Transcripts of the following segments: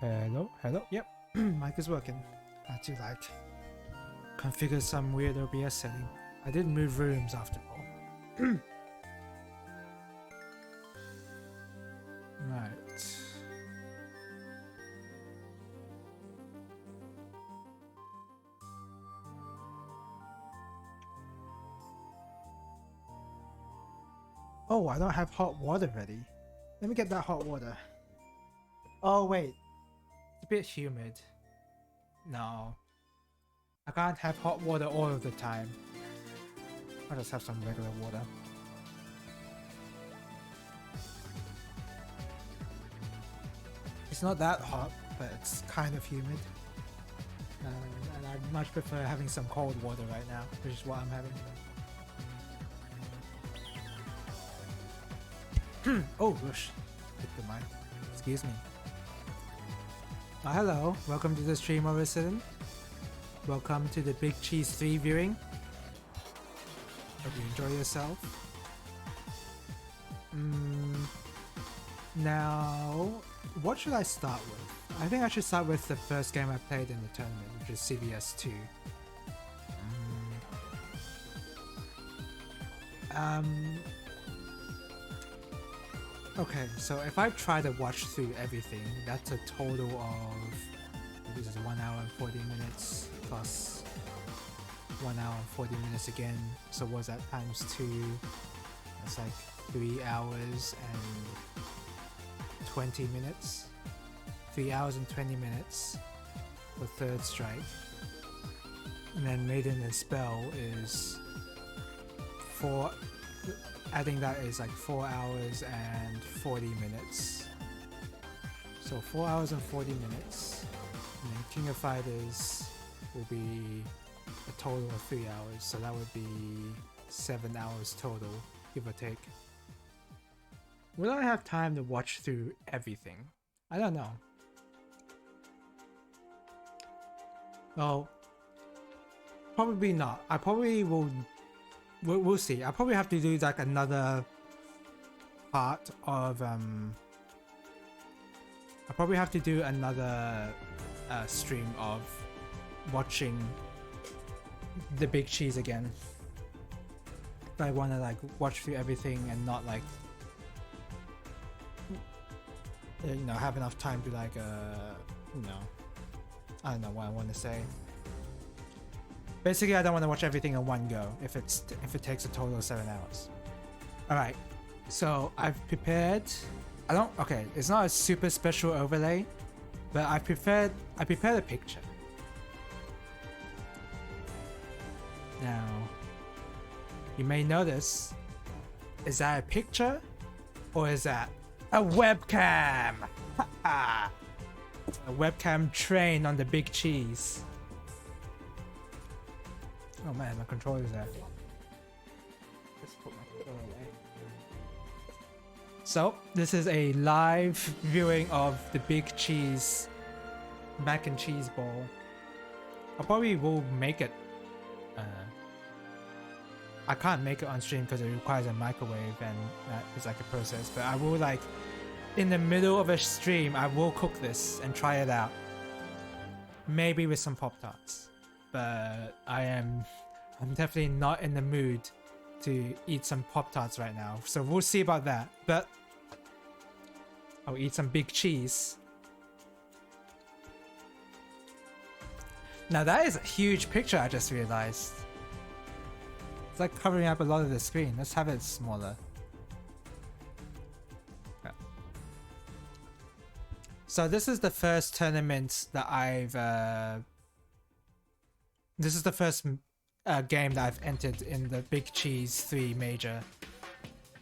Hello, hello, yep, mic is working. I had to like configure some weird OBS setting. I did move rooms after all. Right. Oh, I don't have hot water ready. Let me get that hot water. Oh wait, it's a bit humid. No, I can't have hot water all of the time. I'll just have some regular water. It's not that hot, but it's kind of humid. And I much prefer having some cold water right now, which is what I'm having. Oh, gosh. Hit the mic. Excuse me. Oh, hello. Welcome to the stream of Resident. Welcome to the Big Cheese 3 viewing. Hope you enjoy yourself. Now, what should I start with? I think I should start with the first game I played in the tournament, which is CvS2. Okay, so if I try to watch through everything, that's a total of, this is 1 hour and 40 minutes plus 1 hour and 40 minutes again. So what's that times 2? That's like 3 hours and 20 minutes. 3 hours and 20 minutes for third strike. And then Maiden and Spell is 4. Adding that is like 4 hours and 40 minutes. So 4 hours and 40 minutes. And then King of Fighters will be a total of 3 hours. So that would be 7 hours total, give or take. Will I have time to watch through everything? I don't know. Well, probably not. I probably will. We'll see. I'll probably have to do like another part of I'll probably have to do another stream of watching the Big Cheese again. If I want to like watch through everything and not like have enough time to like I don't know what I want to say. Basically, I don't want to watch everything in one go if it takes a total of 7 hours. Alright, so I've prepared. Okay, it's not a super special overlay, but I prepared a picture. Now, you may notice, is that a picture or is that a webcam? A webcam train on the Big Cheese. Oh man, my controller's there. Let's put my controller away. So, this is a live viewing of the Big Cheese mac and cheese ball. I probably will make it. I can't make it on stream because it requires a microwave and that is like a process. But I will like, in the middle of a stream, I will cook this and try it out. Maybe with some Pop-Tarts. But I'm definitely not in the mood to eat some Pop-Tarts right now. So we'll see about that. But I'll eat some Big Cheese. Now that is a huge picture, I just realized. It's like covering up a lot of the screen. Let's have it smaller. Okay. So this is the first tournament that I've this is the first game that I've entered in the Big Cheese 3 Major.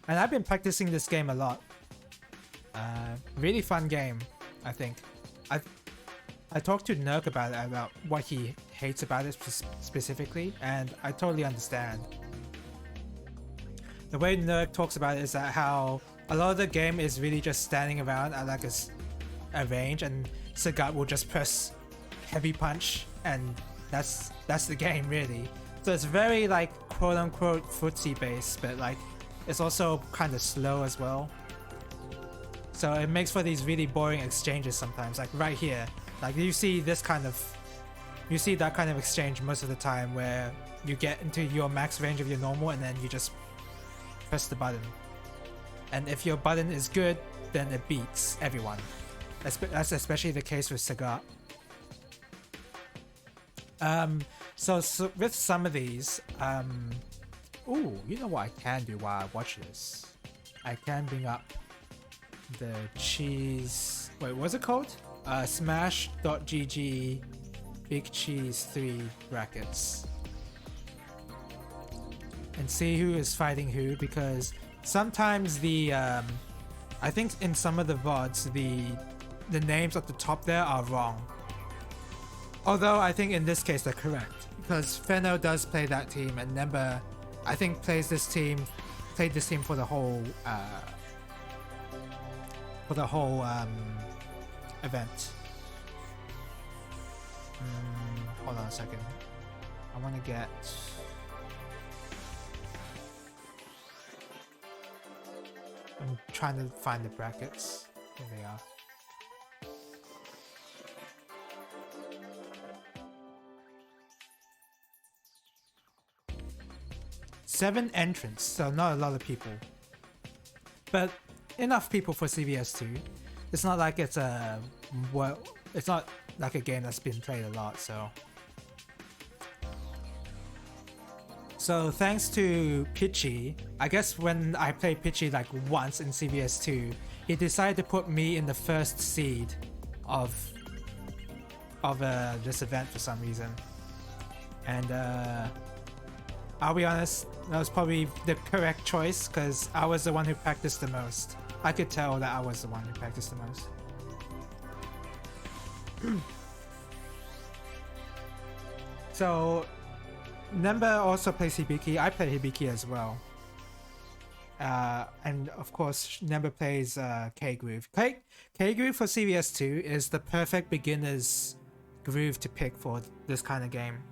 And I've been practicing this game a lot. Really fun game, I think. I talked to Nerk about it, about what he hates about it specifically, and I totally understand. The way Nerk talks about it is that how a lot of the game is really just standing around at like a range, and Sagat will just press heavy punch, and that's the game really. So it's very like quote unquote footsie based, but like it's also kind of slow as well. So it makes for these really boring exchanges sometimes. Like right here, like you see that kind of exchange most of the time where you get into your max range of your normal and then you just press the button. And if your button is good, then it beats everyone. That's especially the case with Sagat. So with some of these, ooh, you know what I can do while I watch this? I can bring up the cheese. Wait, what's it called? Smash.gg Big Cheese 3 brackets. And see who is fighting who, because sometimes the I think in some of the VODs the names at the top there are wrong. Although I think in this case they're correct, because Feno does play that team and Nemba I think played this team for the whole event. Hold on a second. I want to get. I'm trying to find the brackets. Here they are. Seven entrants, so not a lot of people, but enough people for CvS2. It's not like it's not like a game that's been played a lot, so thanks to Pitchy, I guess when I played Pitchy like once in CvS2, he decided to put me in the first seed of this event for some reason, and I'll be honest, that was probably the correct choice because I was the one who practiced the most. I could tell that I was the one who practiced the most. So, Nemba also plays Hibiki. I play Hibiki as well. And of course, Nemba plays K-Groove. K-Groove for CvS2 is the perfect beginner's groove to pick for this kind of game.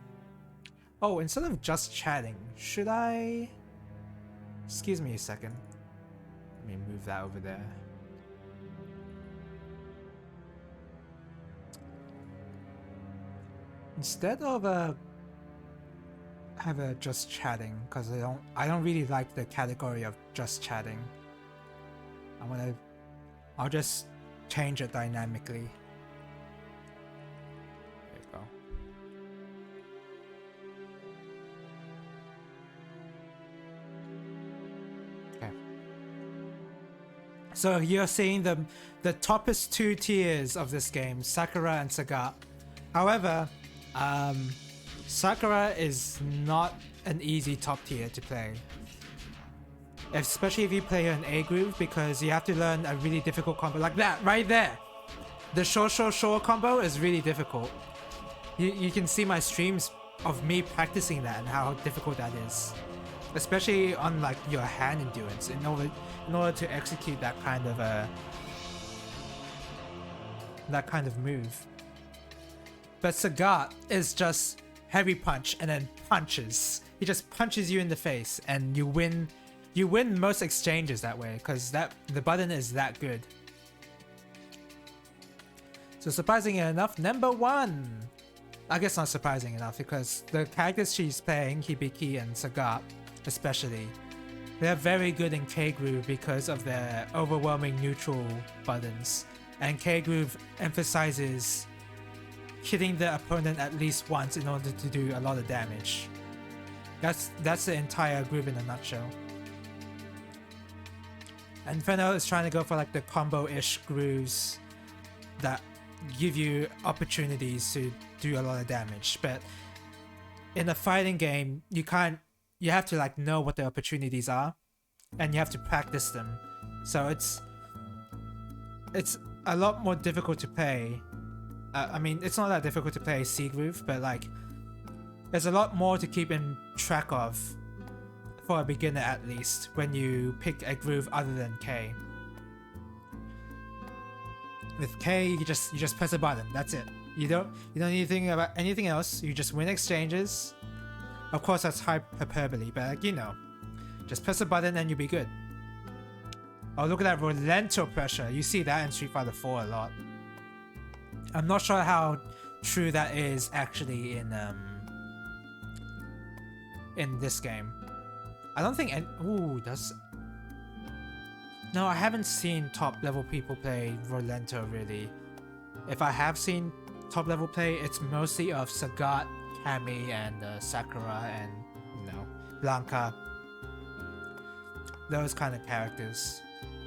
Oh, instead of just chatting, should I... Excuse me a second. Let me move that over there. Instead of have a just chatting, because I don't really like the category of just chatting. I'll just change it dynamically. There you go. So you're seeing the toppest two tiers of this game, Sakura and Sagat. However, Sakura is not an easy top tier to play. Especially if you play her in A groove, because you have to learn a really difficult combo like that right there. The shore combo is really difficult. You can see my streams of me practicing that and how difficult that is. Especially on like your hand endurance in order to execute that kind of move. But Sagat is just heavy punch and then punches. He just punches you in the face and you win most exchanges that way because the button is that good. So surprisingly enough, number one. I guess not surprising enough because the characters she's playing, Hibiki and Sagat especially, they're very good in K-Groove because of their overwhelming neutral buttons. And K-Groove emphasizes hitting the opponent at least once in order to do a lot of damage. That's the entire groove in a nutshell. And Feno is trying to go for like the combo-ish grooves that give you opportunities to do a lot of damage. But in a fighting game, you have to like know what the opportunities are and you have to practice them. So it's a lot more difficult to play. I mean, it's not that difficult to play C groove, but like there's a lot more to keep in track of for a beginner at least when you pick a groove other than K. With K, you just press a button. That's it. You don't need to think about anything else. You just win exchanges. Of course, that's hyperbole, but like, you know, just press a button and you'll be good. Oh, look at that Rolento pressure. You see that in Street Fighter 4 a lot. I'm not sure how true that is actually in this game. I don't think does... No, I haven't seen top level people play Rolento really. If I have seen top level play, it's mostly of Sagat, Cammy, and Sakura, and Blanca. Those kind of characters.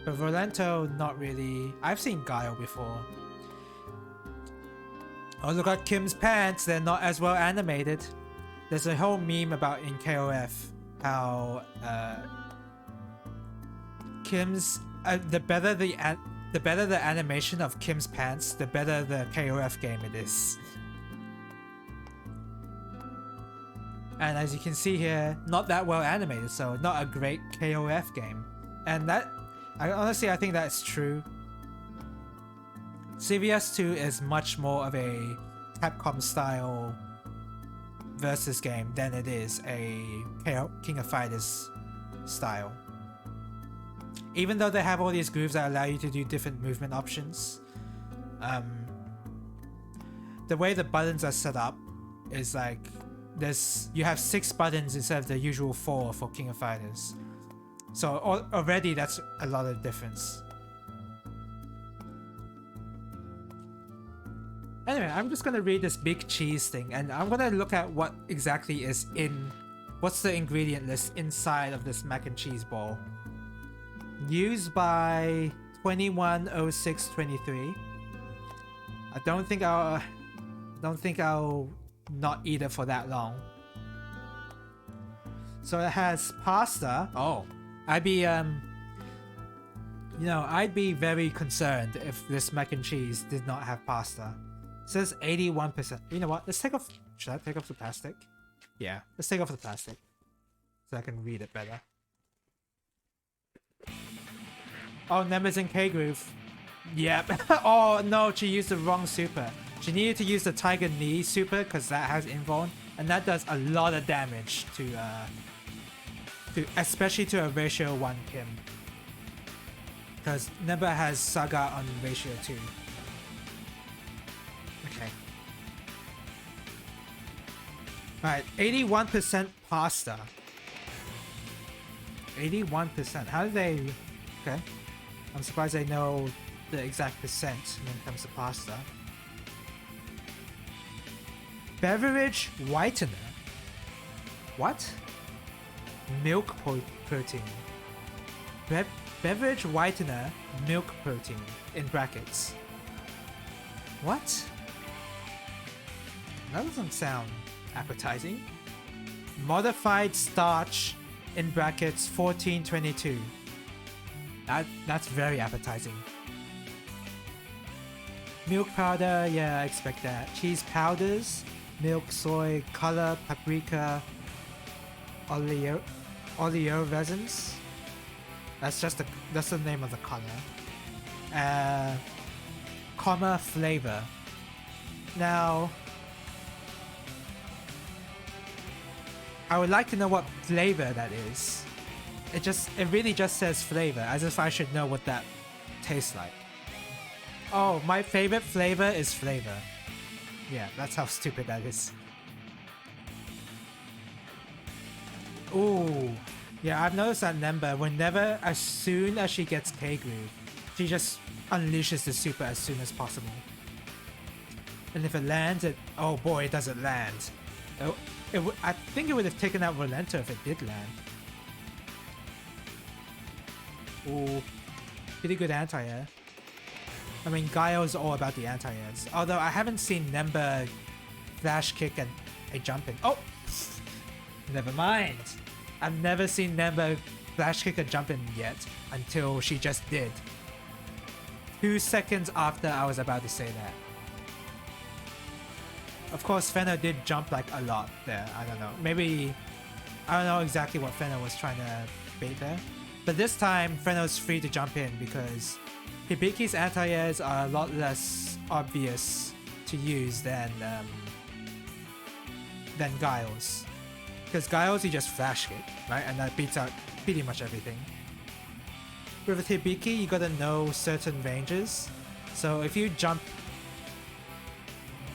But Rolento, not really. I've seen Guile before. Oh, look at Kim's pants. They're not as well animated. There's a whole meme about in KOF how Kim's the better the animation of Kim's pants, the better the KOF game it is. And as you can see here, not that well animated, so not a great KOF game. And that, I think that's true. CvS2 is much more of a Capcom style versus game than it is a King of Fighters style. Even though they have all these grooves that allow you to do different movement options, the way the buttons are set up is like you have 6 buttons instead of the usual 4 for King of Fighters. So already that's a lot of difference. Anyway, I'm just gonna read this big cheese thing, and I'm gonna look at what exactly is what's the ingredient list inside of this mac and cheese ball. Used by 210623. I don't think I'll not eat it for that long. So it has pasta. Oh, I'd be very concerned if this mac and cheese did not have pasta. It says 81%. You know what? Let's take off. Should I take off the plastic? Yeah, let's take off the plastic so I can read it better. Oh, Nemesis and K-Groove. Yep. Oh no, she used the wrong super. She needed to use the Tiger Knee super because that has invuln, and that does a lot of damage to especially to a ratio 1 Kim. Because Neba has Saga on ratio 2. Okay. Alright, 81% pasta. 81%. How do they... Okay. I'm surprised they know the exact percent when it comes to pasta. Beverage whitener. What? Milk protein. Beverage whitener, milk protein, in brackets. What? That doesn't sound appetizing. Modified starch, in brackets, 1422. That's very appetizing. Milk powder, yeah, I expect that. Cheese powders, milk, soy, color, paprika, oleo resins. That's the name of the color. Comma flavor. Now, I would like to know what flavor that is. It really just says flavor, as if I should know what that tastes like. Oh, my favorite flavor is flavor. Yeah, that's how stupid that is. Ooh. Yeah, I've noticed that Nemba, as soon as she gets K-Groove, she just unleashes the super as soon as possible. And if it lands, oh boy, does it land. I think it would have taken out Rolento if it did land. Ooh, pretty good anti-air. I mean, Gaio is all about the anti-airs. Although I haven't seen Nemba flash kick and a jump in. Oh! Never mind. I've never seen Nemba flash kick a jump in yet until she just did. 2 seconds after I was about to say that. Of course, Fenner did jump like a lot there. I don't know. Maybe... I don't know exactly what Fenner was trying to bait there. But this time, Fenner's free to jump in because Hibiki's anti-airs are a lot less obvious to use than Guile's. Because Guile's you just flash kick, right? And that beats out pretty much everything. with a Hibiki, you gotta know certain ranges. So if you jump,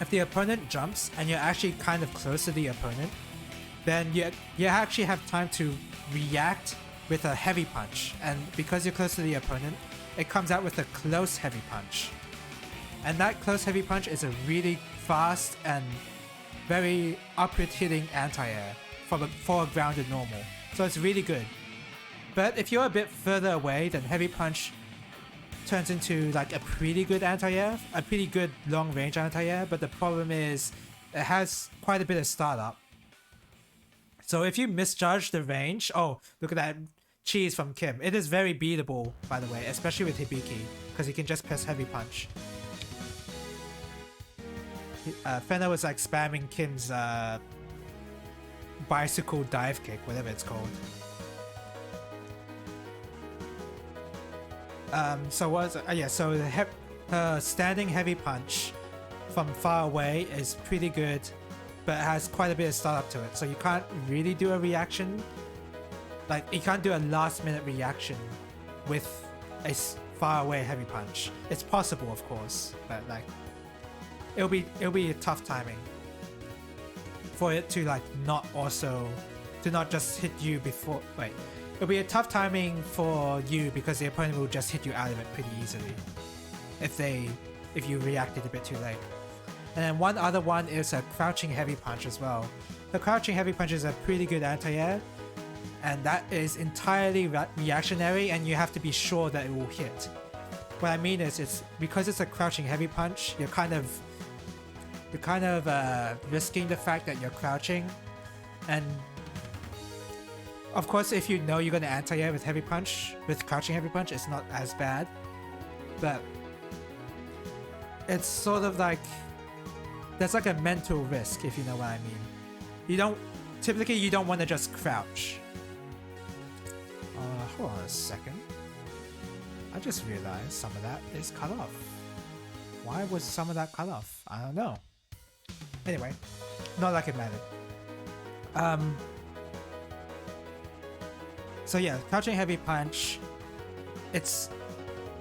if the opponent jumps and you're actually kind of close to the opponent, then you actually have time to react with a heavy punch. And because you're close to the opponent, it comes out with a close heavy punch. And that close heavy punch is a really fast and very upward hitting anti-air for a grounded normal. So it's really good. But if you're a bit further away, then heavy punch turns into like a pretty good anti-air, a pretty good long range anti-air, but the problem is it has quite a bit of startup. So if you misjudge the range, oh, look at that cheese from Kim. It is very beatable, by the way, especially with Hibiki, because you can just press heavy punch. Fenna was like spamming Kim's bicycle dive kick, whatever it's called. So what was it? Yeah, so her standing heavy punch from far away is pretty good, but it has quite a bit of startup to it. So you can't really do a reaction. Like, you can't do a last minute reaction with a far away heavy punch. It's possible, of course, but like, it'll be a tough timing for it to like not just hit you before. Wait. It'll be a tough timing for you because the opponent will just hit you out of it pretty easily if you reacted a bit too late. And then one other one is a crouching heavy punch as well. The crouching heavy punch is a pretty good anti-air, and that is entirely reactionary, and you have to be sure that it will hit. What I mean is, it's because it's a crouching heavy punch, you're kind of risking the fact that you're crouching. And of course, if you know you're going to anti-air with heavy punch, with crouching heavy punch, it's not as bad. But it's sort of like, there's like a mental risk, if you know what I mean. Typically you don't want to just crouch. Hold on a second. I just realized some of that is cut off. Why was some of that cut off? I don't know. Anyway, not like it mattered. So yeah, crouching heavy punch. It's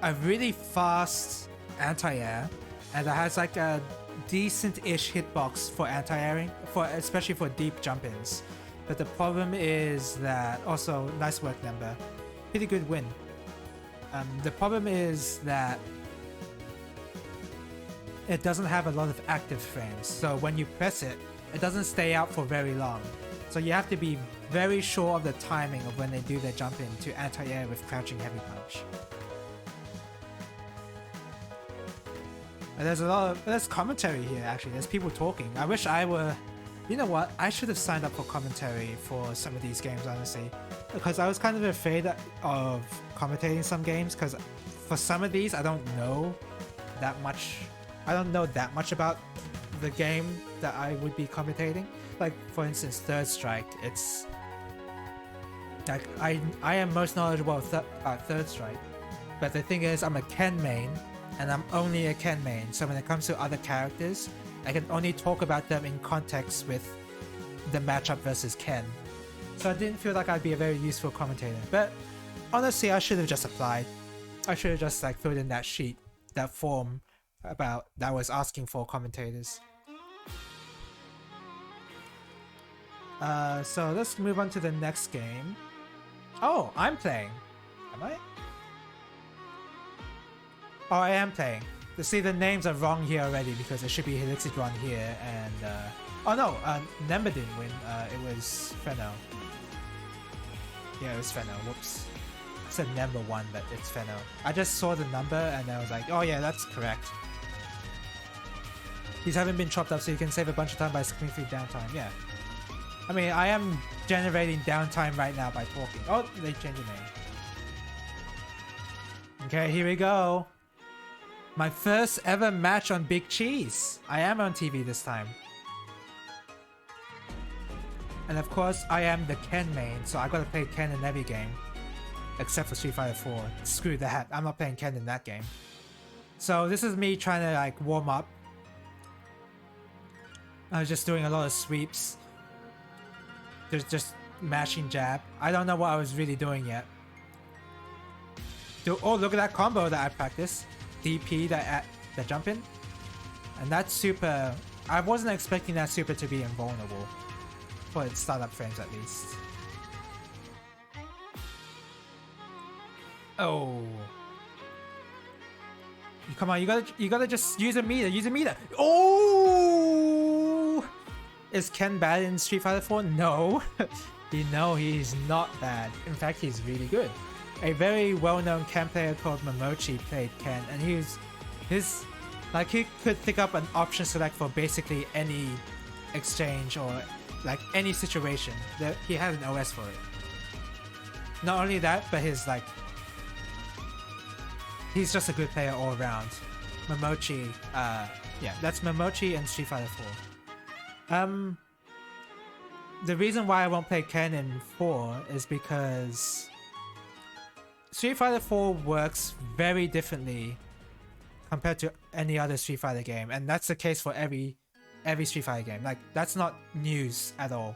a really fast anti-air, and it has like a decent-ish hitbox for anti-airing, especially for deep jump-ins. But the problem is that, also nice work, Nemba. Pretty good win. The problem is that it doesn't have a lot of active frames, so when you press it, it doesn't stay out for very long. So you have to be very sure of the timing of when they do their jump in to anti-air with crouching heavy punch. And there's commentary here actually, there's people talking. I wish I were, you know what, I should have signed up for commentary for some of these games honestly. Because I was kind of afraid of commentating some games, because for some of these I don't know that much. I don't know that much about the game that I would be commentating. Like for instance, Third Strike. It's like I am most knowledgeable about Third Strike, but the thing is I'm a Ken main, and I'm only a Ken main. So when it comes to other characters, I can only talk about them in context with the matchup versus Ken. So I didn't feel like I'd be a very useful commentator. But honestly, I should have just applied. I should have just like filled in that sheet, that form about that was asking for commentators. So let's move on to the next game. Oh, I'm playing. Am I? Oh, I am playing. See, the names are wrong here already because it should be Helixidron here and oh no, Nemba didn't win. It was Fenno. Yeah, it was Fenno. Whoops. I said Nemba won, but it's Fenno. I just saw the number and I was like, oh yeah, that's correct. These haven't been chopped up, so you can save a bunch of time by skipping through downtime. Yeah. I mean, I am generating downtime right now by talking. Oh, they changed the name. Okay, here we go. My first ever match on Big Cheese. I am on TV this time. And of course, I am the Ken main, so I gotta play Ken in every game. Except for Street Fighter 4. Screw that, I'm not playing Ken in that game. So this is me trying to like warm up. I was just doing a lot of sweeps. There's just mashing jab. I don't know what I was really doing yet. Oh, look at that combo that I practiced. DP, that jump in. And that super... I wasn't expecting that super to be invulnerable. For its startup frames, at least. Oh. Come on, you gotta just use a meter. Oh! Is Ken bad in Street Fighter 4? No. No, he's not bad. In fact, he's really good. A very well-known Ken player called Momochi played Ken, and he could pick up an option select for basically any exchange or like any situation. He had an OS for it. Not only that, but he's just a good player all around. Momochi, yeah, that's Momochi and Street Fighter 4. The reason why I won't play Ken in 4 is because Street Fighter 4 works very differently compared to any other Street Fighter game, and that's the case for every Street Fighter game. Like, that's not news at all.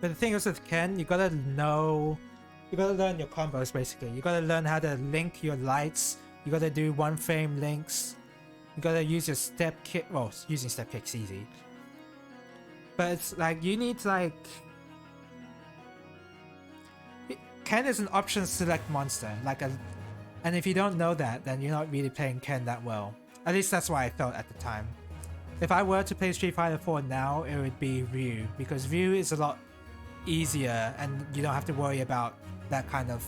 But the thing is with Ken, you gotta learn your combos basically. You gotta learn how to link your lights. You gotta do one frame links. You gotta use your step kick. Well, using step kick's easy. But it's like, you need to Ken is an option select monster. And if you don't know that, then you're not really playing Ken that well. At least that's what I felt at the time. If I were to play Street Fighter 4 now, it would be Ryu. Because Ryu is a lot easier and you don't have to worry about that kind of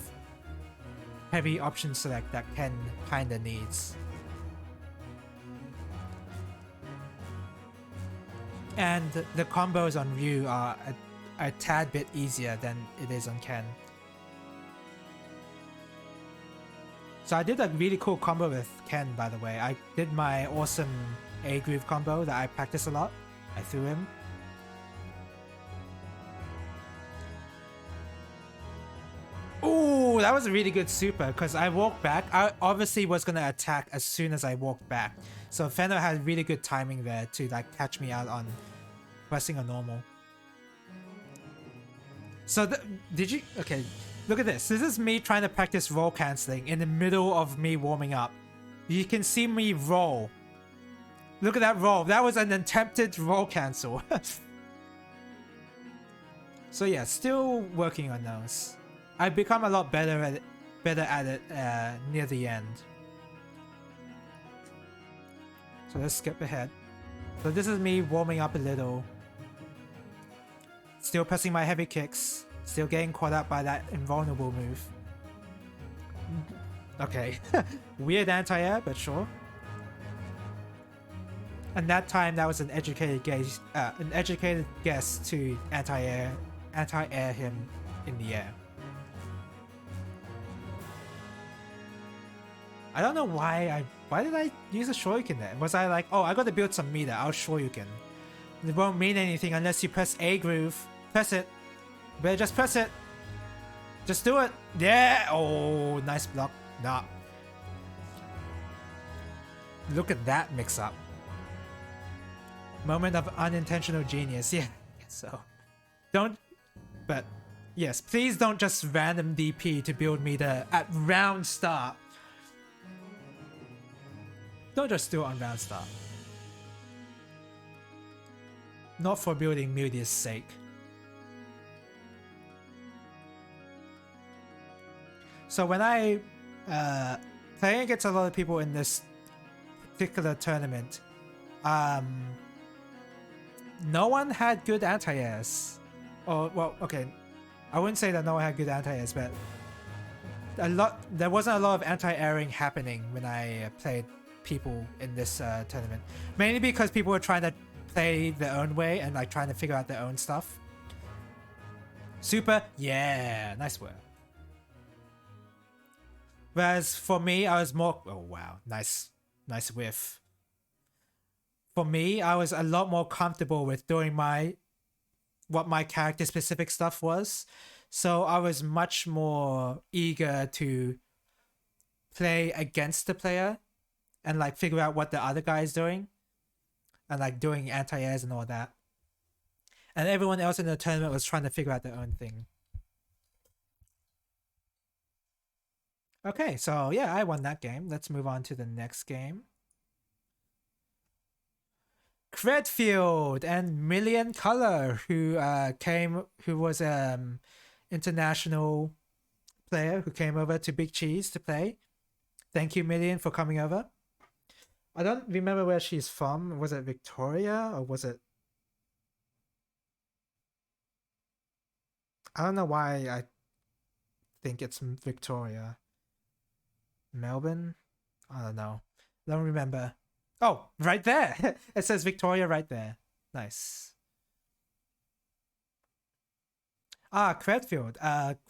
heavy option select that Ken kinda needs. And the combos on Ryu are a tad bit easier than it is on Ken. So I did a really cool combo with Ken, by the way. I did my awesome A-groove combo that I practice a lot. I threw him. Ooh, that was a really good super, because I walked back. I obviously was going to attack as soon as I walked back. So Fenner had really good timing there to catch me out on pressing a normal. So did you... Okay, look at this. This is me trying to practice roll cancelling in the middle of me warming up. You can see me roll. Look at that roll. That was an attempted roll cancel. So yeah, still working on those. I've become a lot better at it near the end. So let's skip ahead. So this is me warming up a little. Still pressing my heavy kicks. Still getting caught up by that invulnerable move. Okay. Weird anti-air, but sure. And that time, that was an educated guess to anti-air him in the air. I don't know why did I use a Shoryuken there? Was I like, oh, I gotta build some meter, I'll Shoryuken. It won't mean anything unless you press A groove. Press it. You better just press it. Just do it. Yeah. Oh, nice block. Nah. Look at that mix up. Moment of unintentional genius. Yeah. So, don't. But yes, please don't just random DP to build meter at round start. Don't just do it on round start. Not for building Media's sake. So when I playing against a lot of people in this particular tournament, no one had good anti-airs. Or, well, okay, I wouldn't say that no one had good anti-airs, but there wasn't a lot of anti-airing happening when I played people in this tournament. Mainly because people were trying to play their own way and trying to figure out their own stuff. Super, yeah, nice work. Whereas for me, I was more... Oh, wow. Nice whiff. For me, I was a lot more comfortable with doing what my character-specific stuff was. So I was much more eager to play against the player and figure out what the other guy is doing. And doing anti-airs and all that. And everyone else in the tournament was trying to figure out their own thing. Okay, so yeah, I won that game. Let's move on to the next game. Credfield and Million Color, who was international player who came over to Big Cheese to play. Thank you, Million, for coming over. I don't remember where she's from. Was it Victoria or was it? I don't know why I think it's Victoria. Melbourne? I don't know. Don't remember. Oh, right there. It says Victoria right there. Nice. Credfield.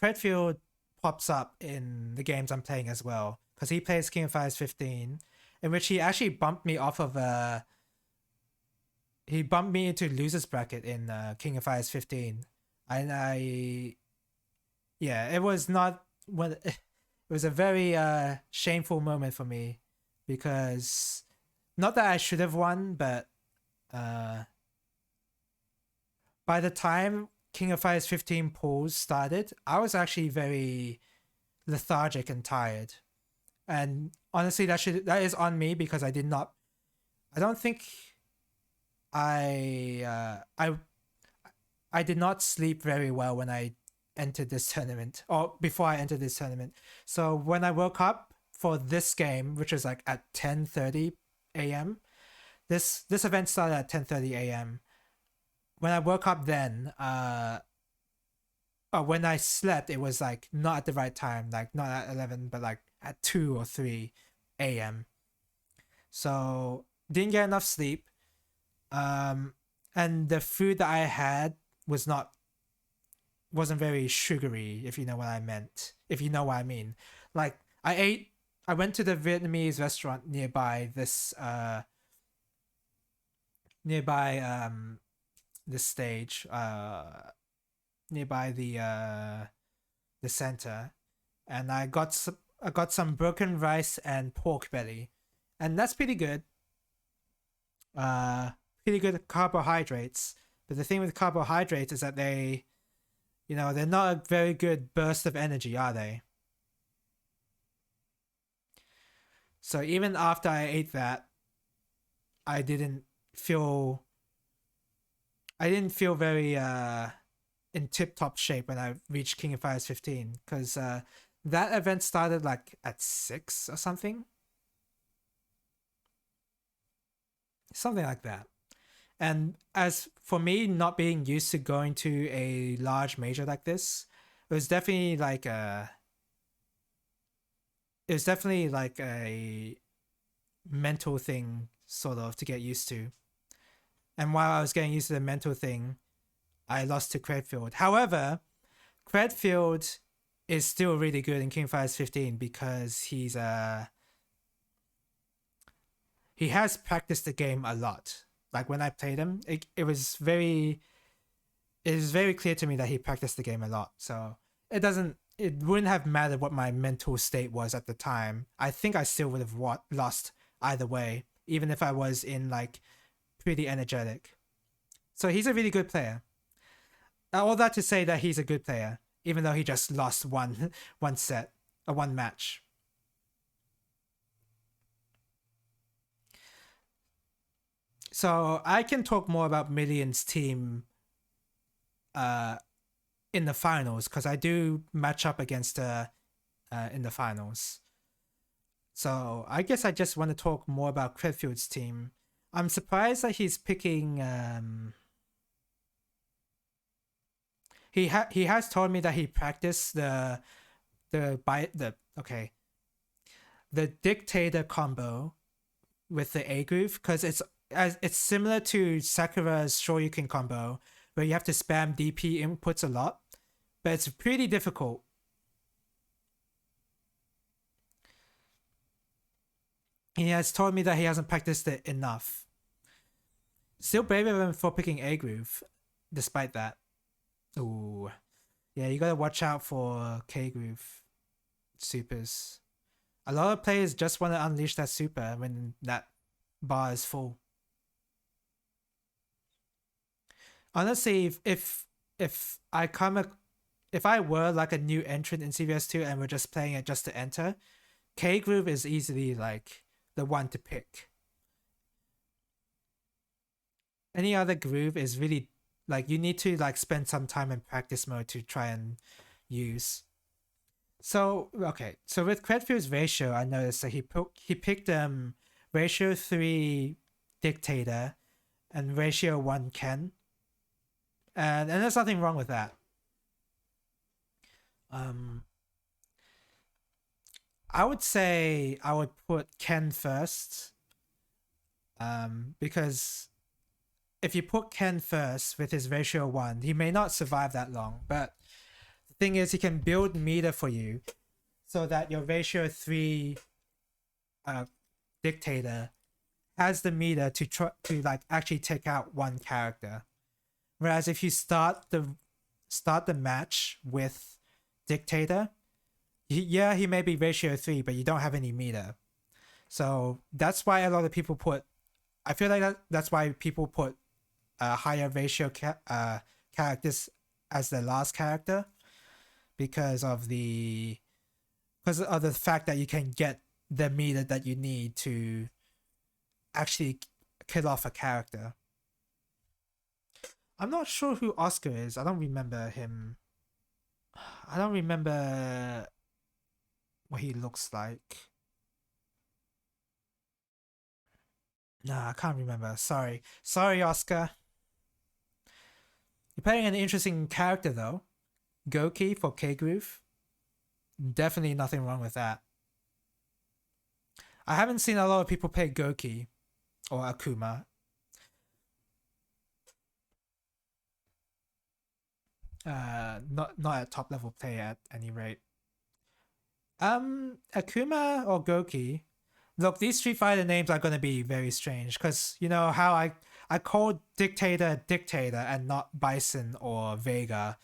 Credfield pops up in the games I'm playing as well because he plays King of Fighters 15, in which he actually bumped me off of he bumped me into losers bracket in King of Fighters 15, and yeah, it was not when it was a very shameful moment for me because not that I should have won, but uh by the time King of Fighters 15 pools started, I was actually very lethargic and tired. And honestly, that is on me because I don't think I did not sleep very well when I entered this tournament or before I entered this tournament. So when I woke up for this game, which was like at 10:30 a.m., this event started at 10:30 a.m. When I woke up then, when I slept, it was like not at the right time, like not at 11, but like at 2 or 3 a.m. So didn't get enough sleep. And the food that I had was not wasn't very sugary, if you know what I meant. If you know what I mean. Like I went to the Vietnamese restaurant nearby this stage, nearby the center, and I got some broken rice and pork belly, and that's pretty good. Uh, Pretty good carbohydrates. But the thing with carbohydrates is that they're not a very good burst of energy, are they? So even after I ate that, I didn't feel I didn't feel very in tip top shape when I reached King of Fighters 15 because that event started like at 6 or something like that. And as for me, not being used to going to a large major like this, it was definitely like a it was definitely like a mental thing sort of to get used to. And while I was getting used to the mental thing, I lost to Credfield. However, Credfield is still really good in King Fighters 15 because he has practiced the game a lot. Like when I played him, it was very clear to me that he practiced the game a lot. So it wouldn't have mattered what my mental state was at the time. I think I still would have lost either way, even if I was in like pretty energetic. So he's a really good player. All that to say that he's a good player, even though he just lost one set or one match. So I can talk more about Million's team uh in the finals because I do match up against in the finals. So I guess I just want to talk more about Credfield's team. I'm surprised that he's picking. He has told me that he practiced the dictator combo with the A groove because it's similar to Sakura's Shoryuken combo where you have to spam DP inputs a lot, but it's pretty difficult. He has told me that he hasn't practiced it enough. Still brave of him for picking A groove, despite that. Ooh, yeah, you gotta watch out for K groove supers. A lot of players just want to unleash that super when that bar is full. Honestly, if I come if I were like a new entrant in CvS2 and we're just playing it just to enter, K Groove is easily like the one to pick. Any other groove is really like you need to like spend some time in practice mode to try and use. So okay, so with Credfield's ratio, I noticed that he picked ratio 3 Dictator and ratio 1 Ken, and there's nothing wrong with that. I would say I would put Ken first, because if you put Ken first with his ratio 1, he may not survive that long, but the thing is he can build meter for you so that your ratio 3 Dictator has the meter to like actually take out one character. Whereas if you start the match with Dictator, he may be ratio 3, but you don't have any meter. So that's why a lot of people I feel like that's why people put higher ratio characters as the last character, because of the fact that you can get the meter that you need to actually kill off a character. I'm not sure who Oscar is. I don't remember him. I don't remember what he looks like. Nah, I can't remember. Sorry, Oscar. You're playing an interesting character though. Goki for K Groove. Definitely nothing wrong with that. I haven't seen a lot of people play Goki or Akuma. Not at top level play at any rate. Akuma or Goki. Look, these Street Fighter names are gonna be very strange because you know how I called Dictator and not Bison or Vega.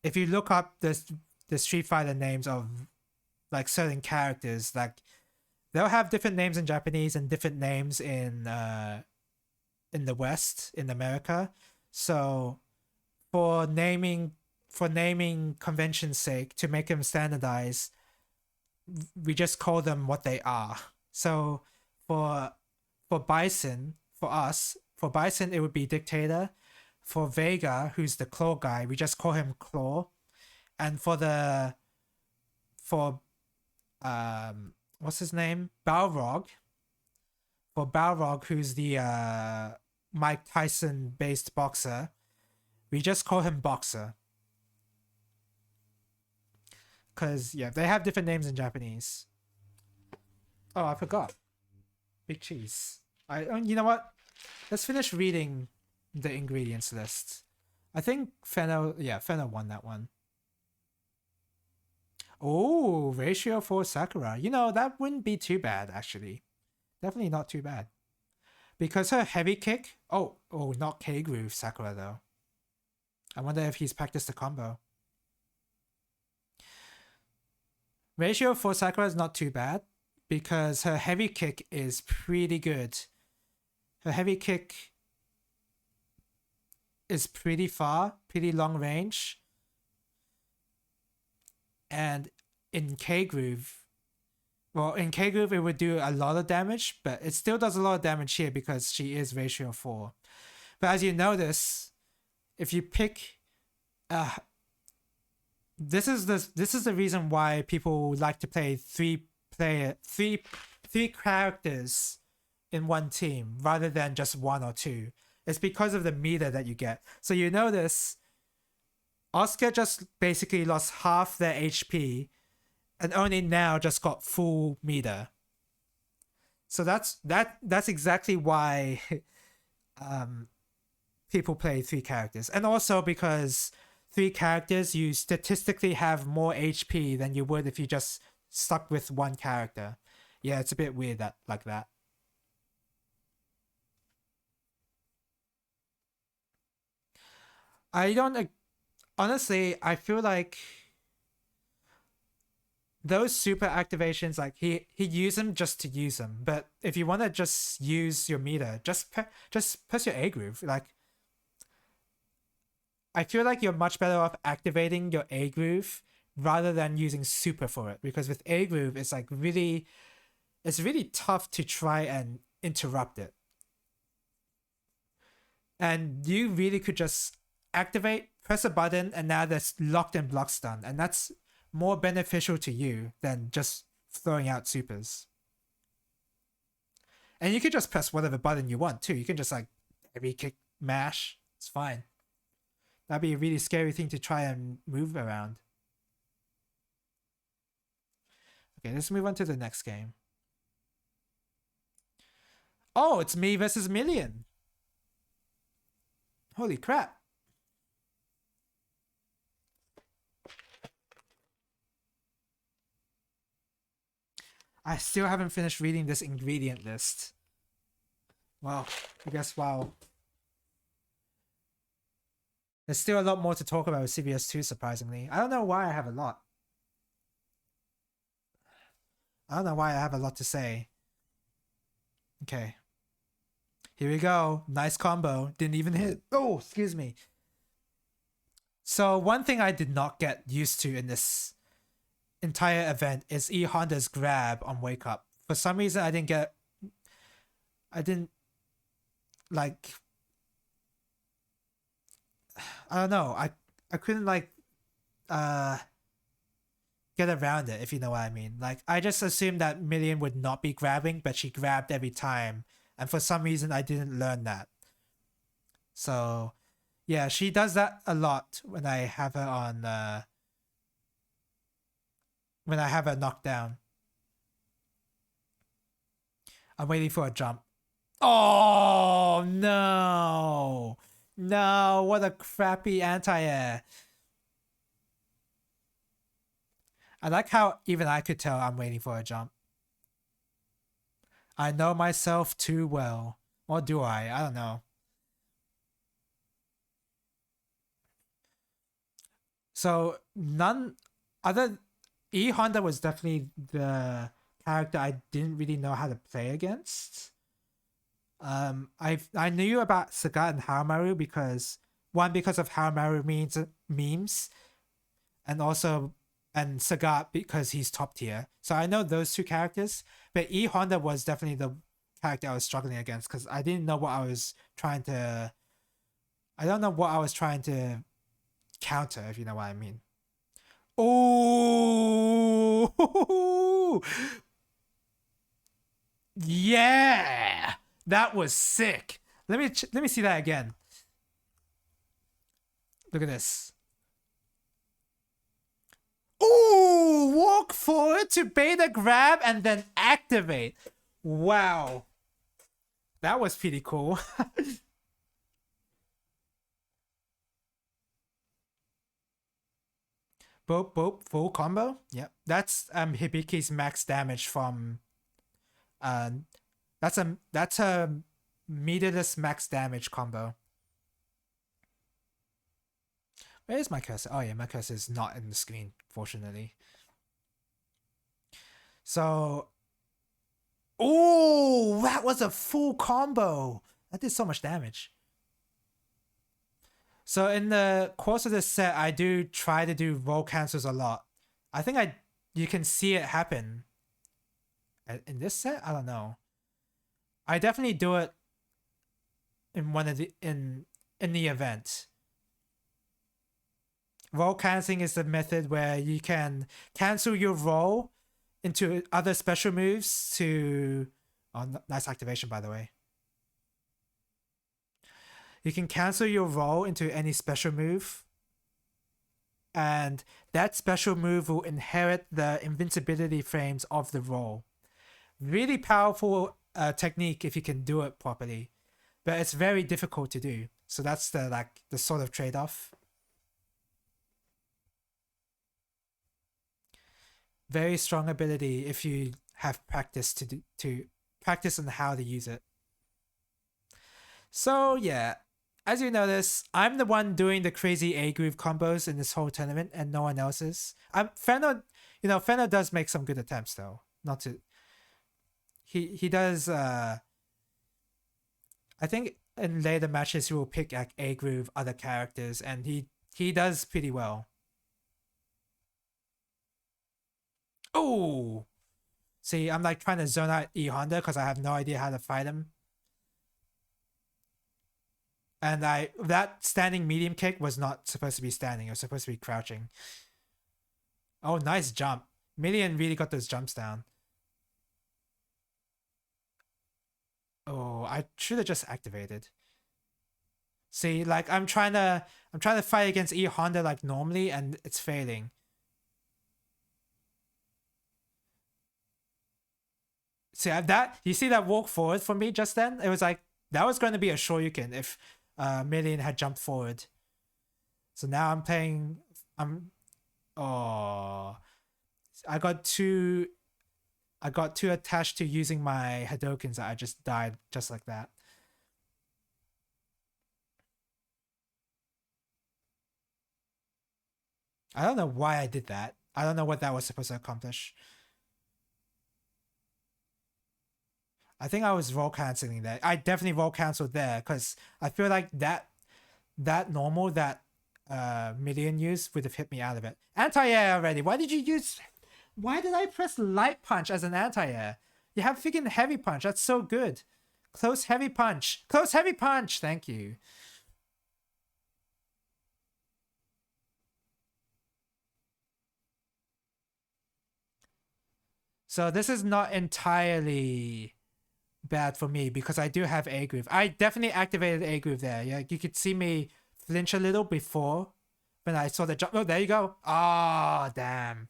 If you look up the Street Fighter names of like certain characters, like they'll have different names in Japanese and different names in the West, in America. So for naming convention's sake, to make them standardized, we just call them what they are. So for Bison, for Bison it would be Dictator. For Vega, who's the claw guy, we just call him Claw. And for what's his name? Balrog. For Balrog, who's the Mike Tyson based boxer, we just call him Boxer. Because, yeah, they have different names in Japanese. Oh, I forgot. Big cheese. You know what? Let's finish reading the ingredients list. I think Fenno won that one. Oh, ratio 4 Sakura. You know, that wouldn't be too bad, actually. Definitely not too bad. Because her heavy kick... Oh, not K-Groove Sakura, though. I wonder if he's practiced the combo. Ratio for Sakura is not too bad because her heavy kick is pretty good. Her heavy kick is pretty far, pretty long range. And in K-Groove, it would do a lot of damage, but it still does a lot of damage here because she is ratio 4. But as you notice, if you pick this is the reason why people like to play three characters in one team rather than just one or two. It's because of the meter that you get. So you notice Oscar just basically lost half their HP and only now just got full meter. So that's exactly why people play 3 characters. And also because 3 characters, you statistically have more HP than you would if you just stuck with one character. Yeah, it's a bit weird like that. I don't... Honestly, I feel like those super activations, like he used them just to use them. But if you want to just use your meter, just press your A groove. Like, I feel like you're much better off activating your A groove rather than using super for it, because with A groove it's like it's really tough to try and interrupt it. And you really could just activate, press a button, and now that's locked in block stun, and that's more beneficial to you than just throwing out supers. And you could just press whatever button you want too. You can just like heavy kick, mash. It's fine. That'd be a really scary thing to try and move around. Okay, let's move on to the next game. Oh, it's me versus Million. Holy crap. I still haven't finished reading this ingredient list. Well, I guess wow. There's still a lot more to talk about with CvS2, surprisingly. I don't know why I have a lot. I don't know why I have a lot to say. Okay. Here we go. Nice combo. Didn't even hit. Oh, excuse me. So one thing I did not get used to in this entire event is E Honda's grab on wake up. For some reason I didn't like, I don't know, I couldn't like get around it, if you know what I mean. Like, I just assumed that Million would not be grabbing, but she grabbed every time, and for some reason I didn't learn that. So yeah, she does that a lot when I have her on when I have her knocked down. I'm waiting for a jump. Oh no! No, what a crappy anti-air. I like how even I could tell I'm waiting for a jump. I know myself too well. Or do I? I don't know. So none other E Honda was definitely the character I didn't really know how to play against. I knew about Sagat and Haomaru because of Haomaru memes, and also and Sagat because he's top tier. So I know those two characters, but E Honda was definitely the character I was struggling against because I didn't know what I was trying to. I don't know what I was trying to counter, if you know what I mean. Oh, yeah, that was sick. Let me see that again. Look at this. Ooh, walk forward to beta grab and then activate. Wow, that was pretty cool. Boop boop, full combo. Yep, that's Hibiki's max damage from uh that's a meterless max damage combo. Where is my cursor? Oh yeah, my cursor is not in the screen, fortunately. So, oh, that was a full combo. That did so much damage. So in the course of this set, I do try to do roll cancels a lot. I think you can see it happen. In this set, I don't know. I definitely do it in one of the in the event. Roll canceling is the method where you can cancel your roll into other special moves to. Oh, nice activation, by the way. You can cancel your roll into any special move, and that special move will inherit the invincibility frames of the roll. Really powerful technique if you can do it properly, but it's very difficult to do. So that's the sort of trade-off. Very strong ability if you have practice to practice on how to use it. So yeah, as you notice, I'm the one doing the crazy A groove combos in this whole tournament, and no one else is. Fenno, Fenno does make some good attempts though. Not to. He does. I think in later matches he will pick like A groove other characters, and he does pretty well. Oh, see, I'm like trying to zone out E Honda because I have no idea how to fight him. And that standing medium kick was not supposed to be standing, it was supposed to be crouching. Oh, nice jump. Million really got those jumps down. Oh, I should have just activated. See, like I'm trying to fight against E Honda like normally and it's failing. See that, you see that walk forward for me just then? It was like that was going to be a Shoryuken if Million had jumped forward. So now oh, I got too attached to using my Hadokens that I just died just like that. I don't know why I did that. I don't know what that was supposed to accomplish. I think I was roll canceling there. I definitely roll canceled there because I feel like that normal that Million used would have hit me out of it. Anti-air already. Why did I press light punch as an anti-air? You have freaking heavy punch. That's so good. Close heavy punch. Close heavy punch. Thank you. So this is not entirely bad for me because I do have A groove. I definitely activated A groove there. Yeah, you could see me flinch a little before when I saw the jump. Oh, there you go. Ah, oh, damn.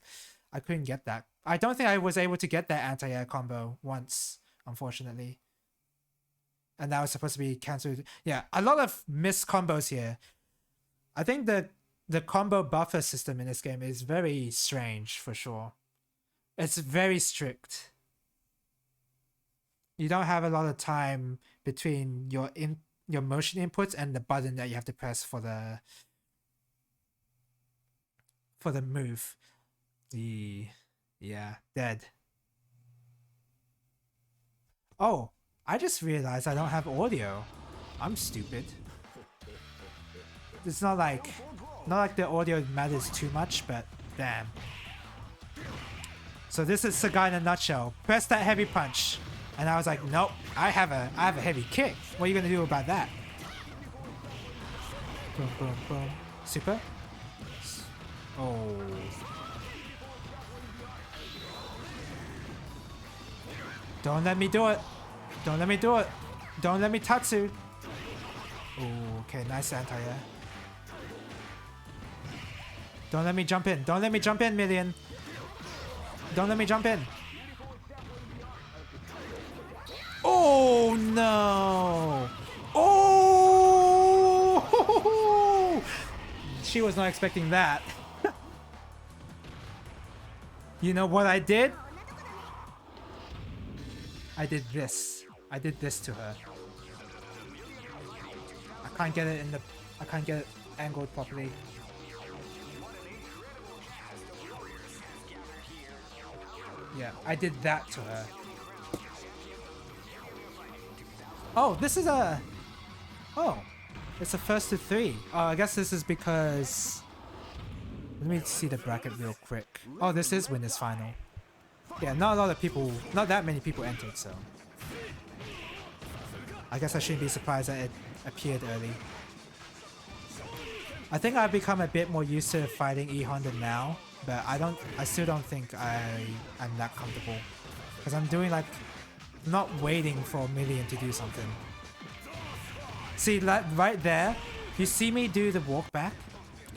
I couldn't get that. I don't think I was able to get that anti-air combo once, unfortunately. And that was supposed to be cancelled. Yeah, a lot of missed combos here. I think the combo buffer system in this game is very strange for sure. It's very strict. You don't have a lot of time between your motion inputs and the button that you have to press for the move. Yeah, dead. Oh, I just realized I don't have audio. I'm stupid. It's not like the audio matters too much, but damn. So this is Sagai in a nutshell. Press that heavy punch. And I was like, nope, I have a heavy kick. What are you gonna do about that? Boom, boom, boom. Super. Oh. Don't let me do it. Don't let me do it. Don't let me Tatsu. Oh, okay, nice anti-air. Don't let me jump in. Don't let me jump in, Million. Don't let me jump in. Oh no! Oh! She was not expecting that. You know what I did? I did this. I did this to her. I can't get it angled properly. Yeah, I did that to her. Oh, this is a... Oh, it's a first to 3. Oh, I guess this is because... Let me see the bracket real quick. Oh, this is winners final. Yeah, not that many people entered, so... I guess I shouldn't be surprised that it appeared early. I think I've become a bit more used to fighting E Honda now, but I still don't think I'm that comfortable. Because I'm doing like... not waiting for a Million to do something. See, like right there, you see me do the walk back?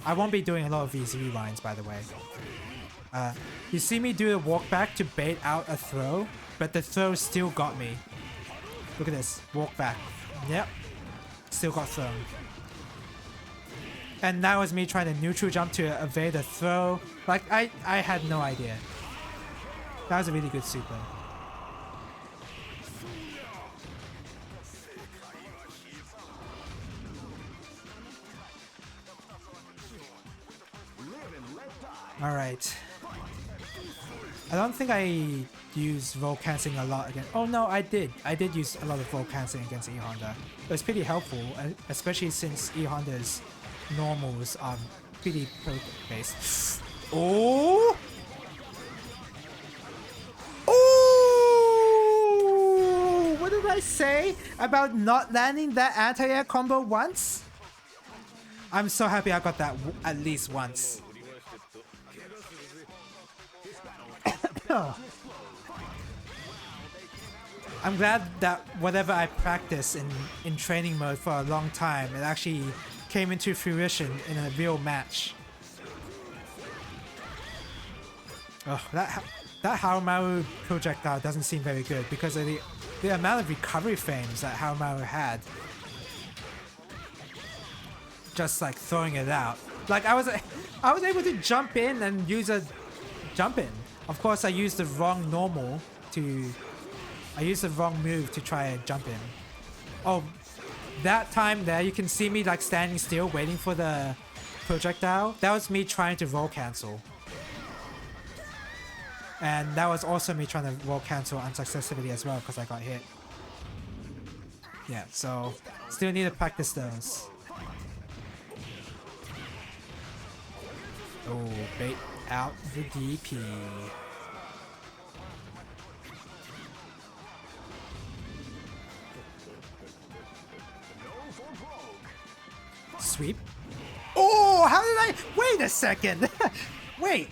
I won't be doing a lot of these rewinds, by the way. You see me do the walk back to bait out a throw, but the throw still got me. Look at this, walk back. Yep, still got thrown. And now it's me trying to neutral jump to evade a throw. Like, I had no idea. That was a really good super. Alright. I don't think I used roll cancelling a lot again. Oh no, I did. I did use a lot of roll cancelling against E Honda. It was pretty helpful, especially since E Honda's normals are pretty pro based. Oh! Oh! What did I say about not landing that anti-air combo once? I'm so happy I got that at least once. I'm glad that whatever I practiced in training mode for a long time, it actually came into fruition in a real match. Oh, that Harumaru projectile doesn't seem very good because of the amount of recovery frames that Harumaru had. Just like throwing it out. Like I was able to jump in and use a jump in. Of course, I used the wrong normal to... I used the wrong move to try and jump in. Oh, that time there, you can see me like standing still waiting for the projectile. That was me trying to roll cancel. And that was also me trying to roll cancel unsuccessfully as well because I got hit. Yeah, so still need to practice those. Oh, bait out the DP. Sweep. Oh, how did I... Wait a second. Wait.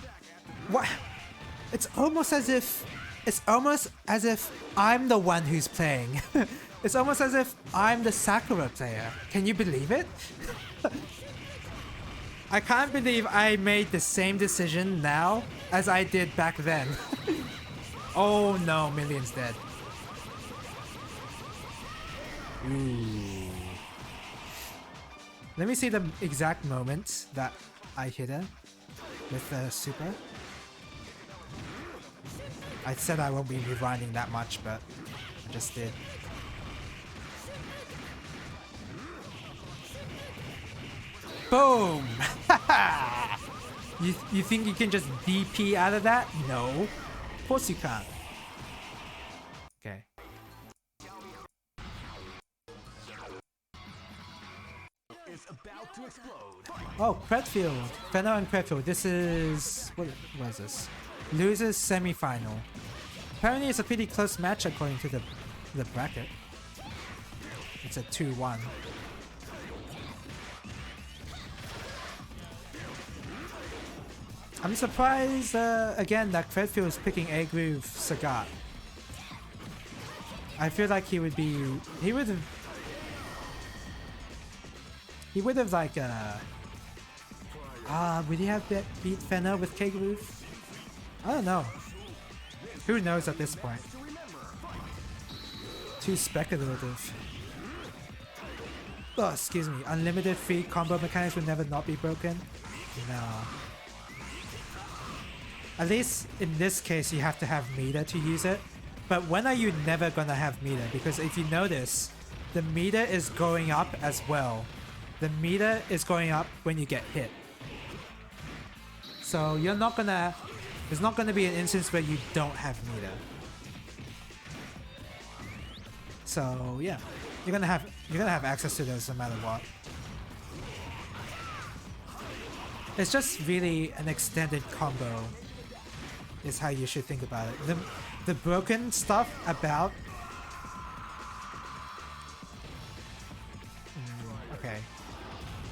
What? It's almost as if I'm the one who's playing. It's almost as if I'm the Sakura player. Can you believe it? I can't believe I made the same decision now as I did back then. Oh no, Million's dead. Ooh. Let me see the exact moment that I hit her with the super. I said I won't be rewinding that much, but I just did. Boom! You think you can just DP out of that? No. Of course you can't. Okay. Oh, Credfield. Fenner and Credfield. This is... What is this? Losers semi-final. Apparently it's a pretty close match according to the bracket. It's a 2-1. I'm surprised again that Credfield is picking A-Groove Sagat. I feel like he would have like would he have beat Fenner with K-Groove? I don't know. Who knows at this point? Too speculative. Oh, excuse me. Unlimited free combo mechanics will never not be broken? No. At least in this case, you have to have meter to use it. But when are you never gonna have meter? Because if you notice, the meter is going up as well. The meter is going up when you get hit. So you're not gonna... There's not gonna be an instance where you don't have meter. So yeah, you're gonna have access to those no matter what. It's just really an extended combo is how you should think about it. The broken stuff about... okay.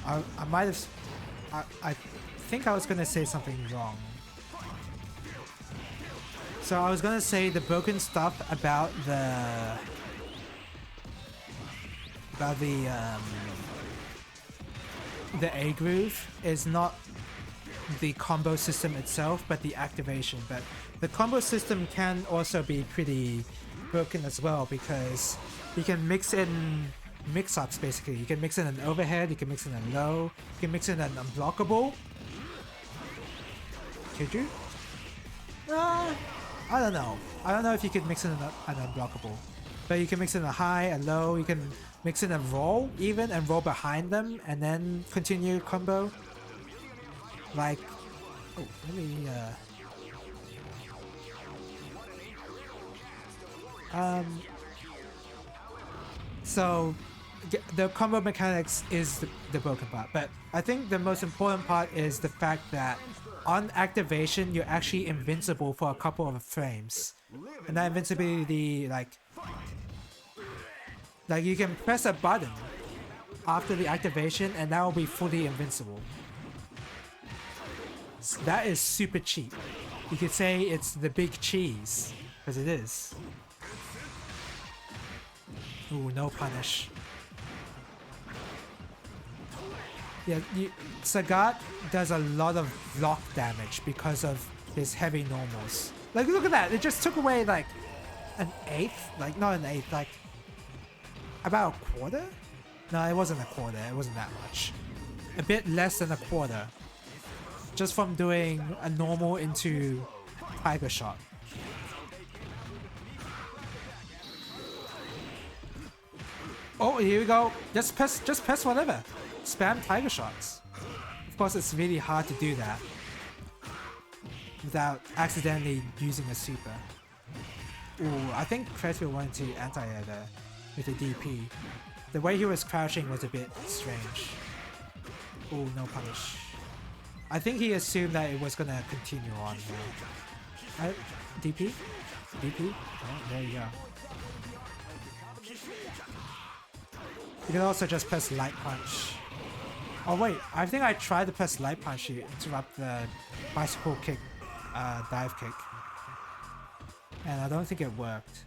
I might have... I think I was gonna say something wrong. So I was gonna say the broken stuff about the A groove is not the combo system itself, but the activation. But the combo system can also be pretty broken as well because you can mix in mix-ups basically. You can mix in an overhead, you can mix in a low, you can mix in an unblockable. Could you? I don't know. I don't know if you could mix in an unblockable. But you can mix in a high, a low, you can mix in a roll even and roll behind them and then continue combo. Like, oh, let me So the combo mechanics is the broken part, but I think the most important part is the fact that on activation you're actually invincible for a couple of frames, and that invincibility like you can press a button after the activation and that will be fully invincible. So that is super cheap. You could say it's the big cheese, because it is. Ooh, no punish. Yeah, Sagat does a lot of block damage because of his heavy normals. Like, look at that! It just took away like an eighth? Like, not an eighth, like about a quarter? No, it wasn't a quarter, it wasn't that much. A bit less than a quarter. Just from doing a normal into Tiger Shot. Oh, here we go. Just press whatever. Spam Tiger Shots. Of course, it's really hard to do that without accidentally using a super. Ooh, I think Credfield wanted to anti-air there with the DP. The way he was crouching was a bit strange. Ooh, no punish. I think he assumed that it was gonna continue on now. DP? DP? Oh, there you go. You can also just press Light Punch. Oh wait, I think I tried to press Light Punch to interrupt the bicycle kick, dive kick. And I don't think it worked.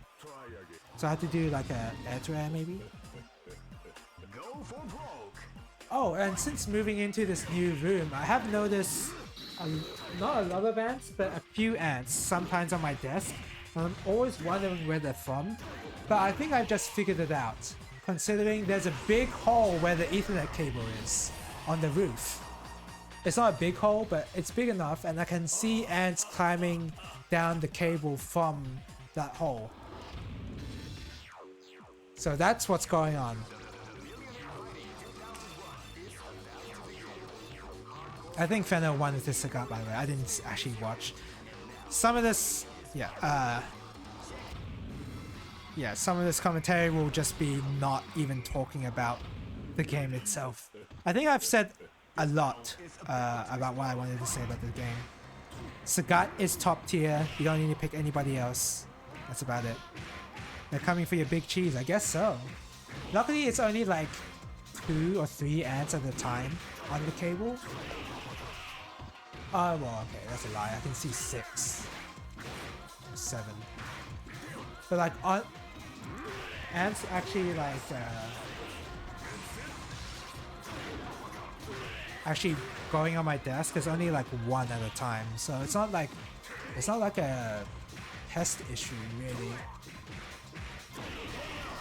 So I had to do like a air to air maybe? Oh, and since moving into this new room, I have noticed not a lot of ants, but a few ants sometimes on my desk. And I'm always wondering where they're from, but I think I've just figured it out, considering there's a big hole where the Ethernet cable is, on the roof. It's not a big hole, but it's big enough, and I can see ants climbing down the cable from that hole. So that's what's going on. I think Fenner won with this Sagat, by the way. I didn't actually watch. Some of this, some of this commentary will just be not even talking about the game itself. I think I've said a lot about what I wanted to say about the game. Sagat is top tier. You don't need to pick anybody else. That's about it. They're coming for your big cheese. I guess so. Luckily, it's only like 2 or 3 ants at a time on the cable. Oh, well, okay, that's a lie. I can see 6. 7. But like, ants actually like, actually going on my desk is only like 1 at a time. So it's not like a pest issue, really.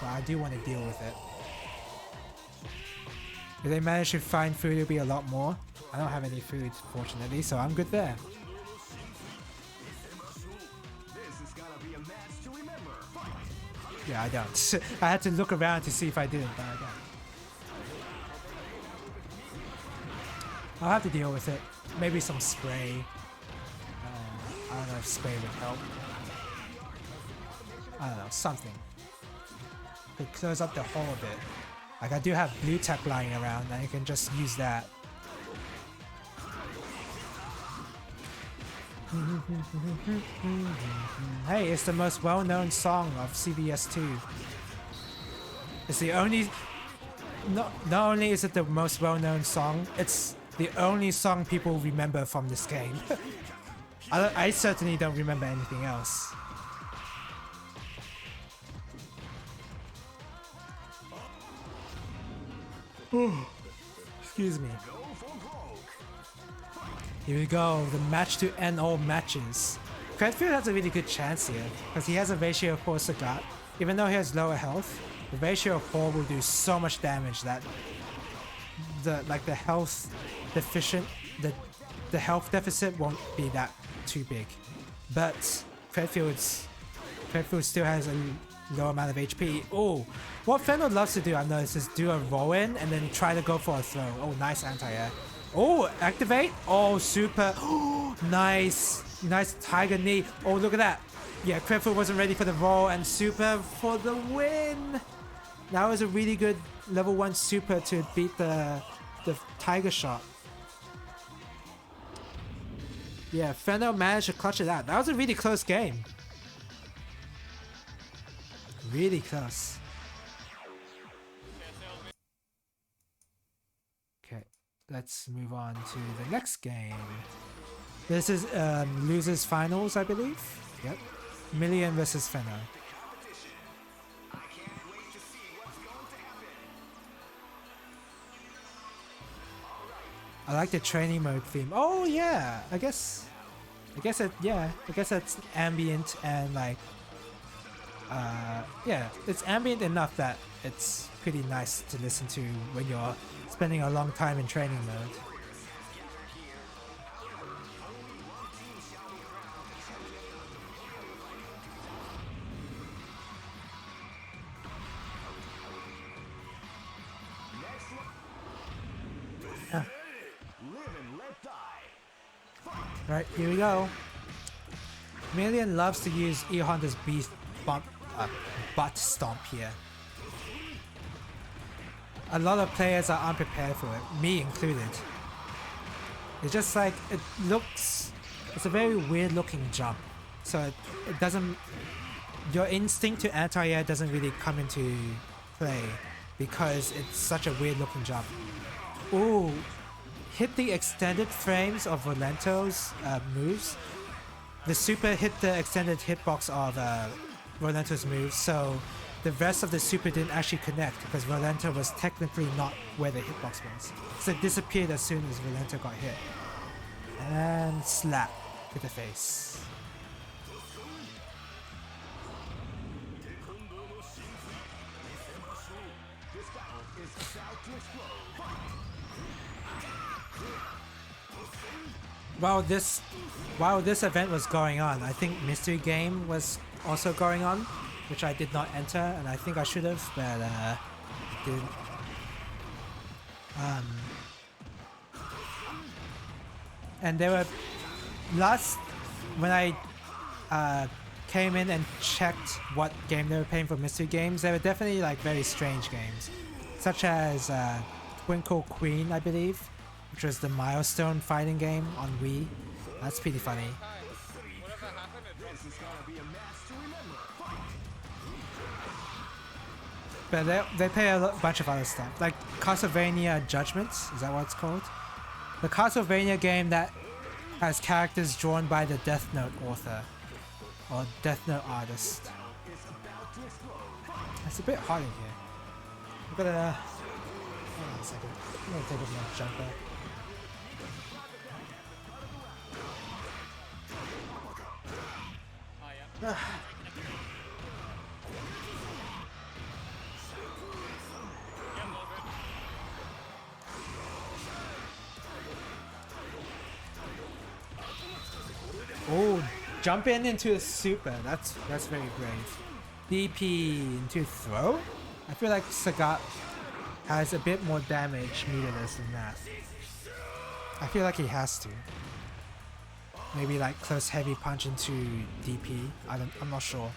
But I do want to deal with it. If they manage to find food, it'll be a lot more. I don't have any food, fortunately, so I'm good there. Yeah, I don't. I had to look around to see if I didn't, but I don't. I'll have to deal with it. Maybe some spray. I don't know if spray would help. I don't know, something. Could close up the hole a bit. Like, I do have blue tech lying around, and you can just use that. Hey, it's the most well-known song of CvS2. It's the only... Not only is it the most well-known song, it's the only song people remember from this game. I certainly don't remember anything else. Excuse me. Here we go, the match to end all matches. Credfield has a really good chance here, because he has a ratio of 4 Sagat. Even though he has lower health, the ratio of 4 will do so much damage that the health deficient, the health deficit won't be that too big. But Credfield still has a low amount of HP. Oh, what Fenner loves to do, I've noticed, is do a roll in and then try to go for a throw. Oh, nice anti-air. Oh, activate. Oh, super. Oh, Nice. Nice tiger knee. Oh, look at that. Yeah, Cripple wasn't ready for the roll and super for the win. That was a really good level 1 super to beat the tiger shot. Yeah, Fenno managed to clutch it out. That was a really close game. Really close. Okay, let's move on to the next game. This is losers finals, I believe. Yep. Million versus Fenno. I like the training mode theme. Oh yeah, I guess it's ambient and like yeah, it's ambient enough that it's pretty nice to listen to when you're spending a long time in training mode. Right, here we go. Million loves to use E Honda's butt stomp here. A lot of players are unprepared for it, me included. It's just like, it's a very weird looking jump. So it doesn't, your instinct to anti-air doesn't really come into play because it's such a weird looking jump. Ooh. Hit the extended frames of Rolento's moves. The super hit the extended hitbox of Rolento's moves, so the rest of the super didn't actually connect because Rolento was technically not where the hitbox was. So it disappeared as soon as Rolento got hit. And slap to the face. While this event was going on, I think Mystery Game was also going on, which I did not enter, and I think I should have, but didn't. And they were when I came in and checked what game they were playing for Mystery Games, they were definitely like very strange games, such as Twinkle Queen, I believe, which was the milestone fighting game on Wii. That's pretty funny. But they play a bunch of other stuff, like Castlevania Judgments, is that what it's called? The Castlevania game that has characters drawn by the Death Note author, or Death Note artist. It's a bit hot in here. I'm gonna... Hold on a second. I'm gonna take a little jumper. Oh, jump into a super. That's very brave. DP into throw? I feel like Sagat has a bit more damage meterless than that. I feel like he has to. Maybe like close heavy punch into DP. I'm not sure.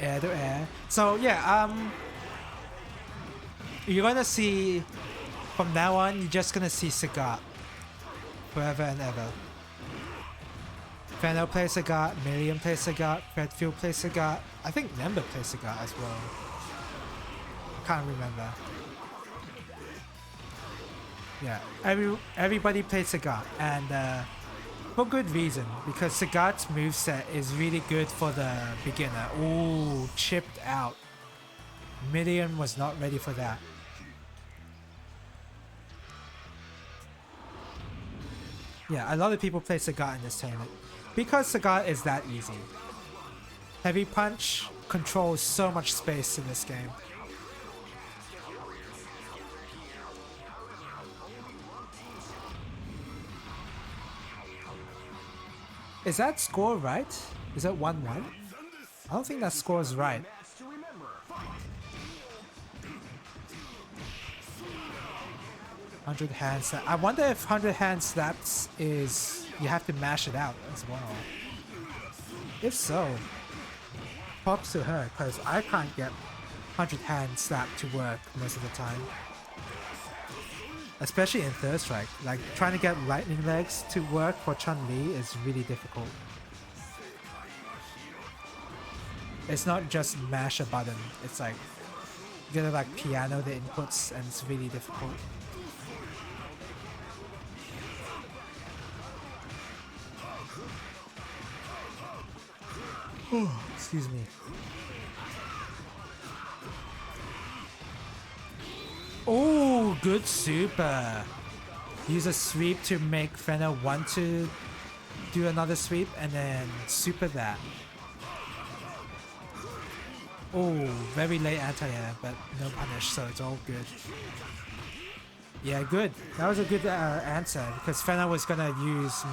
Air to air. So yeah, you're gonna see from now on, you're just gonna see Sagat forever and ever. Fenno plays Sagat, Million plays Sagat, Redfield plays Sagat. I think Nemba plays Sagat as well. Can't remember. Yeah, everybody plays Sagat, and for good reason, because Sagat's moveset is really good for the beginner. Ooh, chipped out. Million was not ready for that. Yeah, a lot of people play Sagat in this tournament because Sagat is that easy. Heavy punch controls so much space in this game. Is that score right? Is that 1-1? I don't think that score is right. 100 hand slap. I wonder if 100 hand slaps is you have to mash it out as well. If so, props to her, because I can't get 100 hand slap to work most of the time. Especially in Third Strike. Like, trying to get lightning legs to work for Chun-Li is really difficult. It's not just mash a button, it's like you gotta like piano the inputs, and it's really difficult. Excuse me. Oh, good super. Use a sweep to make Fenner want to do another sweep and then super that. Oh, very late anti-air, but no punish, so it's all good. Yeah, good. That was a good answer, because Fenner was gonna use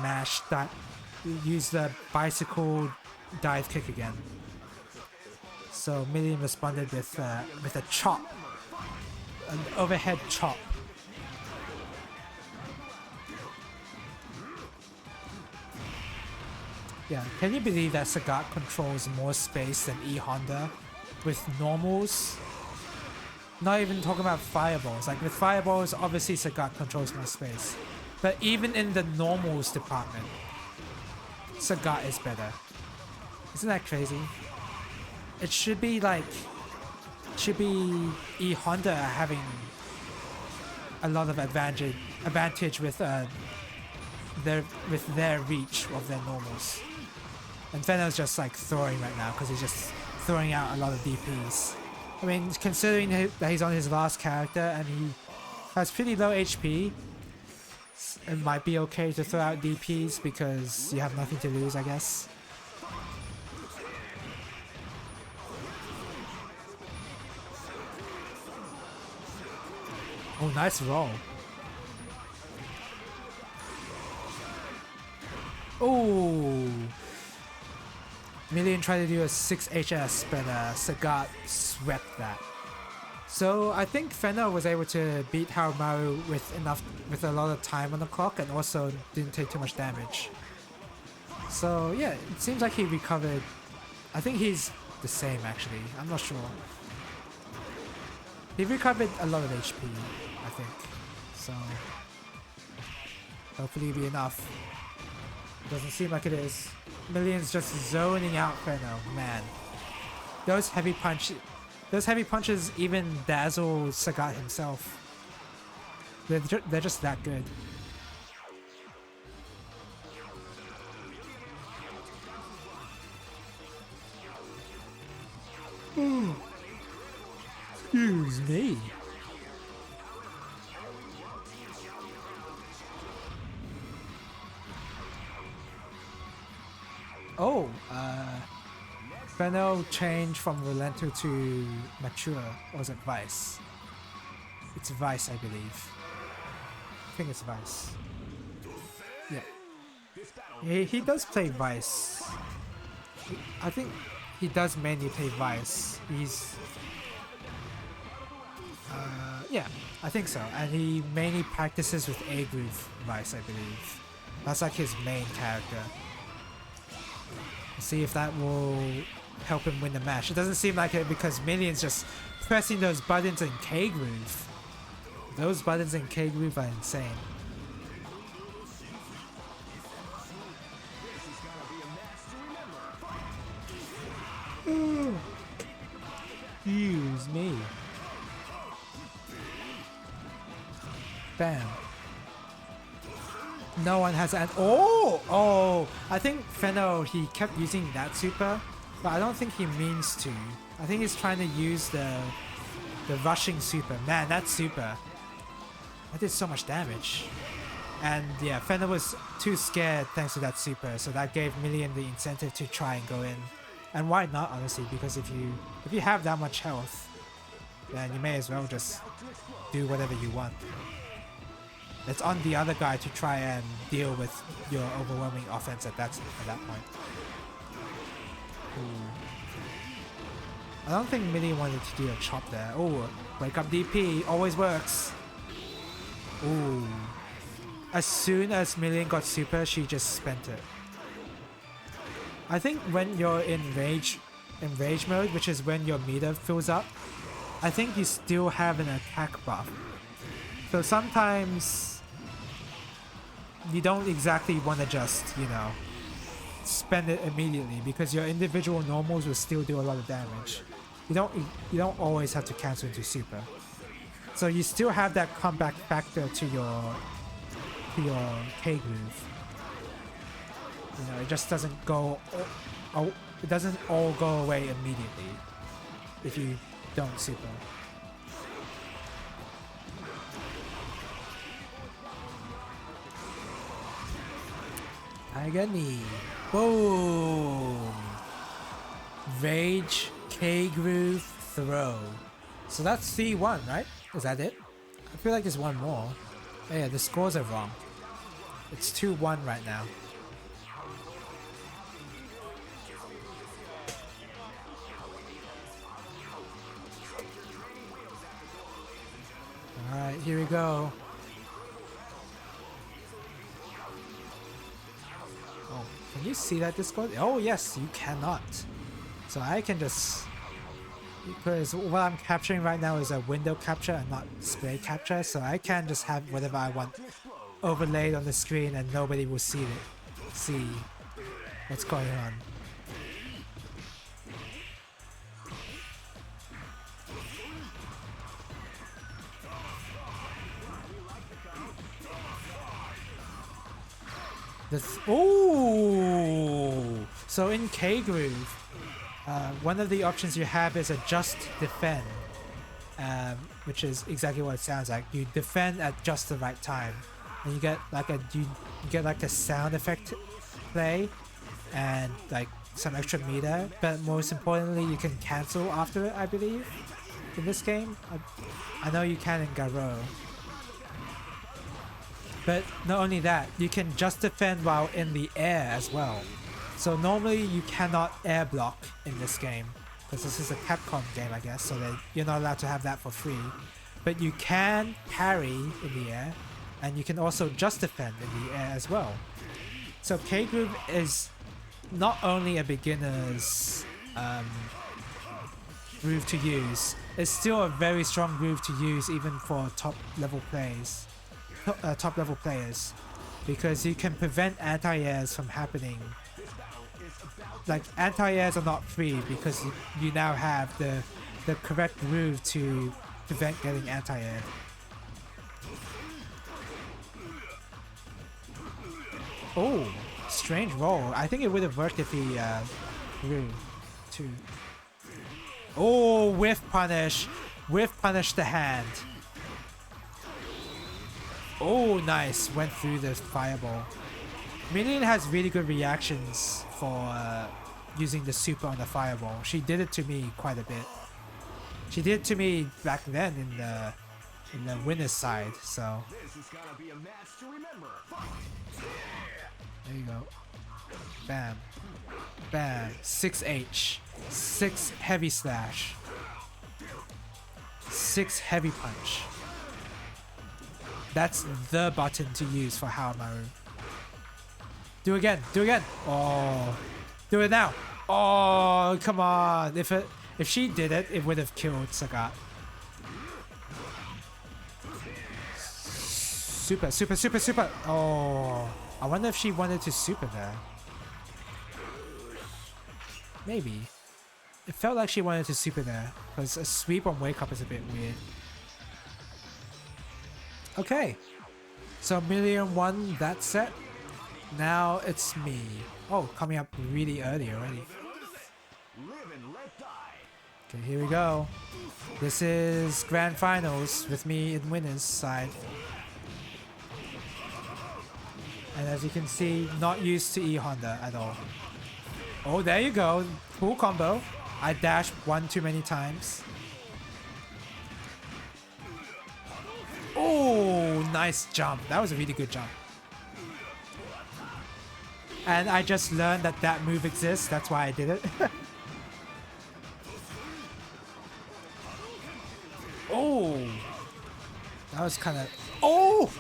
use the bicycle dive kick again. So Million responded with a chop, an overhead chop. Yeah, can you believe that Sagat controls more space than E Honda with normals? Not even talking about fireballs. Like with fireballs, obviously Sagat controls more space, but even in the normals department, Sagat is better. Isn't that crazy? It should be like, E Honda having a lot of advantage with their reach of their normals. And Fenner's just like throwing right now because he's just throwing out a lot of DPs. I mean, considering that he's on his last character and he has pretty low HP, it might be okay to throw out DPs because you have nothing to lose, I guess. Oh, nice roll. Oh, Million tried to do a 6HS, but Sagat swept that. So I think Fenner was able to beat Harumaru with a lot of time on the clock, and also didn't take too much damage. So yeah, it seems like he recovered. I think he's the same actually. I'm not sure. He recovered a lot of HP, I think. So hopefully it'll be enough. Doesn't seem like it is. Million's just zoning out Fenner, man. Those heavy punches even dazzle Sagat himself. They're just that good. Excuse me. Oh, Fenner changed from Relento to Mature, or was it Vice? It's Vice, I believe. I think it's Vice. Yeah. He does play Vice. I think he does mainly play Vice. He's... yeah, I think so. And he mainly practices with A-Groove Vice, I believe. That's like his main character. See if that will help him win the match. It doesn't seem like it because Million's just pressing those buttons in K-Groove. Those buttons in K-Groove are insane. Excuse me. Bam. No one has an... Oh! I think Fenner, he kept using that super, but I don't think he means to. I think he's trying to use the rushing super. Man, that super. That did so much damage. And yeah, Fenner was too scared thanks to that super, so that gave Million the incentive to try and go in. And why not, honestly, because if you have that much health, then you may as well just do whatever you want. It's on the other guy to try and deal with your overwhelming offense at that point. Ooh. I don't think Million wanted to do a chop there. Oh, wake up DP always works. Ooh. As soon as Million got super, she just spent it. I think when you're in rage mode, which is when your meter fills up, I think you still have an attack buff. So sometimes you don't exactly want to just, you know, spend it immediately because your individual normals will still do a lot of damage. You don't always have to cancel into super. So you still have that comeback factor to your K groove. You know, it just doesn't go it doesn't all go away immediately if you don't super. Agony. Boom. Rage, K groove, throw. So that's C1, right? Is that it? I feel like there's one more. Oh yeah, the scores are wrong. It's 2-1 right now. Alright, here we go. Oh, can you see that Discord? Oh yes, you cannot. So I can just... Because what I'm capturing right now is a window capture and not display capture, so I can just have whatever I want overlaid on the screen and nobody will see what's going on. Oh! So in K groove, one of the options you have is a just defend, which is exactly what it sounds like. You defend at just the right time, and you get like a sound effect play, and like some extra meter. But most importantly, you can cancel after it. I believe in this game. I know you can in Garo. But not only that, you can just defend while in the air as well. So normally you cannot air block in this game, because this is a Capcom game, I guess, so that you're not allowed to have that for free. But you can parry in the air, and you can also just defend in the air as well. So K groove is not only a beginner's groove to use, it's still a very strong groove to use even for top level players, because you can prevent anti-airs from happening. Like, anti-airs are not free because you now have the correct groove to prevent getting anti-aired. Oh, strange roll. I think it would have worked if he grew too. Oh, whiff punish. Whiff punish the hand. Oh, nice. Went through the fireball. Minion has really good reactions for using the super on the fireball. She did it to me quite a bit. She did it to me back then in the winner's side, so. There you go. Bam. Bam. 6H. 6 heavy slash. 6 heavy punch. That's the button to use for Haomaru. Do again. Do again. Oh. Do it now. Oh, come on. If she did it, it would have killed Sagat. Super, super, super, super. Oh. I wonder if she wanted to super there. Maybe. It felt like she wanted to super there, because a sweep on wake up is a bit weird. Okay. So Million won that set. Now it's me. Oh, coming up really early already. Okay, here we go. This is Grand Finals with me in winner's side. And as you can see, not used to E-Honda at all. Oh, there you go. Cool combo. I dashed one too many times. Oh, nice jump. That was a really good jump. And I just learned that that move exists. That's why I did it. Oh. That was kind of... Oh! Oh!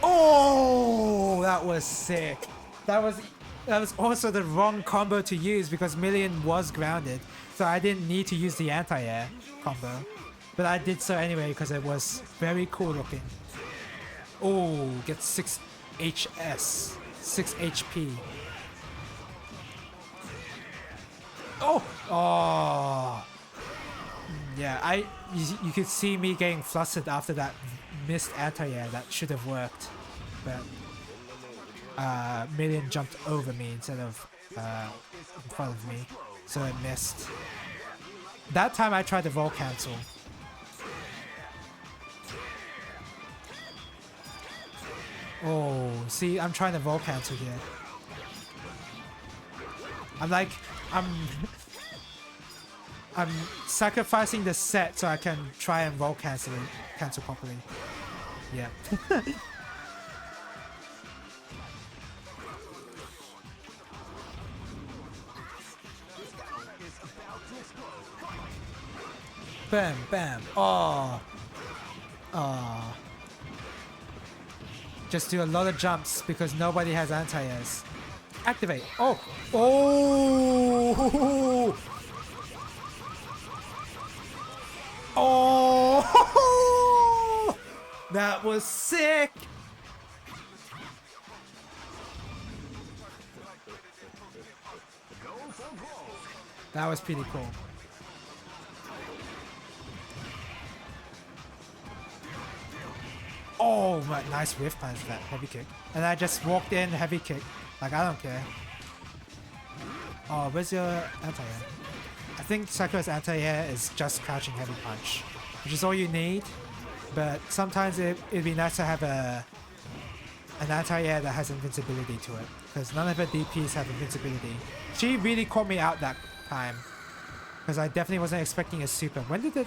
Oh! That was sick. That was also the wrong combo to use because Million was grounded. So I didn't need to use the anti-air combo. But I did so anyway because it was very cool looking. Oh, gets 6 HS. 6 HP. Oh! Oh! Yeah, you could see me getting flustered after that missed anti-air that should have worked. But Million jumped over me instead of in front of me. So it missed. That time I tried to Vol Cancel. Oh, see, I'm trying to Vol Cancel here. I'm sacrificing the set so I can try and Vol Cancel properly. Yeah. Bam, bam. Oh. Oh. Just do a lot of jumps because nobody has anti-airs. Activate. Oh. Oh. Oh. That was sick. That was pretty cool. Oh, nice whiff punch that heavy kick. And I just walked in heavy kick. Like, I don't care. Oh, where's your anti-air? I think Sakura's anti-air is just crouching heavy punch, which is all you need. But sometimes it'd be nice to have an anti-air that has invincibility to it, because none of her DPs have invincibility. She really caught me out that time, because I definitely wasn't expecting a super. When did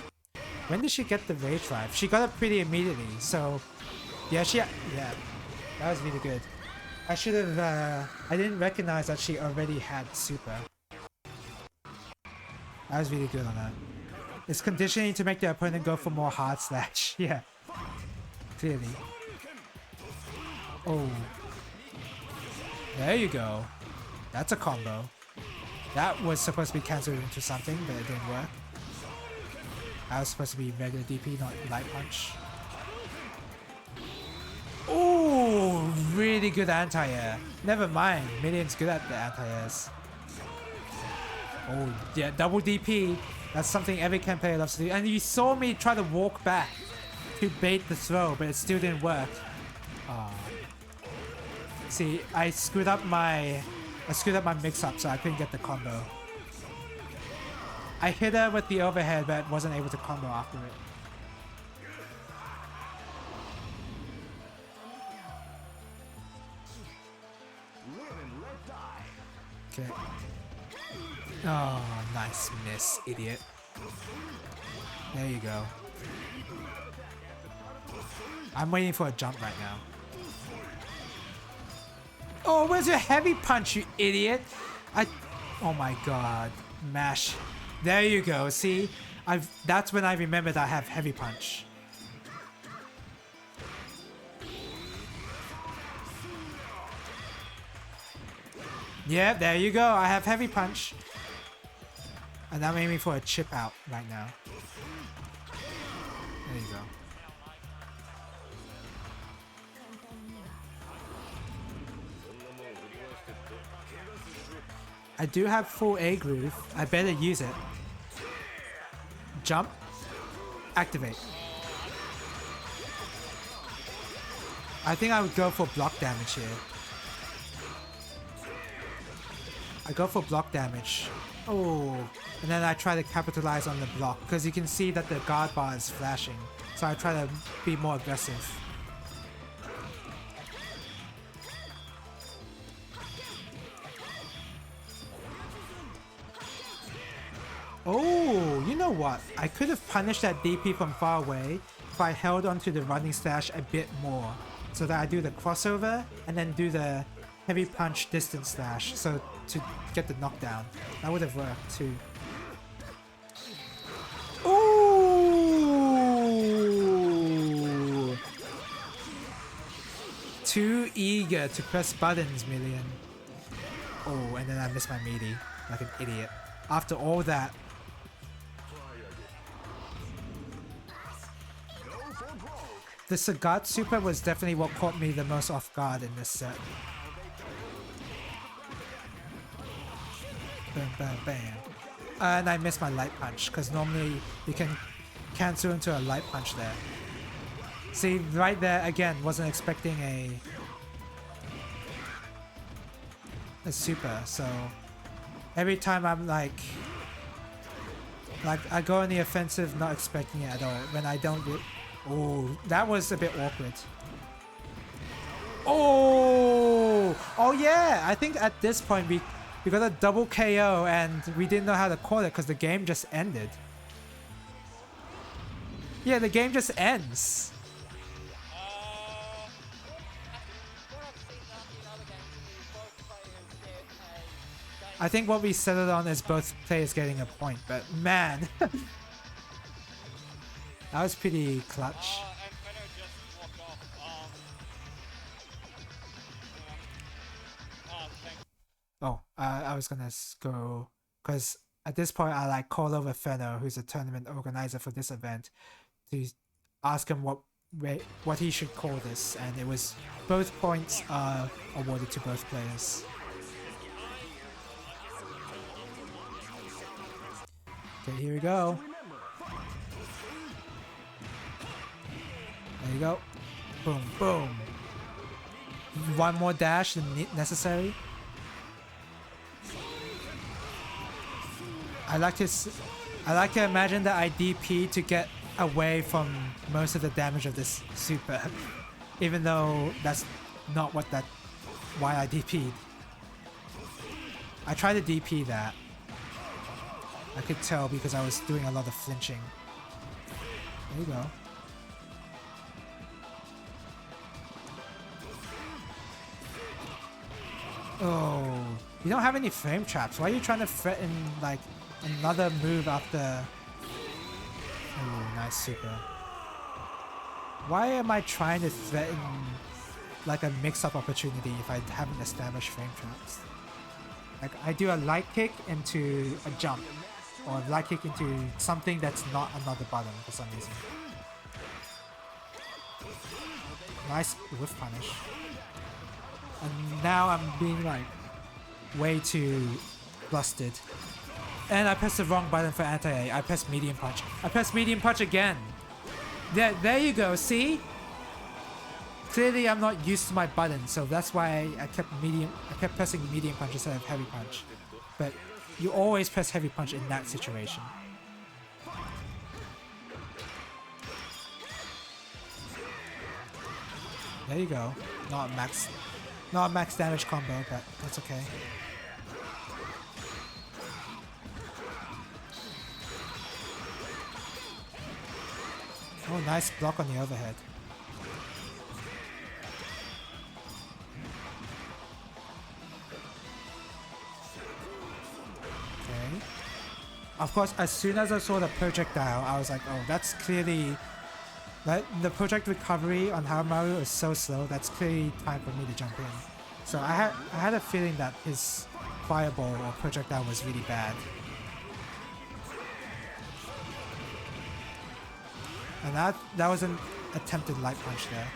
she get the rage drive? She got it pretty immediately, so yeah, that was really good. I should have, I didn't recognize that she already had super. That was really good on that. It's conditioning to make the opponent go for more hard slash. Yeah, clearly. Oh, there you go. That's a combo. That was supposed to be cancelled into something, but it didn't work. That was supposed to be regular DP, not light punch. Oh, really good anti-air. Never mind, Million's good at the anti-airs. Oh yeah, double DP. That's something every Ken player loves to do. And you saw me try to walk back to bait the throw, but it still didn't work. See, I screwed up my mix-up, so I couldn't get the combo. I hit her with the overhead, but wasn't able to combo after it. Okay. Oh, nice miss, idiot. There you go. I'm waiting for a jump right now. Oh, where's your heavy punch, you idiot? Oh my god. Mash. There you go, see? That's when I remembered I have heavy punch. Yeah, there you go. I have heavy punch. And I'm aiming for a chip out right now. There you go. I do have full A groove. I better use it. Jump. Activate. I think I would go for block damage here. I go for block damage. Oh, and then I try to capitalize on the block because you can see that the guard bar is flashing. So I try to be more aggressive. Oh, you know what? I could have punished that DP from far away if I held onto the running slash a bit more. So that I do the crossover and then do the heavy punch distance slash. So to get the knockdown. That would have worked too. Ooh! too eager to press buttons, Million. Oh, and then I missed my meaty like an idiot. After all that. The Sagat super was definitely what caught me the most off guard in this set. Bam, bam, bam. And I missed my light punch, because normally you can cancel into a light punch there. See, right there, again, wasn't expecting a super, so every time I'm like I go on the offensive not expecting it at all. When I don't do... Oh, that was a bit awkward. Oh! Oh yeah! I think at this point we got a double KO and we didn't know how to call it because the game just ended. Yeah, the game just ends. I think what we settled on is both players getting a point, but man, that was pretty clutch. Oh, I was gonna go, because at this point I like call over Fenno, who's a tournament organizer for this event, to ask him what he should call this, and it was both points are awarded to both players. Okay, here we go. There you go. Boom, boom. One more dash than necessary. I like to imagine that I DP to get away from most of the damage of this super, even though that's not why I DP'd. I tried to DP that. I could tell because I was doing a lot of flinching. There you go. Oh, you don't have any frame traps. Why are you trying to threaten like another move after? Oh, nice super. Why am I trying to threaten like a mix-up opportunity if I haven't established frame traps? Like I do a light kick into a jump, or a light kick into something that's not another button for some reason. Nice whiff punish. And now I'm being like way too flustered. And I pressed the wrong button for anti-A. I pressed medium punch. I pressed medium punch again. There you go, see? Clearly I'm not used to my button, so that's why I kept pressing medium punch instead of heavy punch. But you always press heavy punch in that situation. There you go. Not a max damage combo, but that's okay. Oh, nice block on the overhead. Okay. Of course, as soon as I saw the projectile, I was like, oh, that's clearly... the project recovery on Mario is so slow, that's clearly time for me to jump in. So I had a feeling that his fireball or projectile was really bad. And that was an attempted light punch there.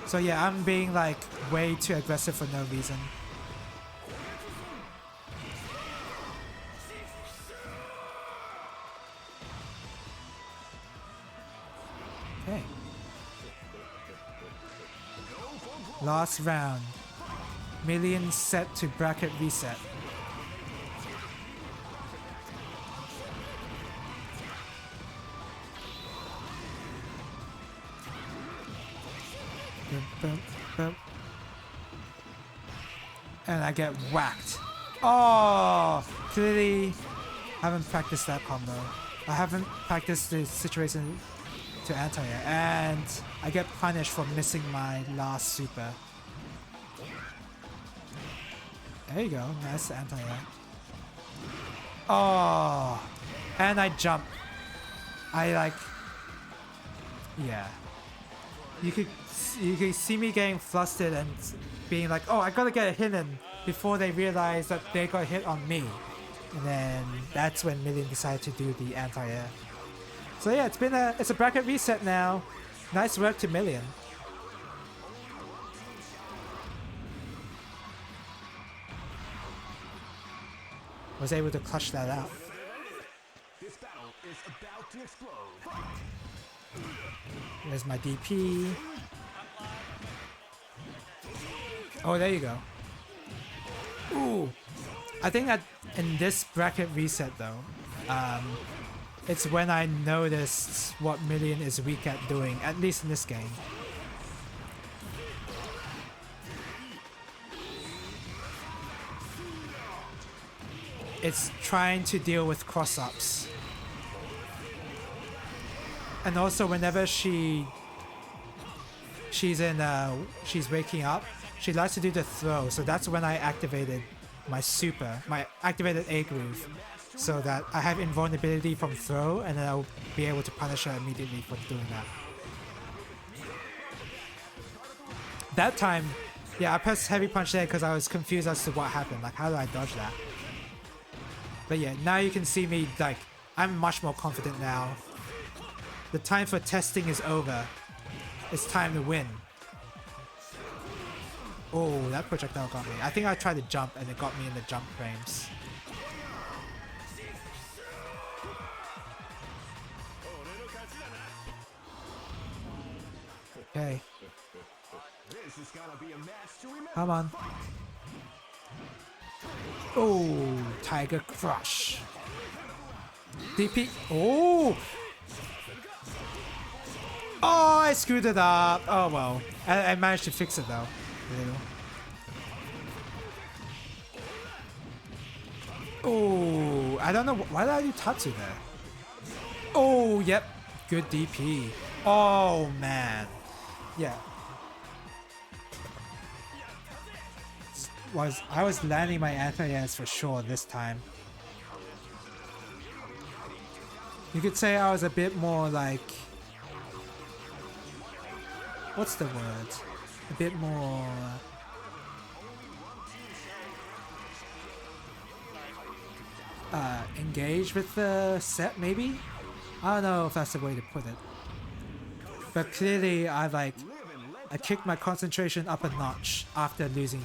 So yeah, I'm being like way too aggressive for no reason. Okay. Last round. Million set to bracket reset. Boom, boom, boom. And I get whacked. Oh! Clearly haven't practiced that combo. I haven't practiced the situation to anti-air, and I get punished for missing my last super. There you go, nice anti-air. Oh! And I jump. Yeah. you could see me getting flustered and being like, oh, I gotta get a hit in before they realize that they got hit on me. And then that's when Million decided to do the anti-air. So yeah, it's a bracket reset now. Nice work to Million. Was able to clutch that out. This battle is about to explode. There's my DP. Oh, there you go. Ooh. I think that in this bracket reset though, it's when I noticed what Million is weak at doing, at least in this game. It's trying to deal with cross-ups. And also whenever she's waking up, she likes to do the throw, so that's when I activated my activated A groove, so that I have invulnerability from throw, and then I'll be able to punish her immediately for doing that. That time, yeah, I pressed heavy punch there because I was confused as to what happened, like how do I dodge that? But yeah, now you can see me, like, I'm much more confident now. The time for testing is over. It's time to win. Oh, that projectile got me. I think I tried to jump and it got me in the jump frames. Okay. Come on. Oh, Tiger Crush. DP. Oh! Oh, I screwed it up. Oh well. I managed to fix it though. Oh, I don't know. Why did I do Tatsu there? Oh, yep. Good DP. Oh, man. Yeah. I was landing my anti-airs for sure this time. You could say I was a bit more like... What's the word? A bit more... engaged with the set, maybe? I don't know if that's the way to put it. But clearly, I kicked my concentration up a notch after losing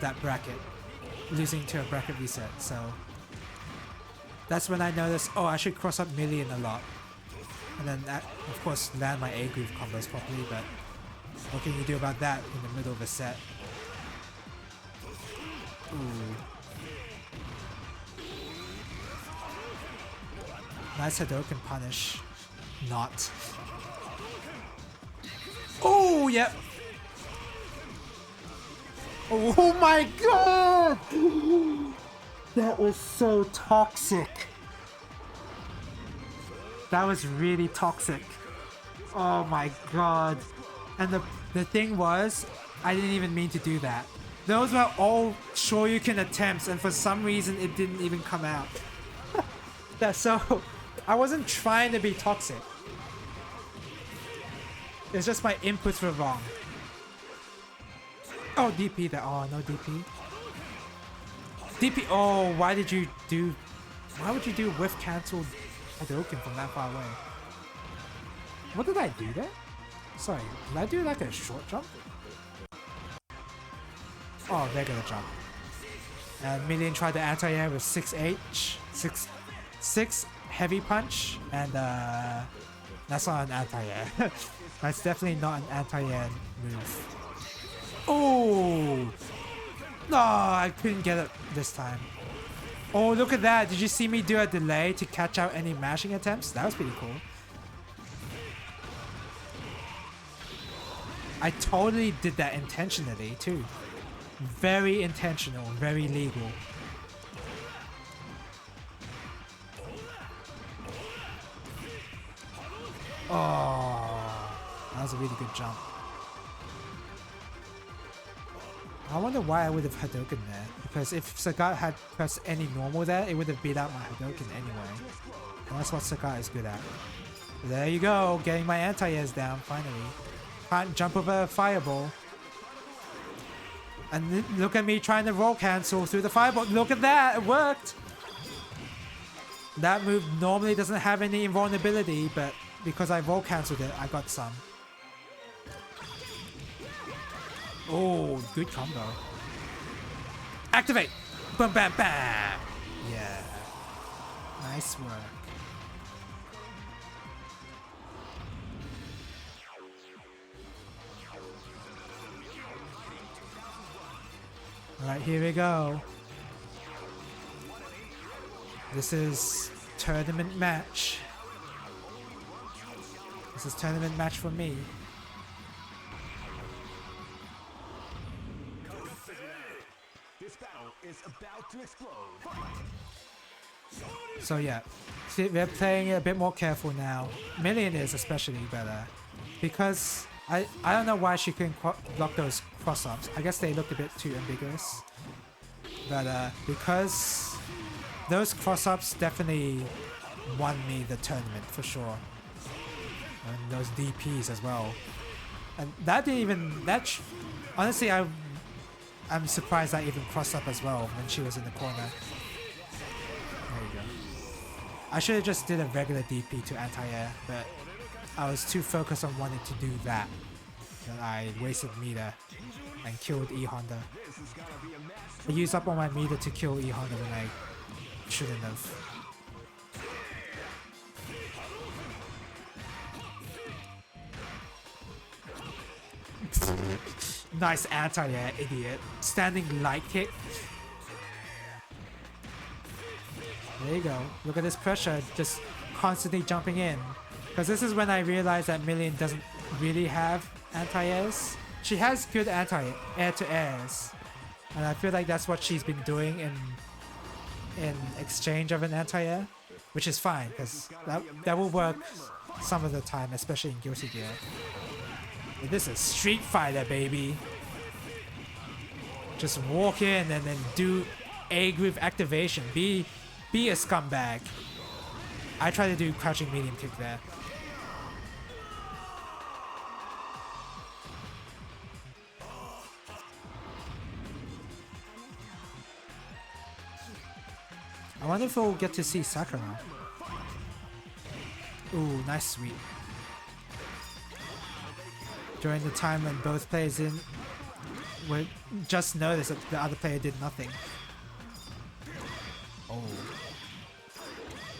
that bracket. Losing to a bracket reset, so... That's when I noticed, oh, I should cross up Million a lot. And then, of course, land my A groove combos properly, but what can you do about that in the middle of a set? Ooh. Nice Hadouken punish. Not. Oh, yep. Oh my god! That was so toxic. That was really toxic. Oh my god. And the thing was, I didn't even mean to do that. Those were all Shoryuken attempts, and for some reason it didn't even come out. That's so... I wasn't trying to be toxic. It's just my inputs were wrong. Oh, DP there. Oh, no DP. DP. Oh, why would you do whiff cancelled Hadouken from that far away? What did I do there? Sorry, did I do like a short jump? Oh, regular jump. And Million tried the anti-air with 6H. 6 heavy punch, and that's not an anti-air. That's definitely not an anti-air move. Oh! No, I couldn't get it this time. Oh, look at that. Did you see me do a delay to catch out any mashing attempts? That was pretty cool. I totally did that intentionally too. Very intentional, very legal. Oh, that was a really good jump. I wonder why I would have Hadouken there, because if Sagat had pressed any normal there, it would have beat out my Hadouken anyway. And that's what Sagat is good at. There you go, getting my anti-airs down, finally. can't jump over a fireball. And look at me trying to roll cancel through the fireball. Look at that, it worked. That move normally doesn't have any invulnerability, but because I roll cancelled it, I got some. Oh, good combo. Activate! Bam, bam, bam! Yeah. Nice work. Alright, here we go. This is tournament match. This is tournament match for me. This battle is about to explode. So yeah, see, we're playing it a bit more careful now. Million is especially better. Because I don't know why she couldn't block those cross-ups. I guess they looked a bit too ambiguous. But because those cross-ups definitely won me the tournament for sure. And those DPs as well. And that didn't even... honestly, I'm surprised that even crossed up as well when she was in the corner. There you go. I should have just did a regular DP to anti-air, but I was too focused on wanting to do that I wasted meter and killed E-Honda. I used up all my meter to kill E-Honda when I shouldn't have. Nice anti-air, idiot. Standing light kick. There you go. Look at this pressure, just constantly jumping in. Because this is when I realized that Million doesn't really have anti-airs. She has good anti-air-to-airs. And I feel like that's what she's been doing in exchange of an anti-air. Which is fine, because that will work some of the time, especially in Guilty Gear. This is Street Fighter, baby. Just walk in and then do A groove activation. Be a scumbag. I try to do crouching medium kick there. I wonder if we'll get to see Sakura. Ooh, nice sweep. During the time when both players would just notice that the other player did nothing. Oh.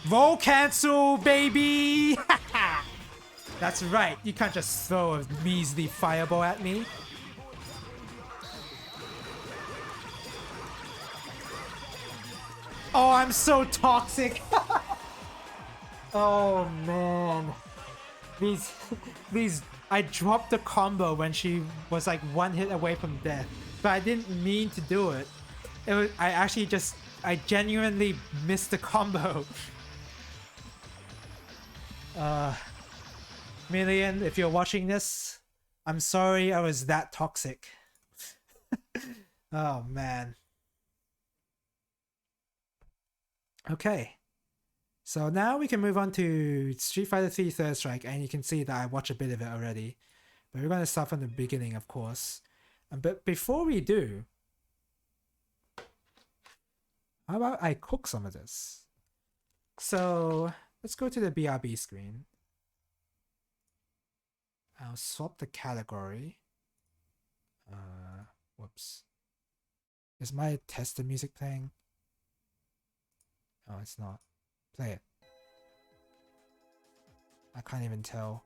Roll cancel, baby! That's right, you can't just throw a measly fireball at me. Oh, I'm so toxic! Oh man. These I dropped the combo when she was like one hit away from death, but I didn't mean to do it. I genuinely missed the combo. Million, if you're watching this, I'm sorry I was that toxic. Oh man. Okay. So now we can move on to Street Fighter 3 Third Strike, and you can see that I watched a bit of it already. But we're going to start from the beginning, of course. But before we do, how about I cook some of this? So let's go to the BRB screen. I'll swap the category. Whoops. Is my tester music playing? Oh, it's not. Play it. I can't even tell.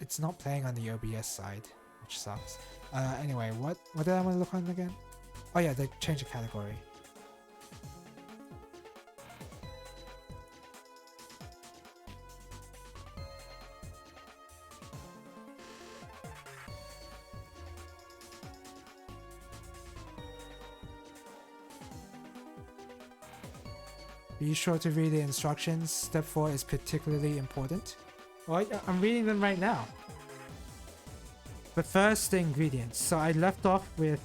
It's not playing on the OBS side, which sucks. Anyway, what did I want to look on again? Oh yeah, they changed the category. Be sure to read the instructions. Step 4 is particularly important. Oh, I'm reading them right now. But first, the ingredients. So I left off with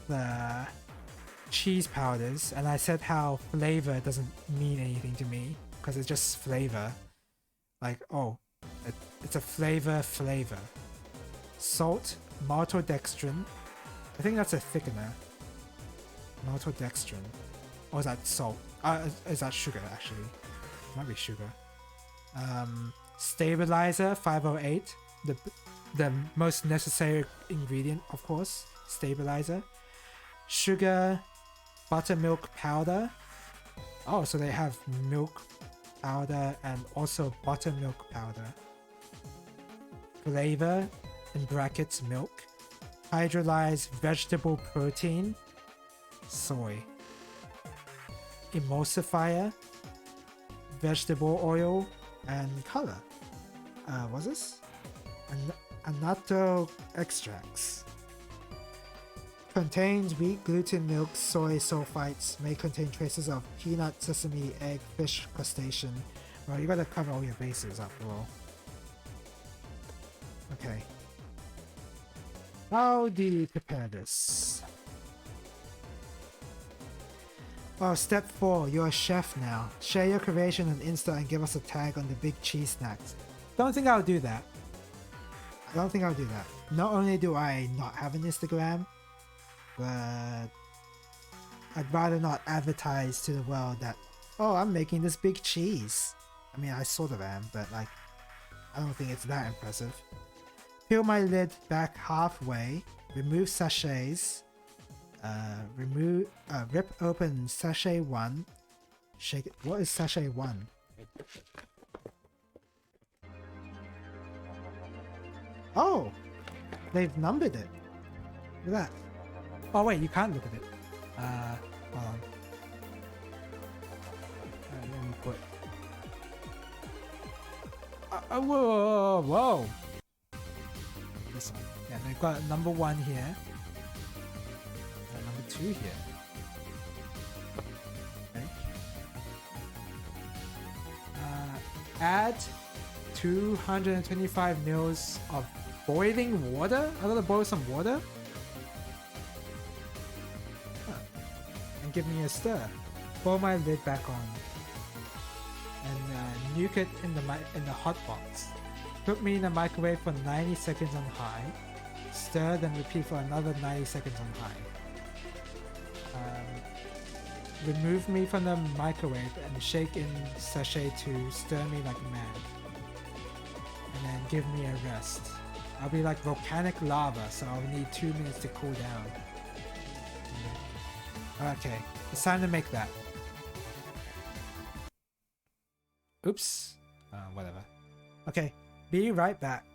cheese powders, and I said how flavor doesn't mean anything to me because it's just flavor. Like, oh, it's a flavor. salt, maltodextrin. I think that's a thickener. Maltodextrin. Or is that salt? Is that sugar, actually? Might be sugar. Stabilizer, 508. The most necessary ingredient, of course. Stabilizer. Sugar, buttermilk powder. Oh, so they have milk powder and also buttermilk powder. Flavor, in brackets, milk. Hydrolyzed vegetable protein, soy. Emulsifier, vegetable oil, and color. What's this? Annatto extracts. Contains wheat, gluten, milk, soy, sulfites. May contain traces of peanut, sesame, egg, fish, crustacean. Well, you gotta cover all your bases after all. Okay. How do you prepare this? Oh, step 4. You're a chef now. Share your creation on Insta and give us a tag on the big cheese snacks. Don't think I'll do that. I don't think I'll do that. Not only do I not have an Instagram, but I'd rather not advertise to the world that, oh, I'm making this big cheese. I mean, I sort of am, but like, I don't think it's that impressive. Peel my lid back halfway, remove sachets, rip open sachet 1, shake it. What is sachet 1? Oh! They've numbered it. Look at that. Oh wait, you can't look at it. Hold on. Let me put... whoa, whoa! This one. Yeah, they've got number 1 here. And number 2 here. Okay. Add 225 mils of boiling water? I gotta boil some water? And give me a stir. Pour my lid back on. And nuke it in the hot box. Put me in the microwave for 90 seconds on high. Stir, then repeat for another 90 seconds on high. Remove me from the microwave and shake in sachet to stir me like mad. And then give me a rest. I'll be like volcanic lava, so I'll need 2 minutes to cool down. Okay, it's time to make that. Oops. Whatever. Okay, be right back.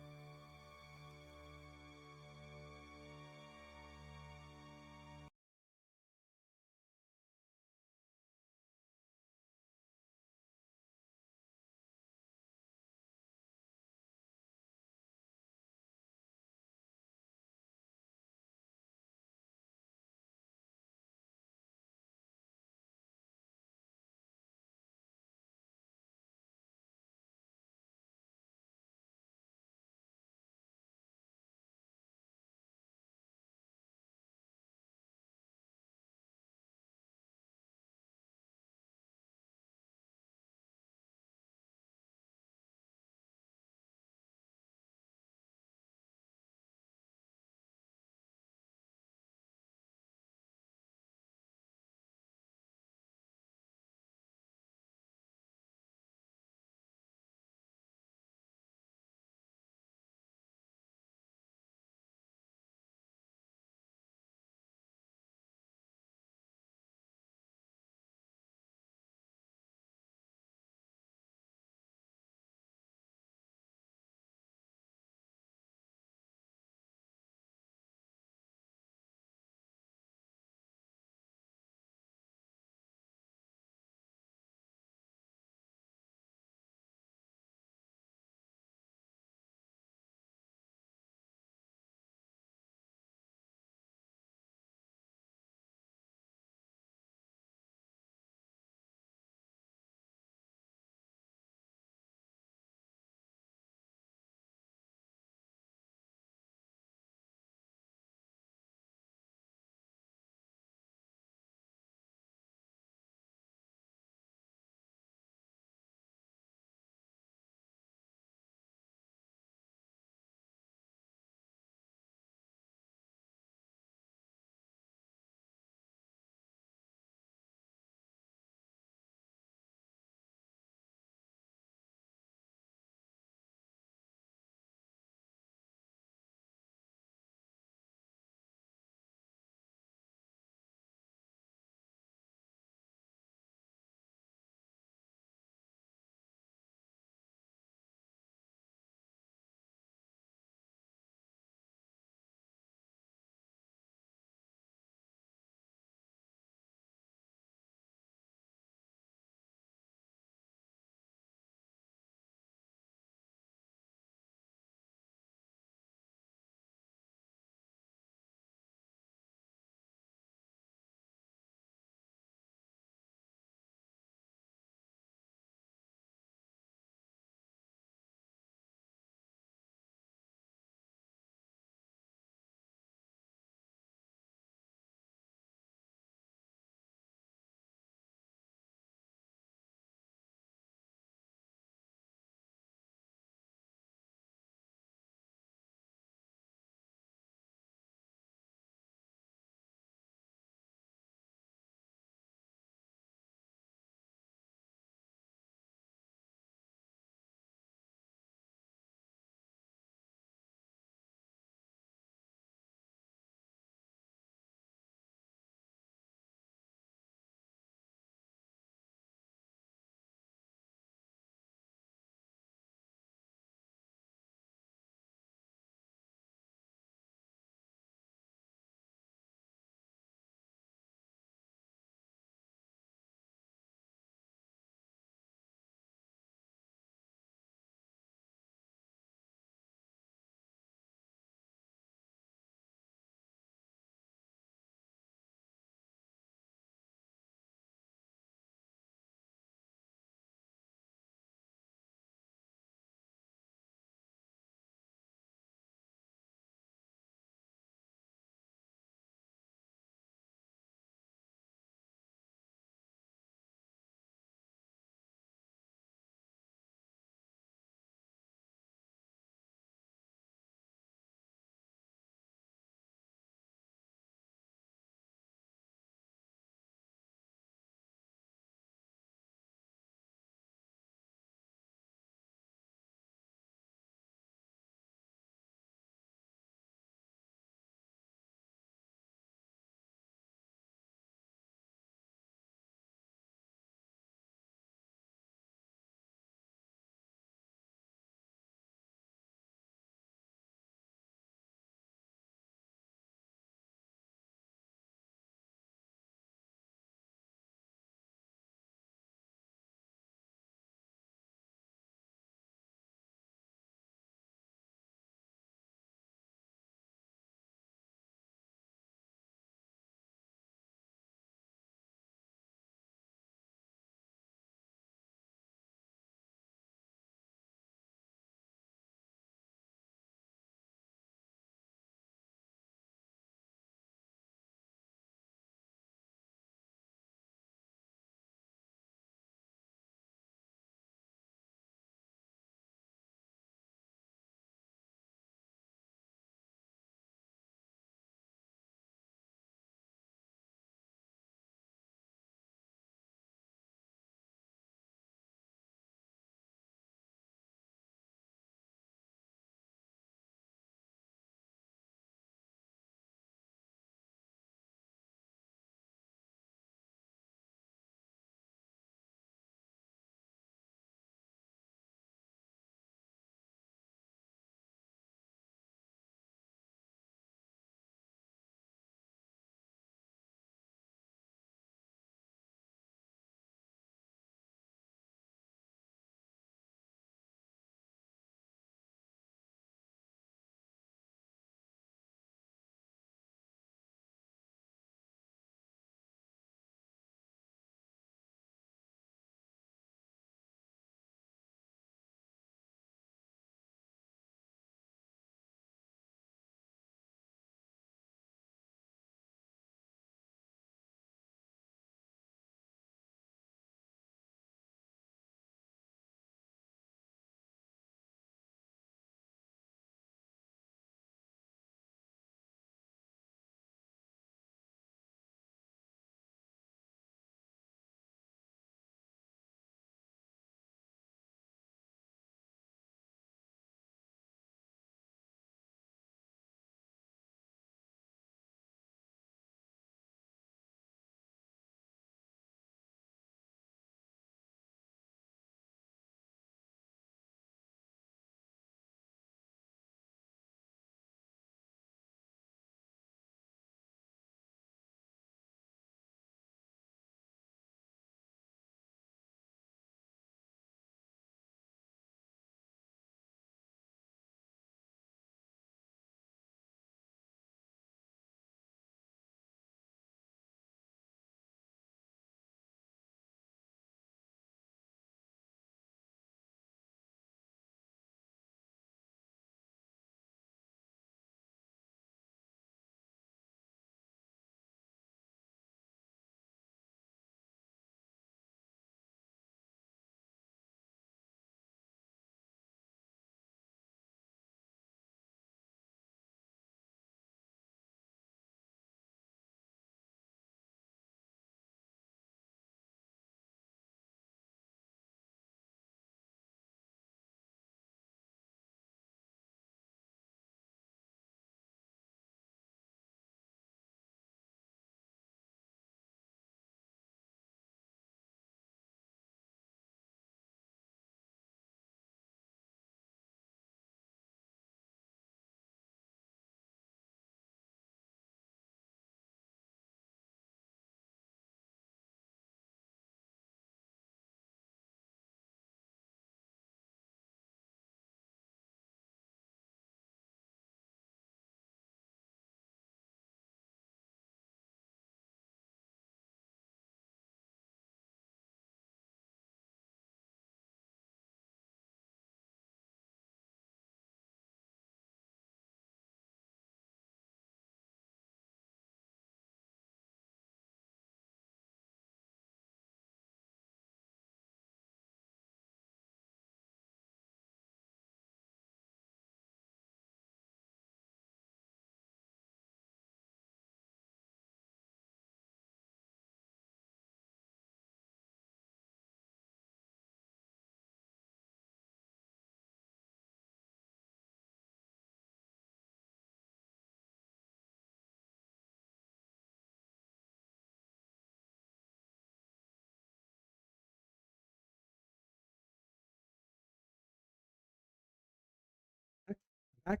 Back.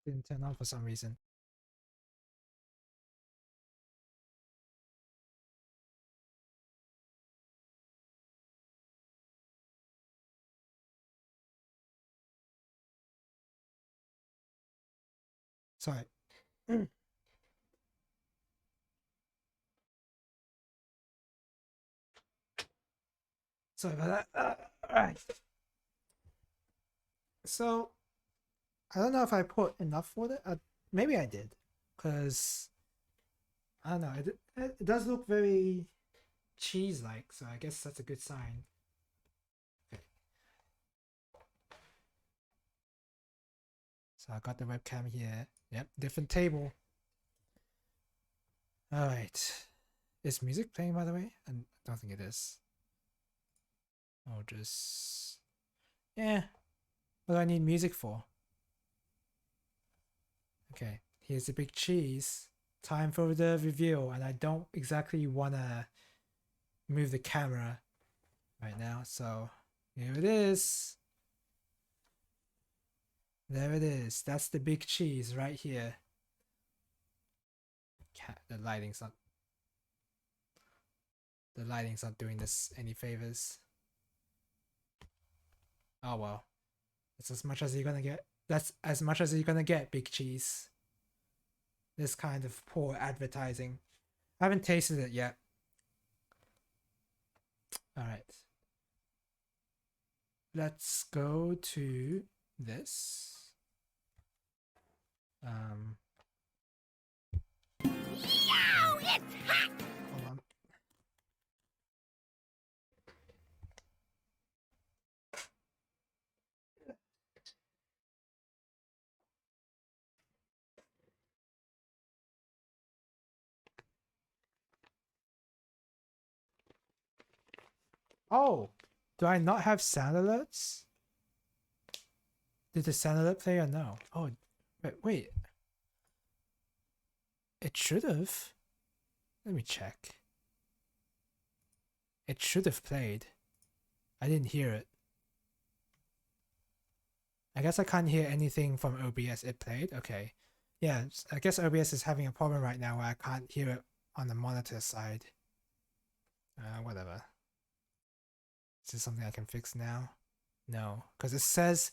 Didn't turn on for some reason. Sorry. Sorry about that. Alright. So, I don't know if I put enough water. Maybe I did. Because, I don't know. It does look very cheese-like, so I guess that's a good sign. Okay. So I got the webcam here. Yep, different table. Alright. Is music playing, by the way? I don't think it is. I'll just... Yeah. What do I need music for? Okay, here's the big cheese. Time for the reveal, and I don't exactly want to move the camera right now, so here it is. There it is. That's the big cheese right here. The lighting's not doing this any favors. Oh well. That's as much as you're gonna get. That's as much as you're gonna get, big cheese. This kind of poor advertising. I haven't tasted it yet. Alright. Let's go to this. Yo, it's hot! Hold on. Oh, do I not have sound alerts? Did the sound alert play or no? Oh, wait. It should have. Let me check. It should have played. I didn't hear it. I guess I can't hear anything from OBS. It played? Okay. Yeah, I guess OBS is having a problem right now where I can't hear it on the monitor side. Whatever. Is this something I can fix now? No, because it says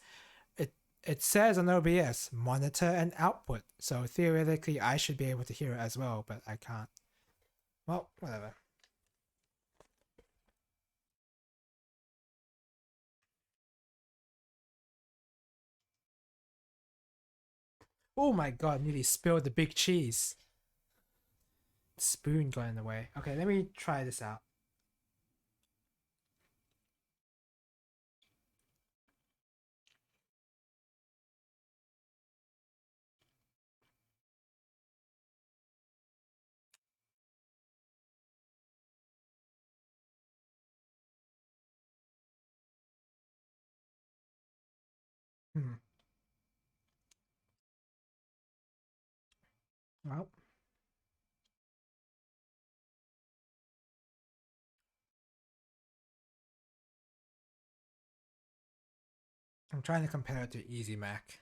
on OBS monitor and output, so theoretically I should be able to hear it as well, but I can't. Well, whatever. Oh my god, nearly spilled the big cheese. The spoon got in the way. Okay, let me try this out. Well, I'm trying to compare it to Easy Mac.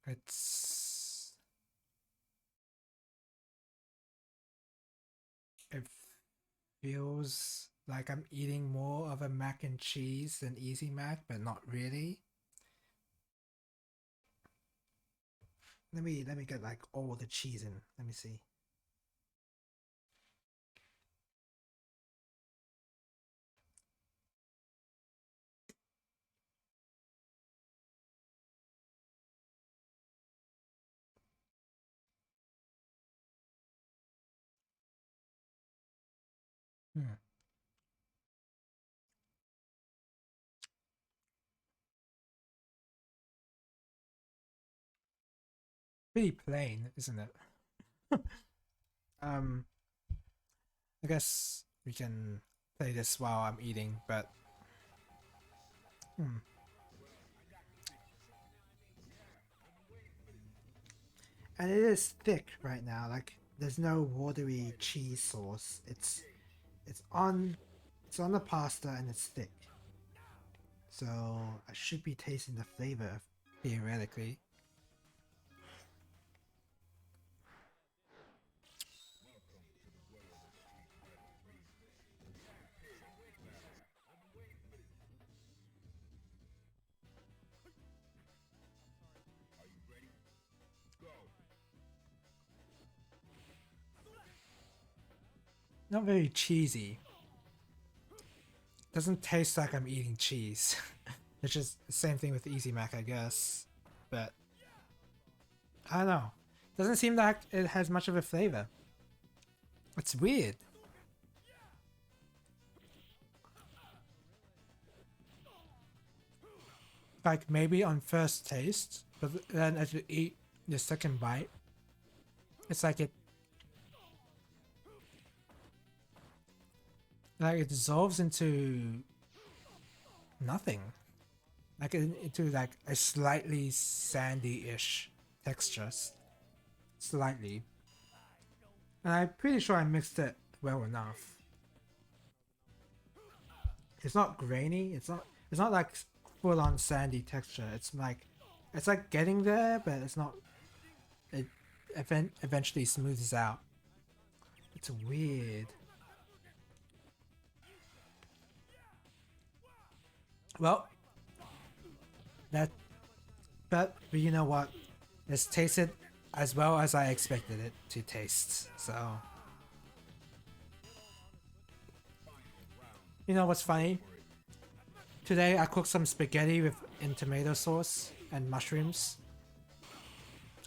It feels like I'm eating more of a mac and cheese than Easy Mac, but not really. Let me get like all the cheese in. Let me see. Pretty plain, isn't it? I guess we can play this while I'm eating, but and it is thick right now. Like there's no watery cheese sauce. It's on the pasta and it's thick. So I should be tasting the flavor theoretically. Not very cheesy. Doesn't taste like I'm eating cheese. Which is the same thing with Easy Mac, I guess. But I don't know. Doesn't seem like it has much of a flavor. It's weird. Like maybe on first taste, but then as you eat the second bite, it's like it dissolves into nothing. Like into like a slightly sandy-ish texture. Slightly. And I'm pretty sure I mixed it well enough. It's not grainy, it's not like full on sandy texture. It's like getting there, but it's not. It eventually smooths out. It's weird. Well, but you know what? It's tasted as well as I expected it to taste. So, you know what's funny? Today I cooked some spaghetti in tomato sauce and mushrooms,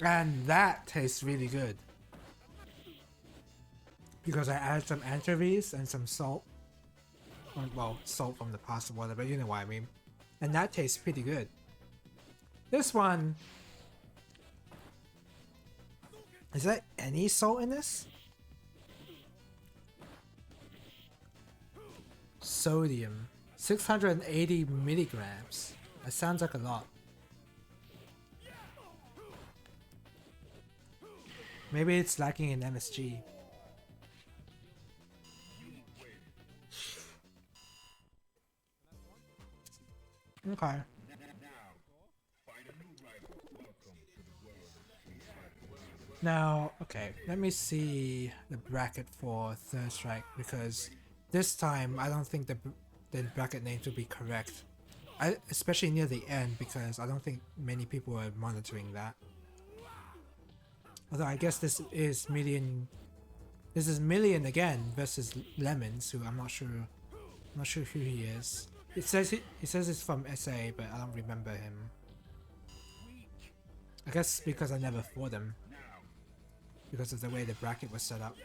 and that tastes really good because I added some anchovies and some salt. Well, salt from the pasta water, but you know what I mean. And that tastes pretty good. This one, is there any salt in this? Sodium, 680 milligrams. That sounds like a lot. Maybe it's lacking in MSG. Okay. Now, okay, let me see the bracket for Third Strike, because this time I don't think the bracket names will be correct. Especially near the end, because I don't think many people are monitoring that. Although I guess this is Million again versus Lemons, who I'm not sure who he is. It says it's from SA, but I don't remember him. I guess because I never fought him. Because of the way the bracket was set up.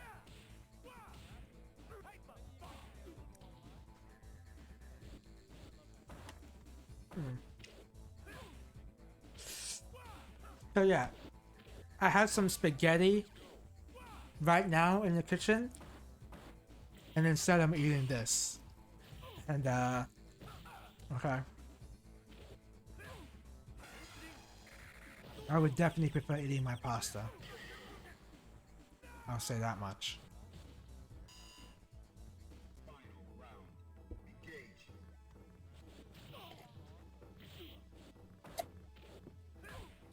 So yeah, I have some spaghetti right now in the kitchen, and instead I'm eating this. And okay. I would definitely prefer eating my pasta. I'll say that much.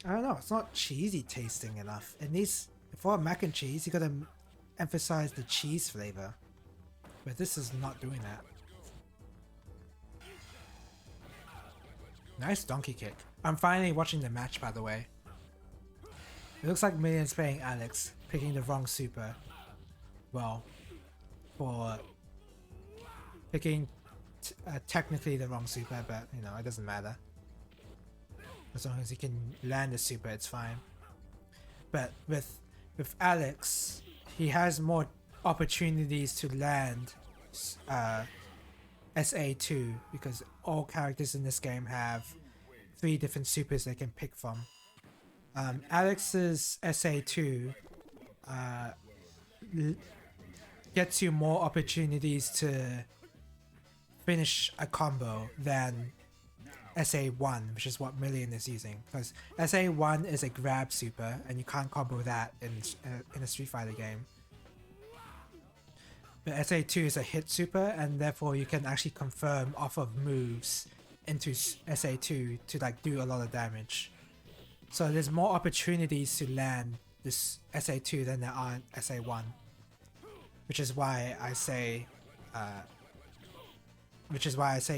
I don't know, it's not cheesy tasting enough. It needs, for mac and cheese, you gotta emphasize the cheese flavor. But this is not doing that. Nice donkey kick. I'm finally watching the match, by the way. It looks like Million's playing Alex, picking the wrong super. Well, for picking technically the wrong super, but you know, it doesn't matter. As long as he can land the super, it's fine. But with Alex, he has more opportunities to land SA2, because all characters in this game have 3 different supers they can pick from. Alex's SA2 gets you more opportunities to finish a combo than SA1, which is what Million is using, because SA1 is a grab super and you can't combo that in a Street Fighter game. But SA2 is a hit super, and therefore you can actually confirm off of moves into SA2 to like do a lot of damage. So there's more opportunities to land this SA2 than there are in SA1, which is why I say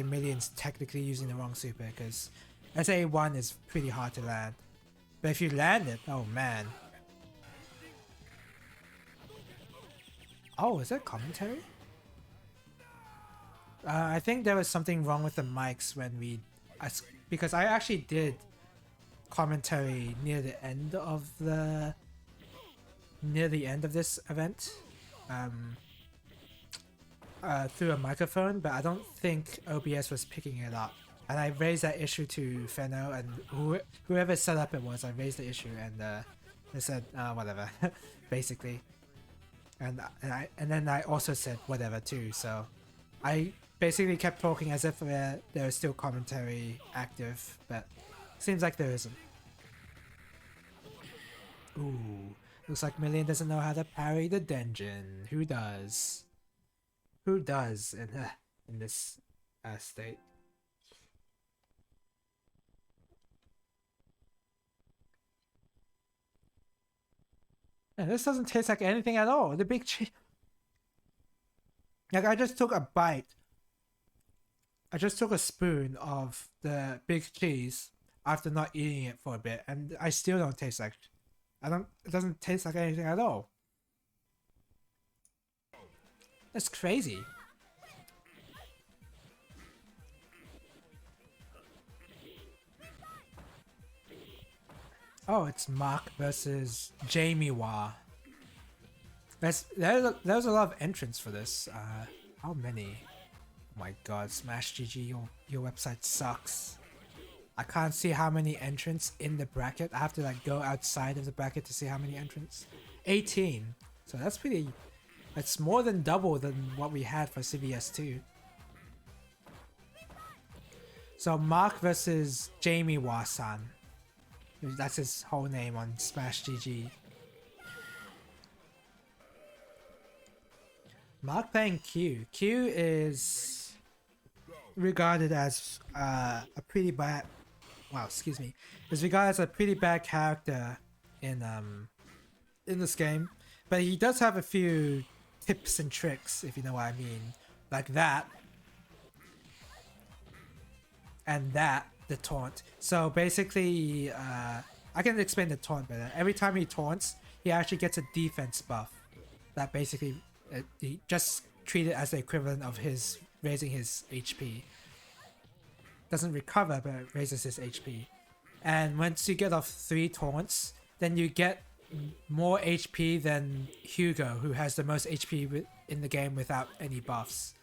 Million's technically using the wrong super, because SA1 is pretty hard to land. But if you land it, oh man. Oh, is that commentary? I think there was something wrong with the mics when because I actually did commentary near the end of this event through a microphone, but I don't think OBS was picking it up. And I raised that issue to Fenno and whoever set up it was. I raised the issue and they said whatever, basically. And then I also said whatever too. So I basically kept talking as if there was still commentary active, but seems like there isn't. Ooh, looks like Million doesn't know how to parry the dungeon. Who does? Who does in this state? Yeah, this doesn't taste like anything at all. The big cheese. Like I just took a bite. I just took a spoon of the big cheese after not eating it for a bit, and I still don't taste like. It doesn't taste like anything at all. That's crazy. Oh, it's Mark versus Jamie Wah. There's a lot of entrants for this. How many? Oh my god, Smash GG, your website sucks. I can't see how many entrants in the bracket. I have to like go outside of the bracket to see how many entrants. 18. So that's pretty. That's more than double than what we had for CvS2. So Mark versus Jamie Wasan. That's his whole name on Smash GG. Mark playing Q. Q is regarded as a pretty bad. Wow, excuse me. Is regarded as a pretty bad character in this game, but he does have a few tips and tricks, if you know what I mean, like that and that. The taunt. So basically, I can explain the taunt better. Every time he taunts, he actually gets a defense buff. That basically, he just treat it as the equivalent of his raising his HP. Doesn't recover, but it raises his HP. And once you get off 3 taunts, then you get more HP than Hugo, who has the most HP in the game without any buffs.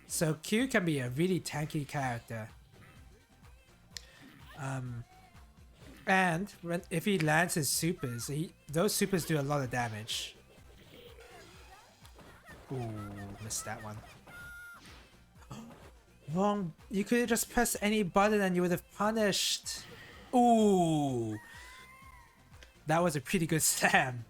So Q can be a really tanky character. And if he lands his supers, those supers do a lot of damage. Ooh, missed that one. Wrong. You could have just pressed any button and you would have punished. Ooh, that was a pretty good slam.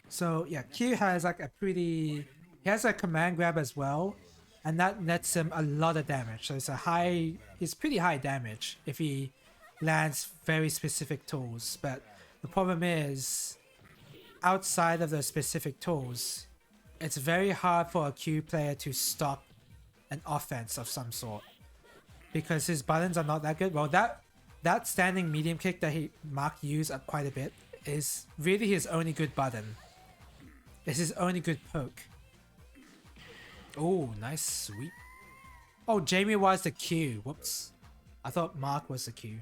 So yeah, Q has like he has a command grab as well. And that nets him a lot of damage. So it's pretty high damage if he lands very specific tools. But the problem is, outside of those specific tools, it's very hard for a Q player to stop an offense of some sort. Because his buttons are not that good. Well, that standing medium kick that Mark used quite a bit is really his only good button. It's his only good poke. Oh, nice sweep. Oh, Jamie was the Q. Whoops. I thought Mark was the Q.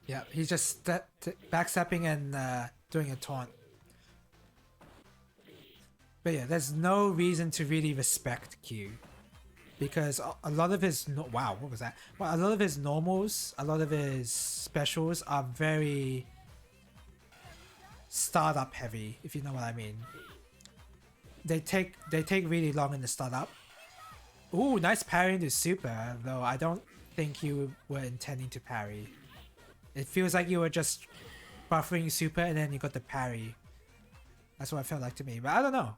Yeah, he's just backstepping and doing a taunt. But yeah, there's no reason to really respect Q. Because a lot of his... Wow, what was that? Well, a lot of his normals, a lot of his specials are very... startup heavy, if you know what I mean. They take really long in the startup. Ooh, nice parry into super, though I don't think you were intending to parry. It feels like you were just buffering super and then you got the parry. That's what it felt like to me, but I don't know.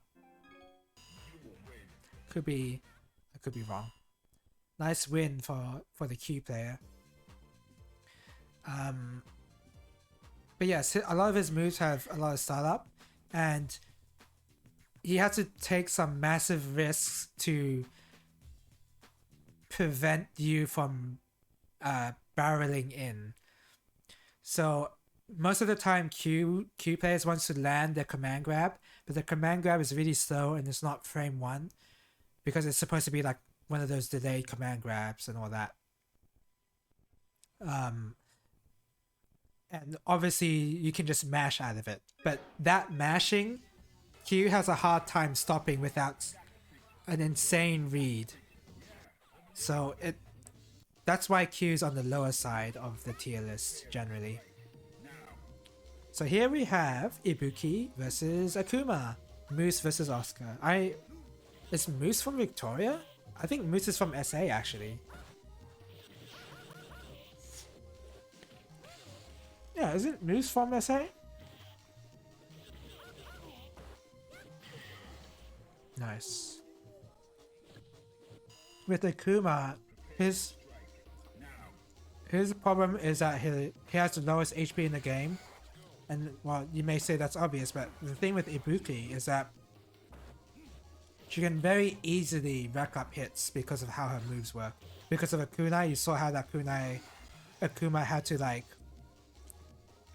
I could be wrong. Nice win for the Q player. But yes, a lot of his moves have a lot of startup, and he had to take some massive risks to prevent you from barreling in. So most of the time Q players wants to land their command grab, but the command grab is really slow and it's not frame 1 because it's supposed to be like one of those delayed command grabs and all that. And obviously you can just mash out of it, but that mashing, Q has a hard time stopping without an insane read. So that's why Q's on the lower side of the tier list generally. So here we have Ibuki versus Akuma, Moose versus Oscar. Is Moose from Victoria? I think Moose is from SA actually. Yeah, isn't Moose from SA? Nice. With Akuma, his problem is that he has the lowest HP in the game. And well, you may say that's obvious, but the thing with Ibuki is that she can very easily rack up hits because of how her moves work. Because of a kunai, you saw how that Akuma had to like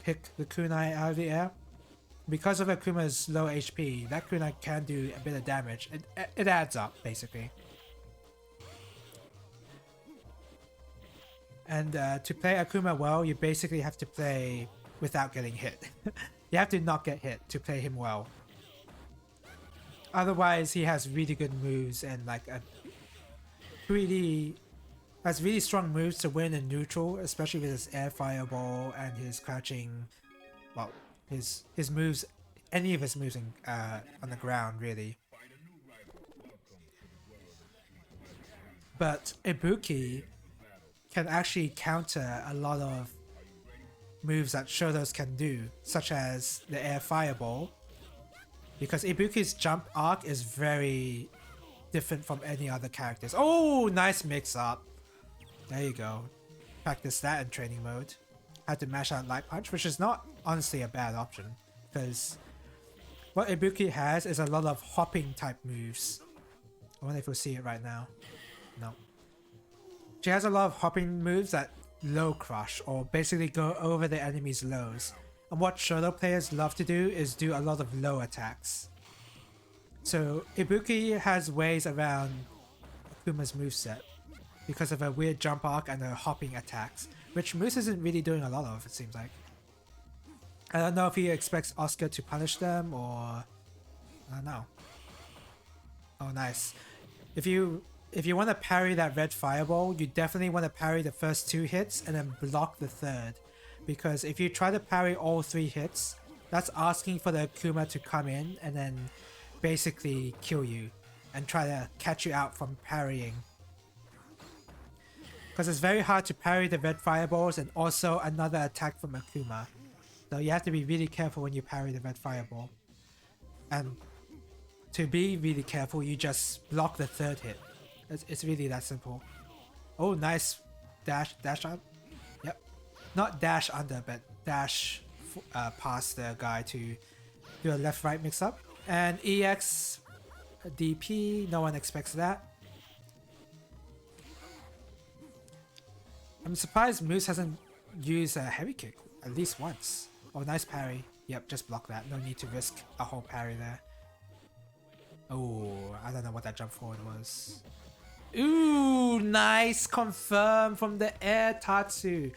pick the kunai out of the air. Because of Akuma's low HP, that kunai can do a bit of damage. It adds up, basically. And to play Akuma well, you basically have to play without getting hit. You have to not get hit to play him well. Otherwise, he has really good moves and like really strong moves to win in neutral, especially with his air fireball and his crouching. Well, his moves, any of his moves on the ground really. But Ibuki can actually counter a lot of moves that Shotos can do, such as the air fireball, because Ibuki's jump arc is very different from any other characters. Oh, nice mix up. There you go. Practice that in training mode. Had to mash out Light Punch, which is not honestly a bad option, because what Ibuki has is a lot of hopping type moves. I wonder if we'll see it right now. No. She has a lot of hopping moves that low crush, or basically go over the enemy's lows. And what Shoto players love to do is do a lot of low attacks. So Ibuki has ways around Akuma's moveset because of her weird jump arc and her hopping attacks, which Moose isn't really doing a lot of, it seems like. I don't know if he expects Oscar to punish them or... I don't know. Oh, nice. If you want to parry that red fireball, you definitely want to parry the first 2 hits and then block the third. Because if you try to parry all 3 hits, that's asking for the Akuma to come in and then basically kill you and try to catch you out from parrying. Because it's very hard to parry the red fireballs and also another attack from Akuma. So you have to be really careful when you parry the red fireball. And to be really careful, you just block the third hit. It's really that simple. Oh, nice dash up. Yep. Not dash under, but dash past the guy to do a left-right mix-up. And EX DP, no one expects that. I'm surprised Moose hasn't used a heavy kick at least once. Oh, nice parry. Yep, just block that. No need to risk a whole parry there. Oh, I don't know what that jump forward was. Ooh, nice confirm from the air Tatsu.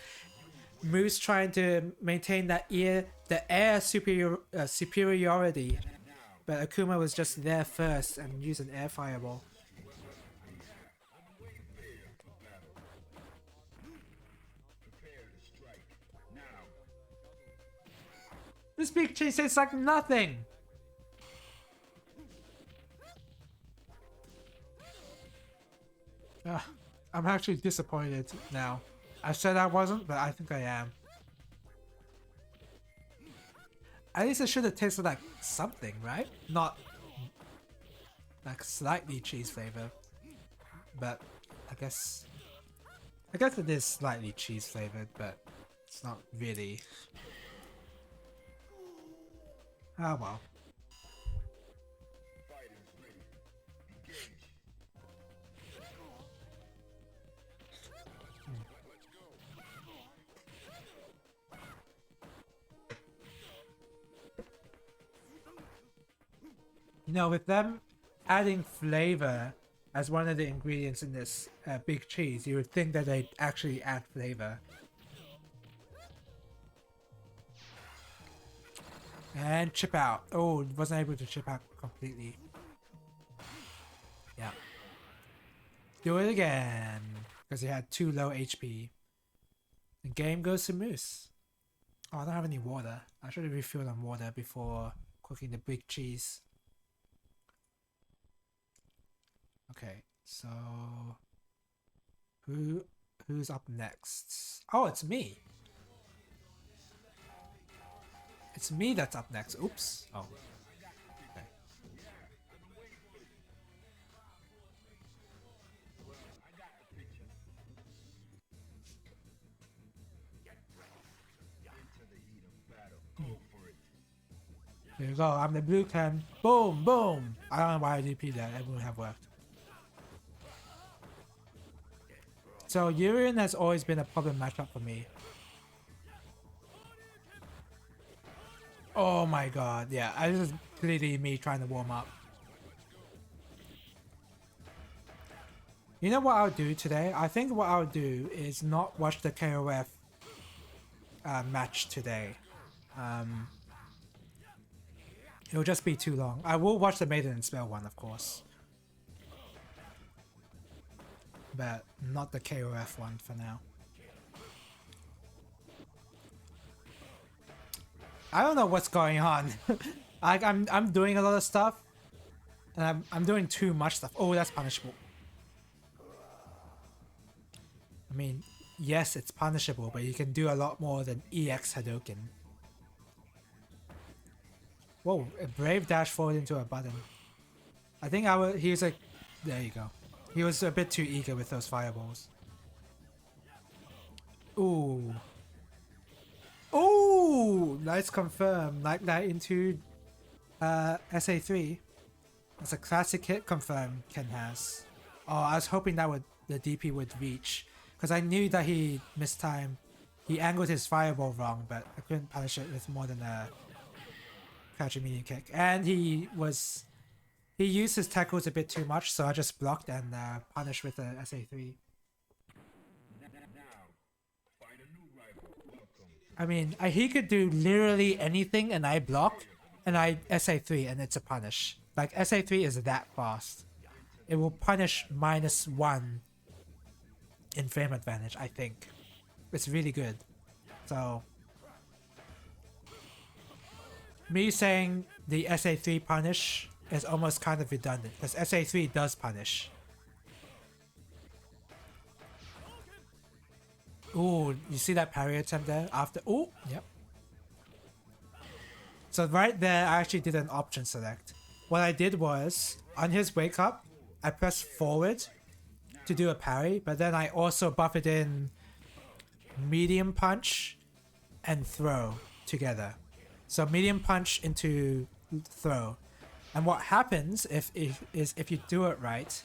Moose trying to maintain that the air superiority, but Akuma was just there first and used an air fireball. This big change tastes like nothing. I'm actually disappointed now. I said I wasn't, but I think I am. At least it should have tasted like something, right? Not like slightly cheese flavor. But I guess it is slightly cheese flavored, but it's not really. Oh well. You know, with them adding flavor as one of the ingredients in this big cheese, you would think that they'd actually add flavor. And chip out. Oh, wasn't able to chip out completely. Yeah. Do it again. Because he had too low HP. The game goes to Moose. Oh, I don't have any water. I should have refilled on water before cooking the big cheese. Okay, so who's up next? Oh, it's me. It's me that's up next. Oops. Oh. Okay. Here we go. I'm the blue clan. Boom, boom. I don't know why I DP that. It wouldn't have worked. So Urian has always been a problem matchup for me. Oh my god, yeah, this is clearly me trying to warm up. You know what I'll do today? I think what I'll do is not watch the KOF match today. It'll just be too long. I will watch the Maiden and Spell one, of course. But not the KOF one for now. I don't know what's going on. I'm doing a lot of stuff, and I'm doing too much stuff. Oh, that's punishable. I mean, yes, it's punishable, but you can do a lot more than EX Hadouken. Whoa, a brave dash forward into a button. I think he was like, there you go. He was a bit too eager with those fireballs. Ooh. Ooh! Nice confirm. Like that into SA3. That's a classic hit confirm Ken has. Oh, I was hoping that the DP would reach. Because I knew that he missed time. He angled his fireball wrong, but I couldn't punish it with more than a crouching medium kick. And he used his tackles a bit too much, so I just blocked and punished with the SA3. I mean, he could do literally anything and I block, and I SA3 and it's a punish. Like, SA3 is that fast. It will punish -1 in frame advantage, I think. It's really good. So, me saying the SA3 punish is almost kind of redundant, because SA3 does punish. Ooh, you see that parry attempt there? After, ooh, yep. So right there, I actually did an option select. What I did was, on his wake up, I pressed forward to do a parry, but then I also buffed in medium punch and throw together. So medium punch into throw. And what happens if you do it right,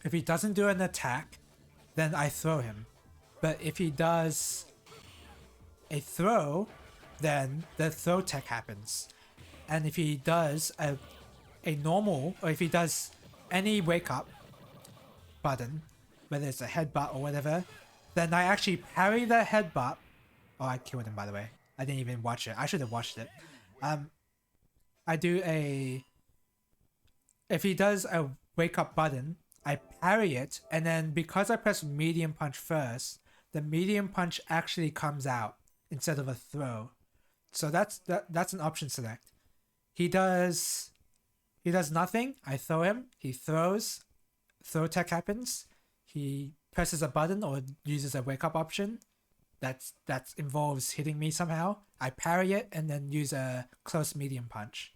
if he doesn't do an attack, then I throw him. But if he does a throw, then the throw tech happens. And if he does a normal, or if he does any wake up button, whether it's a headbutt or whatever, then I actually parry the headbutt. Oh, I killed him, by the way. I didn't even watch it. I should have watched it. I do if he does a wake up button, I parry it, and then because I press medium punch first, the medium punch actually comes out instead of a throw. So that's an option select. He does nothing, I throw him, he throws, throw tech happens, he presses a button or uses a wake up option, that involves hitting me somehow, I parry it and then use a close medium punch.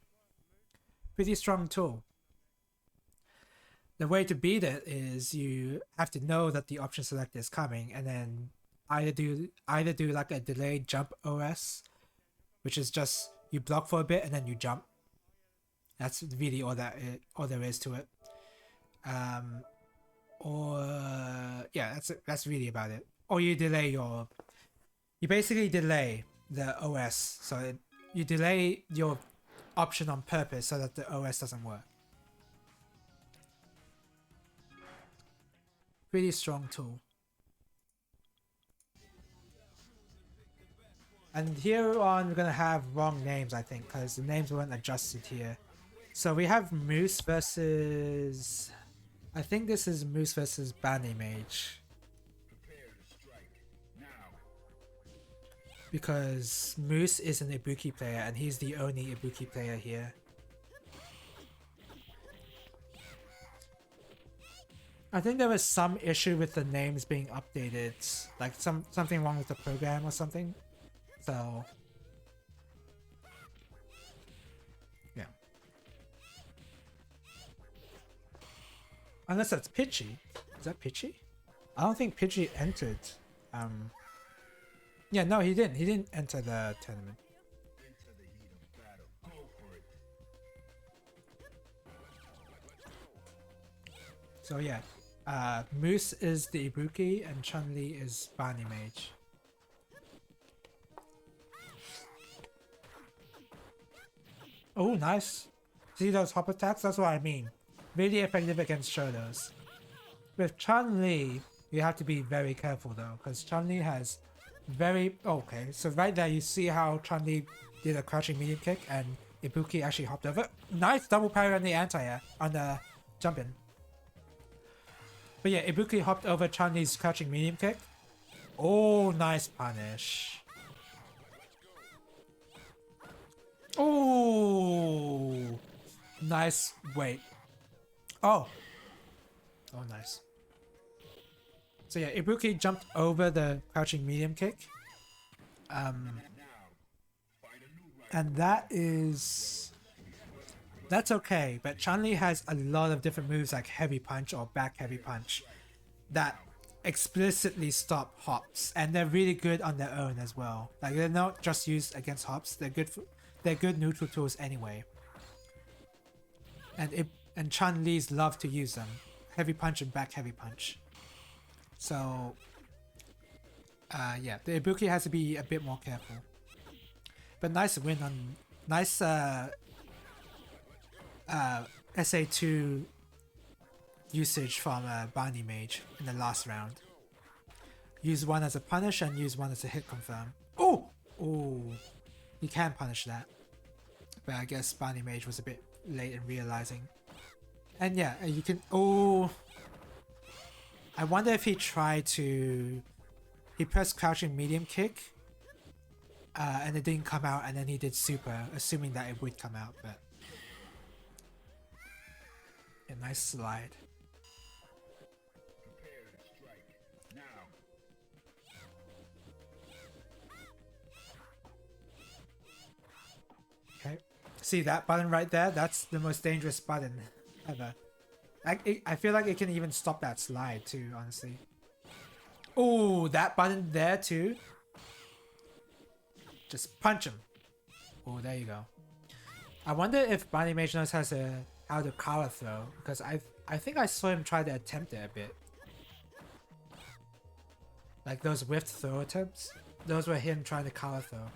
Pretty strong tool. The way to beat it is you have to know that the option select is coming, and then either do like a delayed jump OS, which is just you block for a bit and then you jump. That's really all there is to it. Or yeah, that's really about it. Or you basically delay the OS, so you delay your option on purpose so that the OS doesn't work. Pretty strong tool. And here on we're gonna have wrong names, I think, because the names weren't adjusted here. So we have Moose versus... I think this is Moose versus Bani Mage. Because Moose is an Ibuki player and he's the only Ibuki player here. I think there was some issue with the names being updated, like something wrong with the program or something. So yeah. Unless that's Pitchy. Is that Pitchy? I don't think Pitchy entered. Yeah, no, he didn't. He didn't enter the tournament. So yeah, Moose is the Ibuki and Chun-Li is Bani Mage. Oh, nice. See those hop attacks? That's what I mean. Really effective against Shotos. With Chun-Li, you have to be very careful though, because Chun-Li has very... Okay, so right there you see how Chun-Li did a crouching medium kick and Ibuki actually hopped over. Nice double parry on the anti-air, on the jump in. But yeah, Ibuki hopped over Chun-Li's crouching medium kick. Oh, nice punish. Oh, nice. Wait. Oh. Oh, nice. So yeah, Ibuki jumped over the crouching medium kick. And that's okay, but Chun-Li has a lot of different moves like heavy punch or back heavy punch that explicitly stop hops, and they're really good on their own as well. Like they're not just used against hops; they're good neutral tools anyway. And Chun-Li's love to use them, heavy punch and back heavy punch. So yeah, the Ibuki has to be a bit more careful. But nice win on nice SA2 usage from Bani Mage in the last round. Use one as a punish and use one as a hit confirm. Oh! Oh! You can punish that. But I guess Bani Mage was a bit late in realizing. And yeah, you can... Oh! I wonder if he tried to... He pressed crouching medium kick. And it didn't come out, and then he did super, assuming that it would come out, but... A nice slide. Okay. See that button right there? That's the most dangerous button ever. I feel like it can even stop that slide too, honestly. Oh, that button there too. Just punch him. Oh, there you go. I wonder if Bani Mage knows how to counter throw, because I think I saw him try to attempt it a bit. Like those whiffed throw attempts. Those were him trying to counter throw.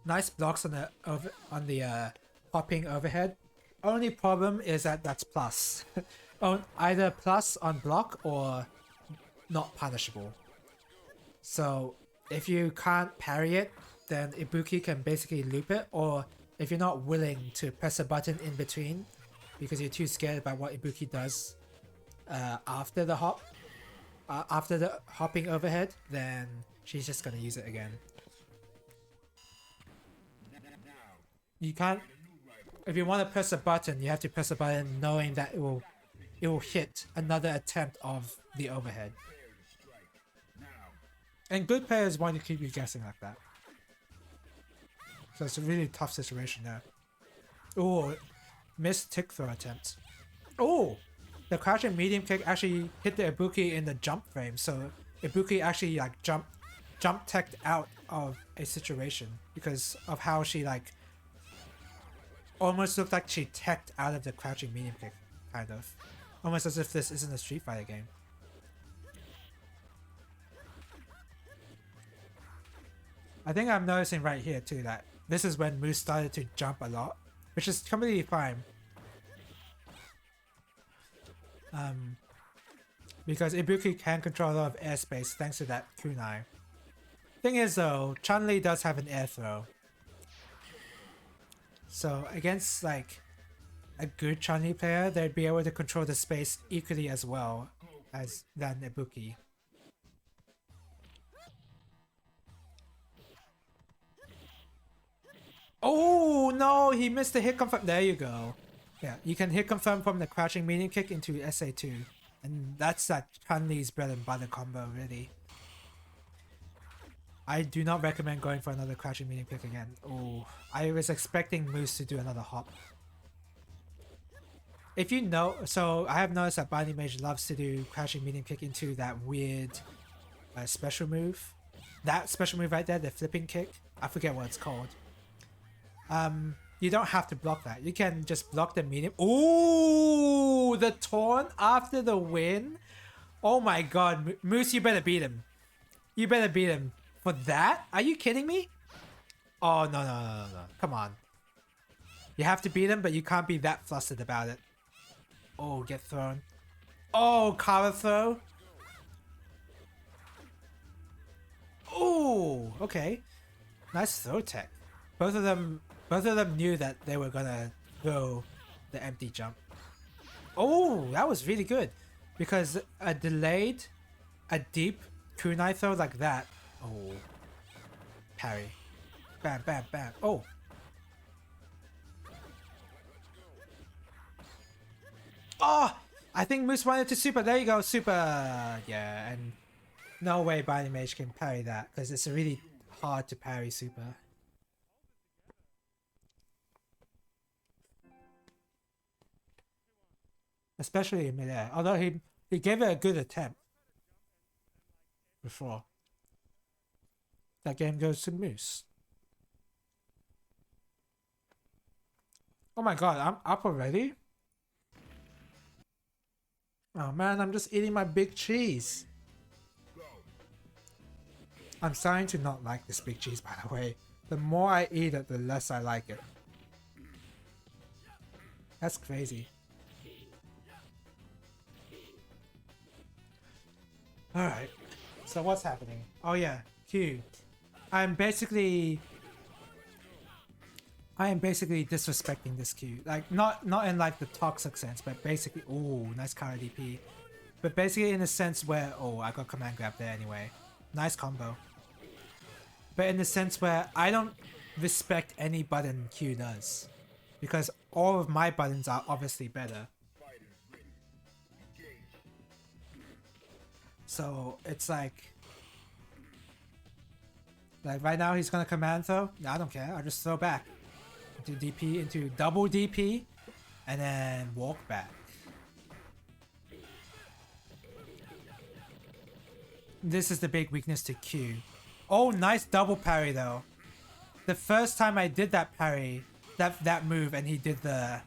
Nice blocks on the hopping overhead. Only problem is that that's plus. Either plus on block or not punishable. So if you can't parry it, then Ibuki can basically loop it, or if you're not willing to press a button in between because you're too scared about what Ibuki does after the hop, after the hopping overhead, then she's just gonna use it again. You can't... If you want to press a button, you have to press a button knowing that it will hit another attempt of the overhead. And good players want to keep you guessing like that. So it's a really tough situation there. Oh, missed tick throw attempt. Oh, the crouching medium kick actually hit the Ibuki in the jump frame. So Ibuki actually like jump teched out of a situation because of how she like almost looked like she teched out of the crouching medium kick, kind of. Almost as if this isn't a Street Fighter game. I think I'm noticing right here too that this is when Moose started to jump a lot, which is completely fine. Because Ibuki can control a lot of airspace thanks to that kunai. Thing is though, Chun-Li does have an air throw. So against like a good Chun-Li player, they'd be able to control the space equally as well as than Ibuki. Oh no, he missed the hit confirm. There you go. Yeah, you can hit confirm from the crouching medium kick into SA2. And that's that Chun-Li's bread and butter combo, really. I do not recommend going for another crouching medium kick again. Oh, I was expecting Moose to do another hop. If you know, so I have noticed that Binding Mage loves to do crouching medium kick into that weird special move. That special move right there, the flipping kick. I forget what it's called. You don't have to block that. You can just block the medium. Ooh, the taunt after the win. Oh my god, Moose, you better beat him. You better beat him. For that? Are you kidding me? Oh, no. Come on. You have to beat him, but you can't be that flustered about it. Oh, get thrown. Oh, cover throw. Oh, okay. Nice throw tech. Both of them knew that they were gonna throw the empty jump. Oh, that was really good. Because a deep kunai throw like that. Oh. Parry. Bam, bam, bam. Oh. Oh! I think Moose wanted to super. There you go, super. Yeah, and no way Binding Mage can parry that because it's really hard to parry super. Especially in midair. Although he gave it a good attempt before. That game goes to Moose. Oh my god, I'm up already? Oh man, I'm just eating my big cheese. I'm starting to not like this big cheese, by the way. The more I eat it, the less I like it. That's crazy. Alright, so what's happening? Oh yeah, Q. I am basically disrespecting this Q. Like not in like the toxic sense, but basically nice counter DP. But basically in the sense where I got command grab there anyway. Nice combo. But in the sense where I don't respect any button Q does. Because all of my buttons are obviously better. So it's like right now he's gonna command throw. I don't care. I'll just throw back into DP, into double DP, and then walk back. This is the big weakness to Q. Oh, nice double parry though. The first time I did that parry, that move, and he did the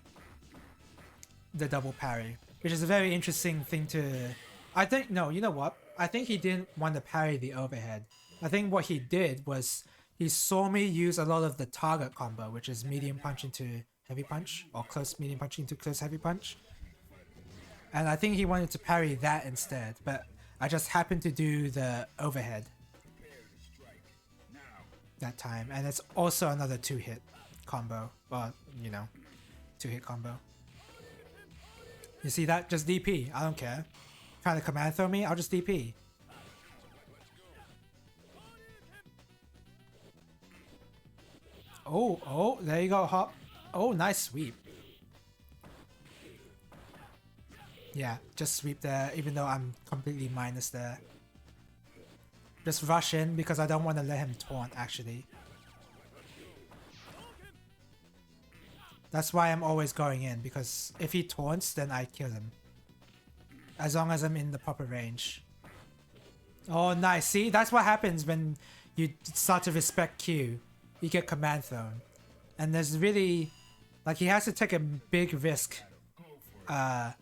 double parry, which is a very interesting thing to. I think no, you know what? I think he didn't want to parry the overhead. I think what he did was he saw me use a lot of the target combo, which is medium punch into heavy punch, or close medium punch into close heavy punch. And I think he wanted to parry that instead, but I just happened to do the overhead that time. And it's also another 2-hit combo, or, 2-hit combo. You see that? Just DP. I don't care. Trying to command throw me? I'll just DP. Oh, there you go, hop. Oh, nice sweep. Yeah, just sweep there, even though I'm completely minus there. Just rush in because I don't want to let him taunt, actually. That's why I'm always going in, because if he taunts, then I kill him. As long as I'm in the proper range. Oh, nice. See, that's what happens when you start to respect Q. You get command thrown. And there's really... Like, he has to take a big risk. He has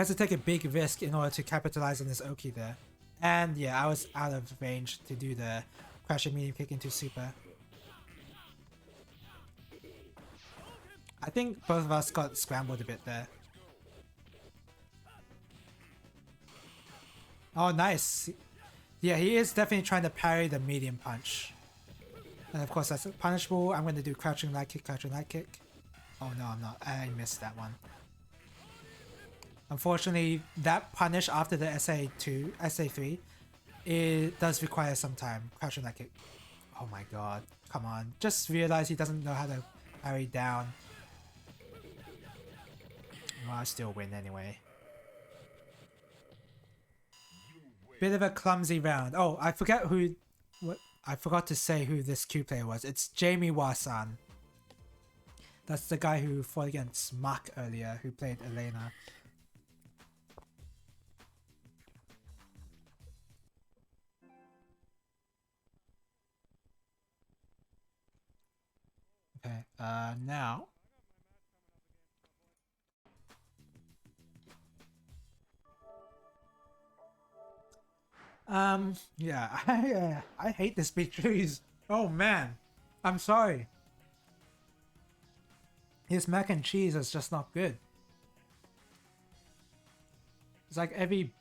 to take a big risk in order to capitalize on this Oki there. And yeah, I was out of range to do the crashing medium kick into super. I think both of us got scrambled a bit there. Oh, nice. Yeah, he is definitely trying to parry the medium punch. And of course that's punishable. I'm going to do crouching light kick, crouching light kick. Oh no, I'm not. I missed that one. Unfortunately, that punish after the SA2, SA3, it does require some time. Crouching light kick. Oh my god. Come on. Just realize he doesn't know how to parry down. Well, I still win anyway. Bit of a clumsy round. Oh, I forgot who... What? I forgot to say who this Q player was. It's Jamie Wasan. That's the guy who fought against Mark earlier, who played Elena. Okay, now... yeah, I hate this big trees. Oh man, I'm sorry. His mac and cheese is just not good. It's like every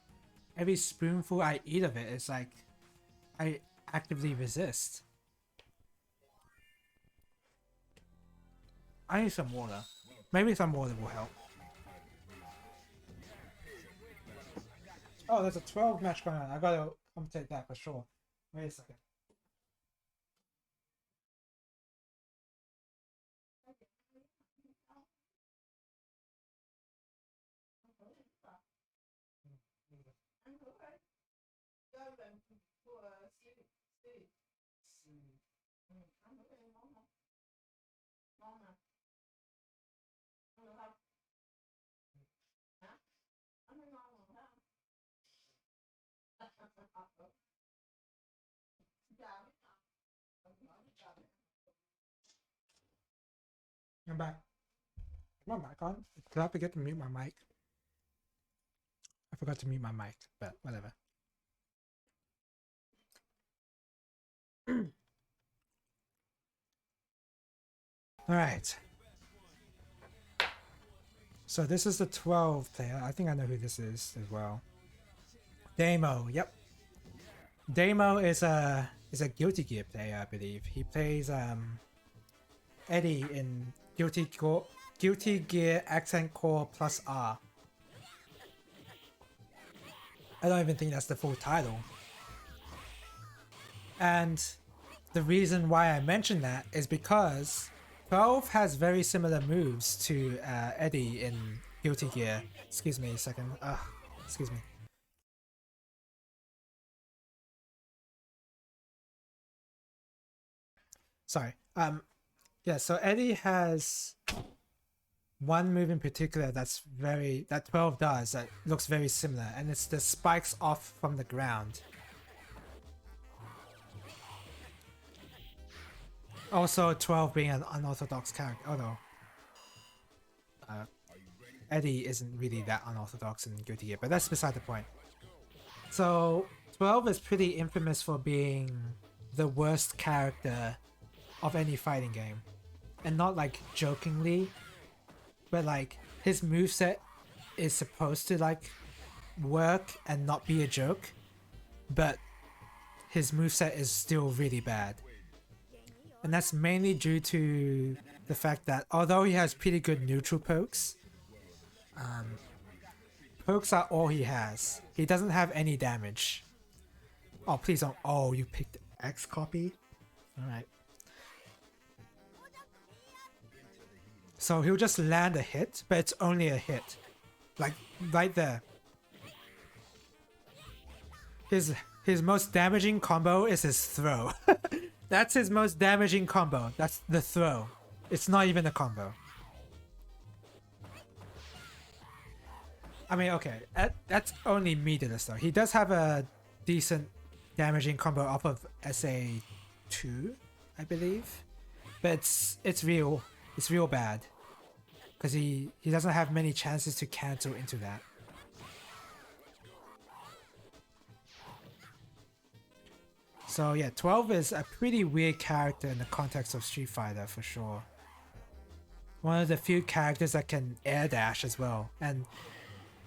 spoonful I eat of it, it's like I actively resist. I need some water. Maybe some water will help. Oh, there's a 12 match going on. I gotta commentate that for sure. Wait a second. I'm back. My mic on? Did I forget to mute my mic? I forgot to mute my mic, but whatever. Alright. So this is the 12 player. I think I know who this is as well. Damo, yep. Damo is a Guilty Gear player, I believe. He plays Eddie in Guilty Gear Accent Core plus R. I don't even think that's the full title. And the reason why I mention that is because 12 has very similar moves to Eddie in Guilty Gear. Excuse me a second. Excuse me. Sorry. Yeah, so Eddie has one move in particular that 12 does that looks very similar, and it's the spikes off from the ground. Also 12 being an unorthodox character. Oh no. Eddie isn't really that unorthodox in Guilty Gear, but that's beside the point. So 12 is pretty infamous for being the worst character of any fighting game. And not like jokingly, but like his moveset is supposed to like work and not be a joke, but his moveset is still really bad. And that's mainly due to the fact that although he has pretty good neutral pokes, pokes are all he has. He doesn't have any damage. Oh, please don't. Oh, you picked X copy? Alright. So he'll just land a hit, but it's only a hit. Like, right there. His most damaging combo is his throw. That's his most damaging combo. That's the throw. It's not even a combo. I mean, okay, that's only meterless though. He does have a decent damaging combo off of SA2, I believe, but it's real bad because he doesn't have many chances to cancel into that. So yeah, 12 is a pretty weird character in the context of Street Fighter for sure. One of the few characters that can air dash as well, and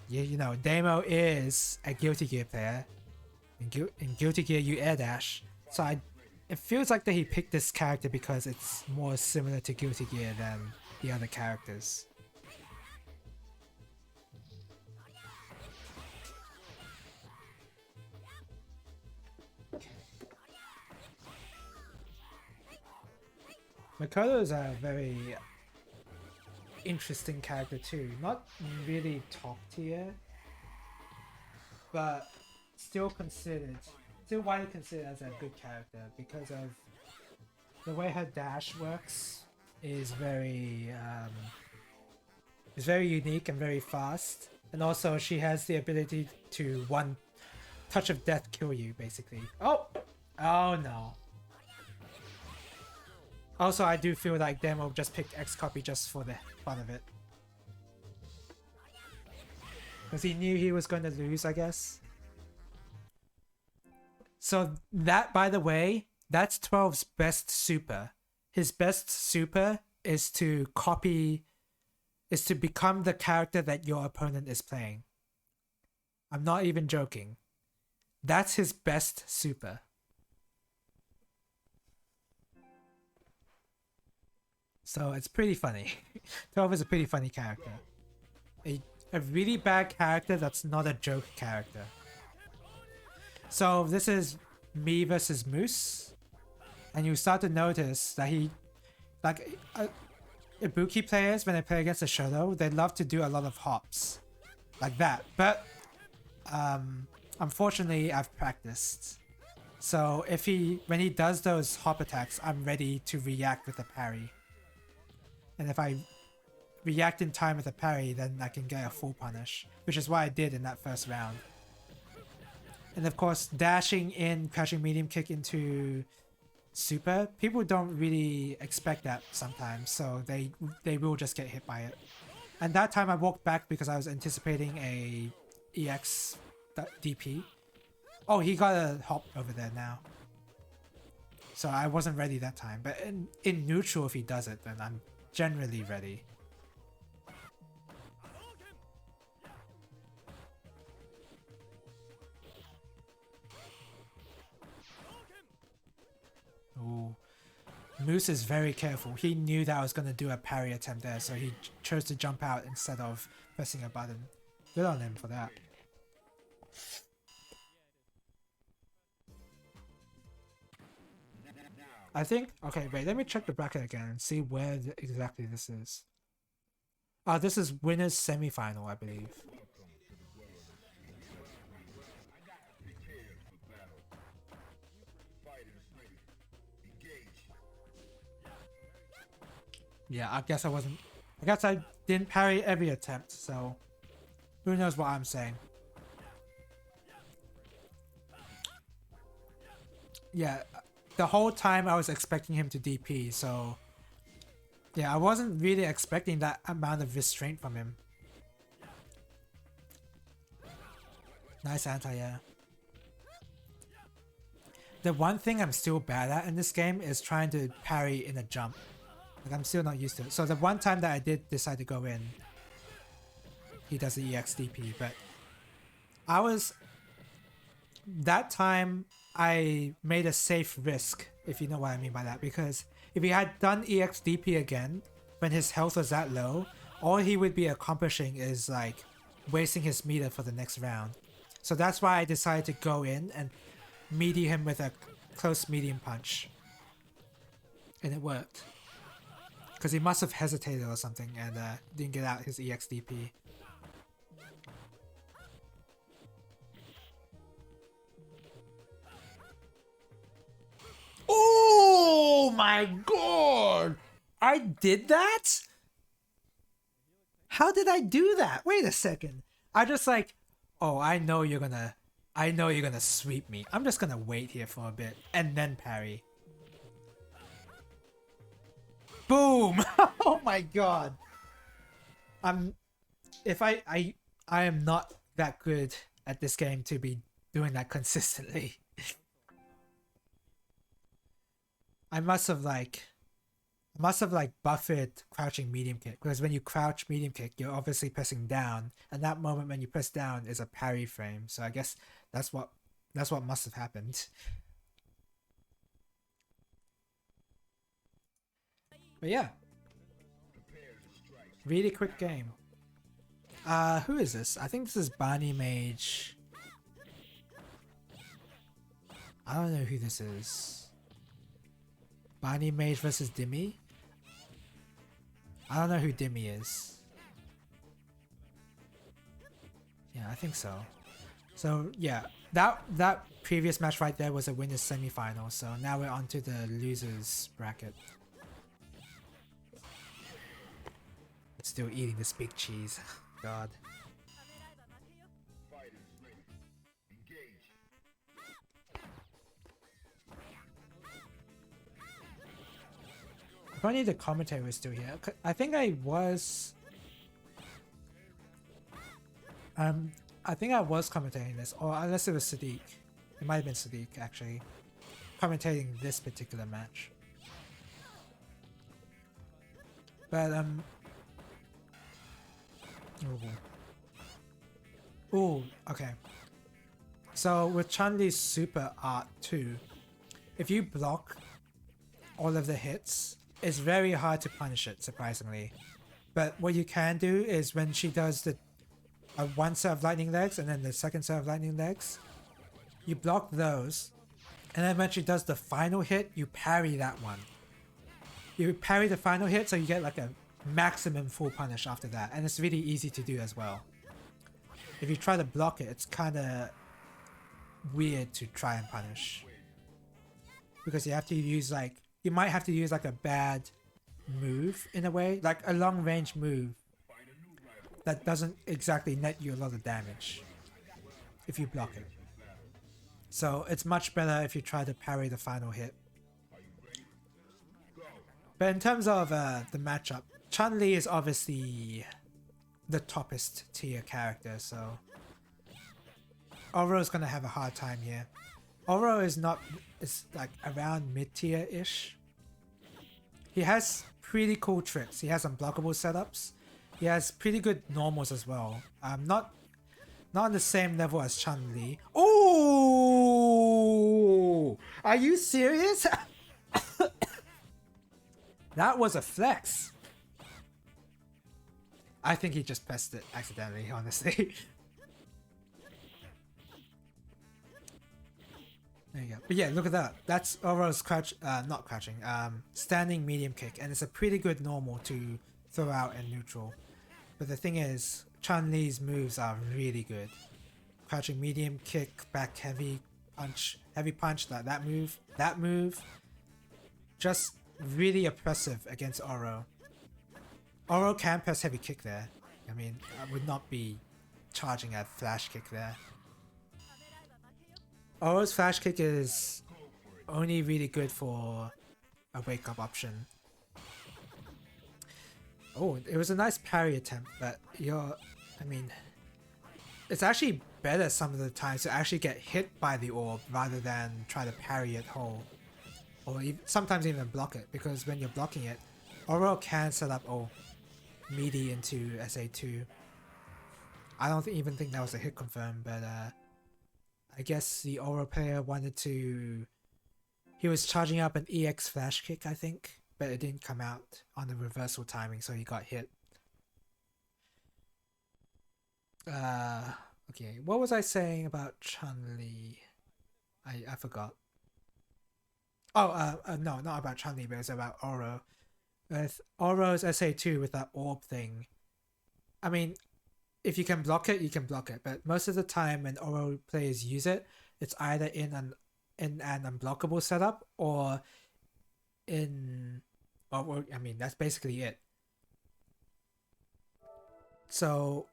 you know, Damo is a Guilty Gear player. In Guilty Gear, you air dash. So it feels like that he picked this character because it's more similar to Guilty Gear than the other characters. Makoto is a very interesting character too. Not really top tier, but still widely considered as a good character because of the way her dash works is very unique and very fast, and also she has the ability to one touch of death kill you basically. Oh no. Also, I do feel like Demo just picked X copy just for the fun of it. Because he knew he was going to lose, I guess. So that, by the way, that's 12's best super. His best super is to become the character that your opponent is playing. I'm not even joking. That's his best super. So it's pretty funny. 12 is a pretty funny character. A really bad character that's not a joke character. So this is me versus Moose. And you start to notice that Ibuki players, when they play against a Shoto, they love to do a lot of hops. Like that. But unfortunately, I've practiced. So when he does those hop attacks, I'm ready to react with a parry. And if I react in time with a parry, then I can get a full punish, which is what I did in that first round. And of course, dashing in, crouching medium kick into super, people don't really expect that sometimes, so they will just get hit by it. And that time I walked back because I was anticipating a EX DP. Oh, he got a hop over there now. So I wasn't ready that time, but in neutral, if he does it, then I'm generally ready. Ooh. Moose is very careful. He knew that I was going to do a parry attempt there, so he chose to jump out instead of pressing a button. Good on him for that. I think... Okay, wait, let me check the bracket again and see where exactly this is. This is winners semi-final, I believe. Yeah, I guess I didn't parry every attempt, so who knows what I'm saying. Yeah, the whole time I was expecting him to DP, so yeah, I wasn't really expecting that amount of restraint from him. Nice anti-air. The one thing I'm still bad at in this game is trying to parry in a jump. Like, I'm still not used to it. So the one time that I did decide to go in, he does the EX DP, but that time I made a safe risk, if you know what I mean by that, because if he had done EX DP again when his health was that low, all he would be accomplishing is like wasting his meter for the next round. So that's why I decided to go in and meaty him with a close medium punch. And it worked. Because he must have hesitated or something and didn't get out his EX DP. Oh my god! I did that? How did I do that? Wait a second. I just like, oh, I know you're gonna sweep me. I'm just gonna wait here for a bit and then parry. Boom! Oh my god. I am not that good at this game to be doing that consistently. I must have buffered crouching medium kick, because when you crouch medium kick, you're obviously pressing down, and that moment when you press down is a parry frame. So I guess that's what must have happened. But yeah, really quick game. Who is this? I think this is Barney Mage. I don't know who this is. Barney Mage versus Dimmy? I don't know who Dimmy is. Yeah, I think so. So yeah, that previous match right there was a winners semi-final. So now we're on to the losers bracket. Still eating this big cheese. God. If only the commentary was still here. I think I was commentating this, or unless it was Sadiq. It might have been Sadiq actually commentating this particular match. But oh, okay. So with Chun-Li's super art too, if you block all of the hits, it's very hard to punish it, surprisingly. But what you can do is when she does the one set of lightning legs and then the second set of lightning legs, you block those, and then when she does the final hit, you parry that one. You parry the final hit, so you get like a maximum full punish after that, and it's really easy to do as well. If you try to block it, it's kind of weird to try and punish, because you have to use you might have to use like a bad move in a way, like a long range move that doesn't exactly net you a lot of damage if you block it. So it's much better if you try to parry the final hit. But in terms of the matchup, Chun-Li is obviously the toppest tier character, so Oro is gonna have a hard time here. Oro is like around mid-tier-ish. He has pretty cool tricks. He has unblockable setups. He has pretty good normals as well. Not on the same level as Chun-Li. Oh, are you serious? That was a flex. I think he just pressed it accidentally, honestly. There you go. But yeah, look at that. That's Oro's standing medium kick, and it's a pretty good normal to throw out in neutral. But the thing is, Chun-Li's moves are really good. Crouching medium kick, back heavy punch, like that move. Just really oppressive against Oro. Oro can press heavy kick there. I mean, I would not be charging a flash kick there. Oro's flash kick is only really good for a wake up option. Oh, it was a nice parry attempt, but it's actually better some of the times to actually get hit by the orb rather than try to parry it whole. Or sometimes even block it, because when you're blocking it, Oro can set up meaty into SA2. I don't even think that was a hit confirm, but I guess the Oro player wanted to... He was charging up an EX flash kick, I think, but it didn't come out on the reversal timing, so he got hit. Okay, what was I saying about Chun-Li? I forgot. Oh, no, not about Chun-Li, but it's about Oro. With Oro's SA2 with that orb thing, I mean, if you can block it, you can block it. But most of the time when Oro players use it, it's either in an unblockable setup, or in... Well, I mean, that's basically it. So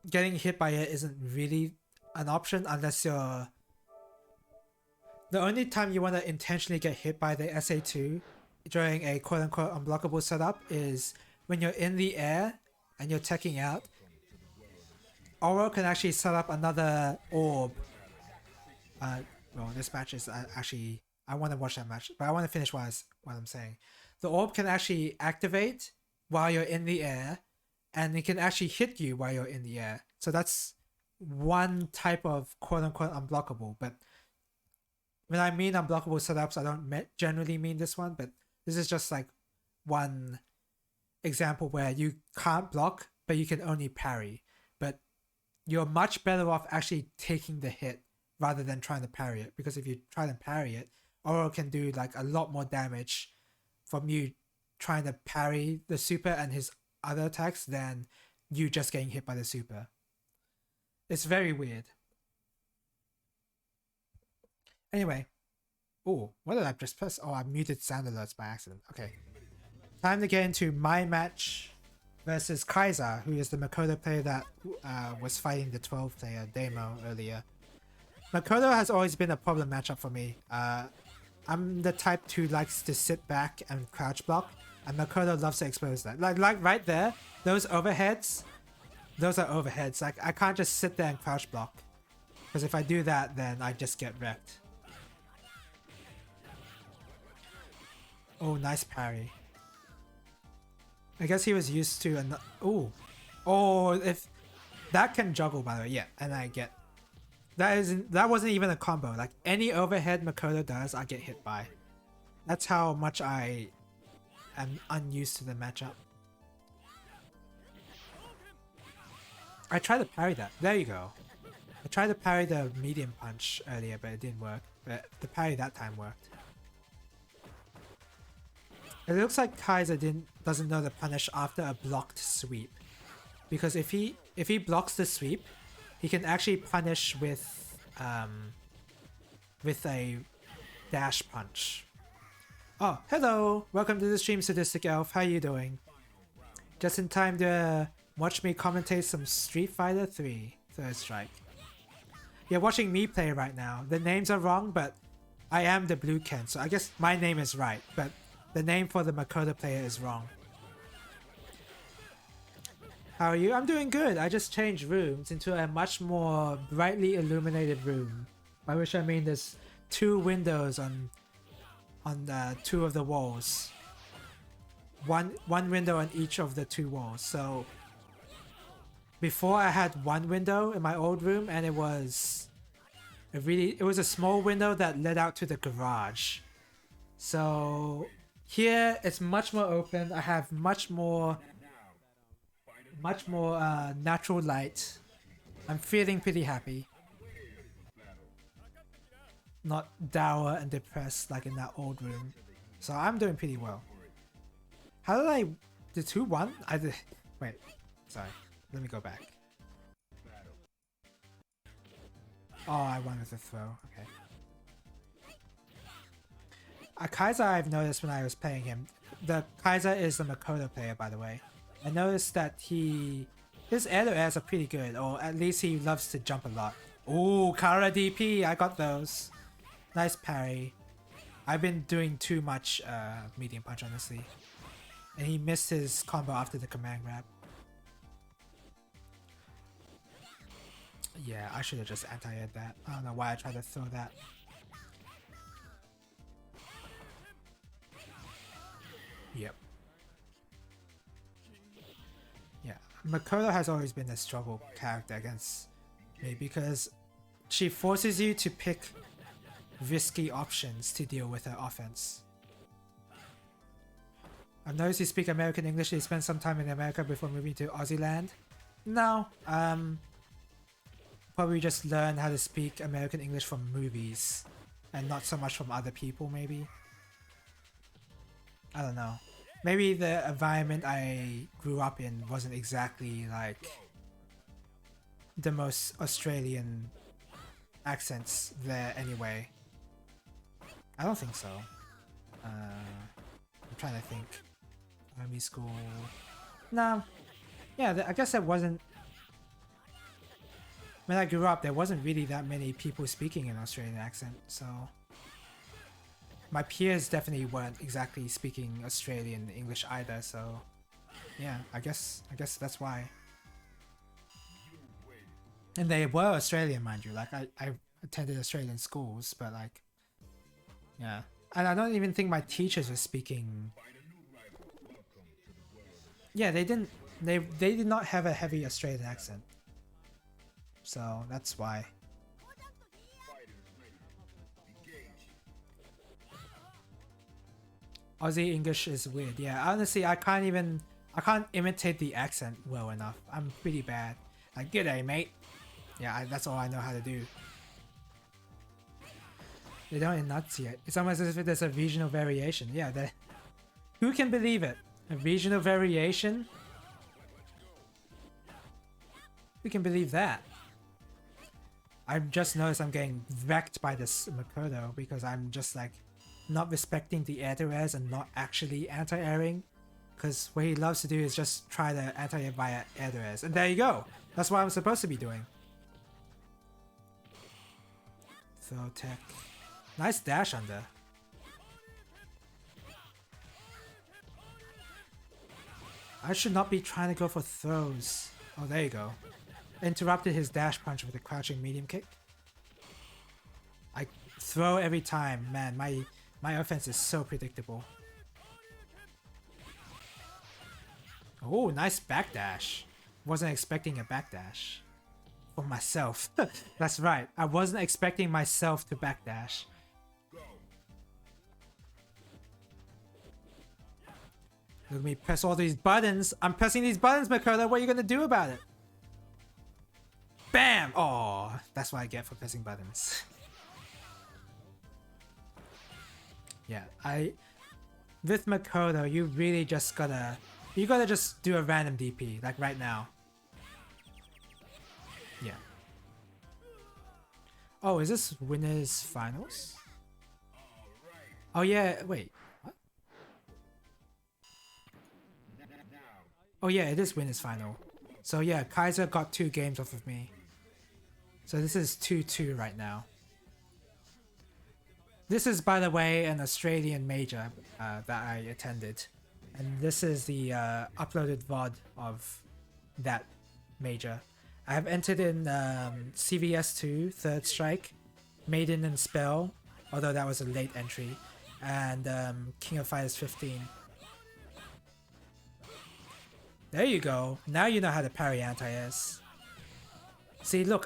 getting hit by it isn't really an option unless you're... The only time you want to intentionally get hit by the SA2 during a quote-unquote unblockable setup is when you're in the air and you're teching out. Oro can actually set up another orb. Well, this match is actually... I want to watch that match, but I want to finish what I'm saying. The orb can actually activate while you're in the air, and it can actually hit you while you're in the air. So that's one type of quote-unquote unblockable, but when I mean unblockable setups, I don't generally mean this one, but this is just like one example where you can't block, but you can only parry. But you're much better off actually taking the hit rather than trying to parry it, because if you try to parry it, Oro can do like a lot more damage from you trying to parry the super and his other attacks than you just getting hit by the super. It's very weird. Anyway. Oh, what did I just press? Oh, I muted sound alerts by accident. Okay. Time to get into my match versus Kaiser, who is the Makoto player that was fighting the 12 player Demo earlier. Makoto has always been a problem matchup for me. I'm the type who likes to sit back and crouch block, and Makoto loves to expose that. Like right there, those overheads, those are overheads. Like I can't just sit there and crouch block, because if I do that, then I just get wrecked. Oh, nice parry. I guess he was used to an... Oh, if that can juggle, by the way, yeah, and I get that wasn't even a combo. Like any overhead Makoto does, I get hit by. That's how much I am unused to the matchup. I tried to parry that. There you go. I tried to parry the medium punch earlier, but it didn't work. But the parry that time worked. It looks like Kaiser doesn't know the punish after a blocked sweep, because if he blocks the sweep, he can actually punish with a dash punch. Oh, hello! Welcome to the stream, Sadistic Elf. How you doing? Just in time to watch me commentate some Street Fighter 3 Third Strike. You're watching me play right now. The names are wrong, but I am the Blue Ken, so I guess my name is right, but the name for the Makoto player is wrong. How are you? I'm doing good. I just changed rooms into a much more brightly illuminated room. By which I mean there's 2 windows on two of the walls. One window on each of the 2 walls. So before I had 1 window in my old room, and it was a small window that led out to the garage. So here it's much more open. I have much more natural light. I'm feeling pretty happy. Not dour and depressed like in that old room. So I'm doing pretty well. How did I... Did 2-1? I did... Wait. Sorry. Let me go back. Oh, I won with a throw. Okay. Kaiser I've noticed when I was playing him. The Kaiser is the Makoto player, by the way. I noticed that his air to airs are pretty good, or at least he loves to jump a lot. Ooh, Kara DP, I got those. Nice parry. I've been doing too much medium punch, honestly. And he missed his combo after the command grab. Yeah, I should have just anti-aired that. I don't know why I tried to throw that. Yep. Yeah, Makoto has always been a struggle character against me because she forces you to pick risky options to deal with her offense. I've noticed you speak American English. You spent some time in America before moving to Aussie land. No, probably just learn how to speak American English from movies and not so much from other people, maybe. I don't know. Maybe the environment I grew up in wasn't exactly like the most Australian accents there anyway. I don't think so. I'm trying to think. Army school. No. Yeah, I guess there wasn't. When I grew up, there wasn't really that many people speaking an Australian accent, so my peers definitely weren't exactly speaking Australian English either. So yeah, I guess that's why. And they were Australian, mind you. Like I attended Australian schools, but like, yeah. And I don't even think my teachers were speaking. Yeah, they didn't. They did not have a heavy Australian accent. So that's why. Aussie English is weird. Yeah, honestly, I can't imitate the accent well enough. I'm pretty bad. Like, g'day, mate. Yeah, that's all I know how to do. They don't enunciate. It's almost as if there's a regional variation. Yeah, who can believe it? A regional variation? Who can believe that? I've just noticed I'm getting wrecked by this Makoto because I'm just like not respecting the air-to-airs and not actually anti-airing. Because what he loves to do is just try to anti-air via air-to-airs. And there you go! That's what I'm supposed to be doing. Throw tech. Nice dash under. I should not be trying to go for throws. Oh, there you go. Interrupted his dash punch with a crouching medium kick. I throw every time. Man, my offense is so predictable. Oh, nice backdash. Wasn't expecting a backdash. For myself. That's right. I wasn't expecting myself to backdash. Look at me press all these buttons. I'm pressing these buttons, Makoto. What are you gonna do about it? Bam! Oh, that's what I get for pressing buttons. Yeah, with Makoto, you really just gotta just do a random DP, like right now. Yeah. Oh, is this winners finals? Oh yeah, wait. What? Oh yeah, it is winners final. So yeah, Kaiser got 2 games off of me. So this is 2-2 right now. This is, by the way, an Australian major that I attended. And this is the uploaded VOD of that major. I have entered in CvS2, Third Strike, Maiden and Spell, although that was a late entry, and KOF15. There you go. Now you know how to parry anti-airs. See, look,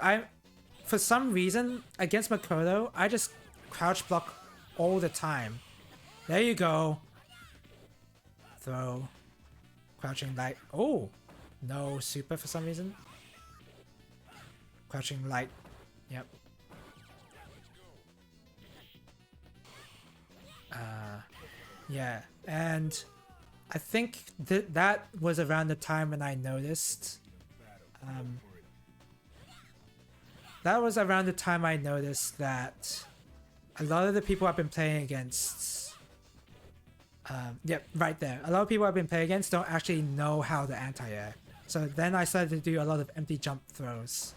for some reason, against Makoto, I just crouch block all the time. There you go. Throw. Crouching light. Oh! No super for some reason. Crouching light. Yep. Yeah, and I think that was around the time when I noticed. That was around the time I noticed that a lot of the people I've been playing against. Yep, right there. A lot of people I've been playing against don't actually know how to anti-air. So then I started to do a lot of empty jump throws.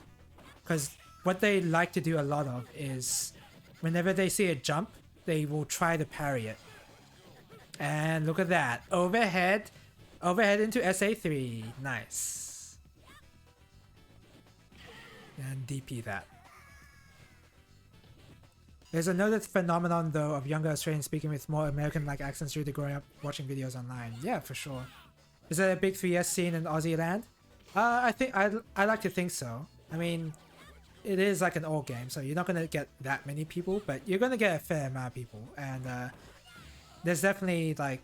Because what they like to do a lot of is whenever they see a jump, they will try to parry it. And look at that. Overhead into SA3. Nice. And DP that. There's another phenomenon though of younger Australians speaking with more American-like accents due to growing up watching videos online. Yeah, for sure. Is there a big 3S scene in Aussie land? I think I like to think so. I mean, it is like an old game, so you're not gonna get that many people, but you're gonna get a fair amount of people, and there's definitely like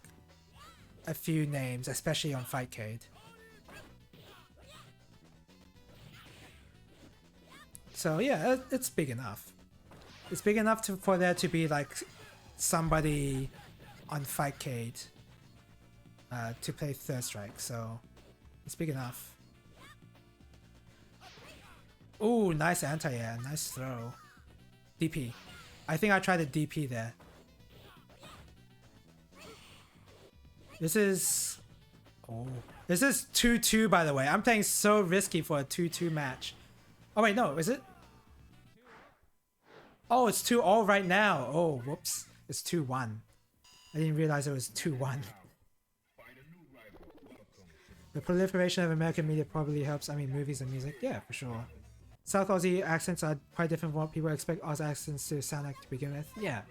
a few names, especially on Fightcade. So yeah, it's big enough. It's big enough for there to be like somebody on Fightcade to play Third Strike, so it's big enough. Ooh, nice anti-air, nice throw. DP. I think I tried to DP there. This is... Oh. This is 2-2, by the way. I'm playing so risky for a 2-2 match. Oh, wait, no. Is it? Oh, it's 2-all right now. Oh, whoops. It's 2-1. I didn't realize it was 2-1. The proliferation of American media probably helps. I mean, movies and music. Yeah, for sure. South Aussie accents are quite different from what people expect Oz accents to sound like to begin with. Yeah.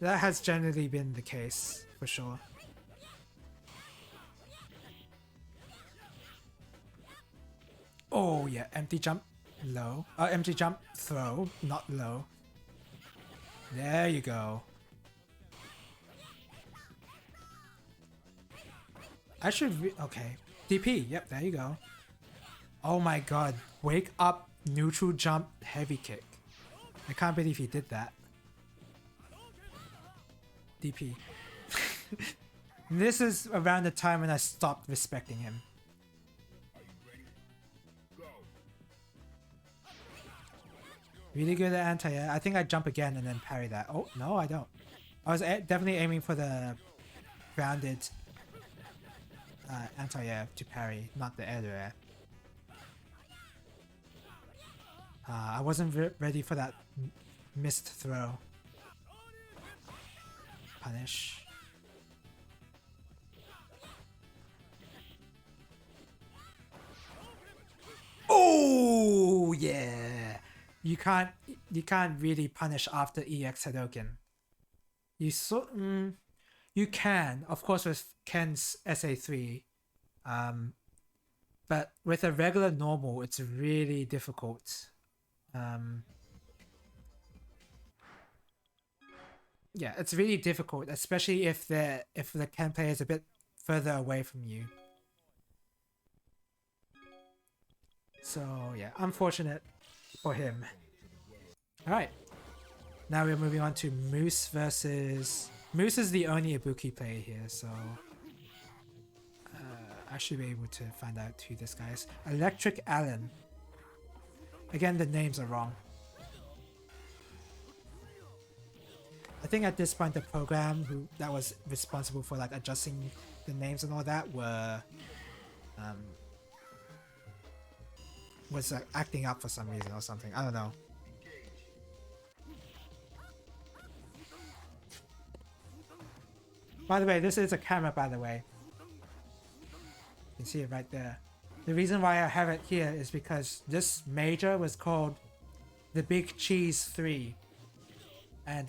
That has generally been the case, for sure. Oh, yeah. Empty jump. Low. Empty jump. Throw. Not low. There you go. I should okay. DP. Yep, there you go. Oh my god. Wake up, neutral jump, heavy kick. I can't believe he did that. DP. This is around the time when I stopped respecting him. Really good at anti-air. I think I jump again and then parry that. Oh, no, I don't. I was definitely aiming for the grounded anti-air to parry, not the air to air. I wasn't ready for that missed throw. Punish. Oh yeah! You can't really punish after EX Hadoken. You can, of course, with Ken's SA3, but with a regular normal, it's really difficult. Yeah, it's really difficult, especially if the Ken player is a bit further away from you. So yeah, unfortunate for him. Alright. Now we're moving on to Moose versus... Moose is the only Ibuki player here, so... I should be able to find out who this guy is. Electric Allen. Again, the names are wrong. I think at this point the program that was responsible for like adjusting the names and all that were... was acting up for some reason or something. I don't know. By the way, this is a camera, by the way. You can see it right there. The reason why I have it here is because this major was called the Big Cheese 3. And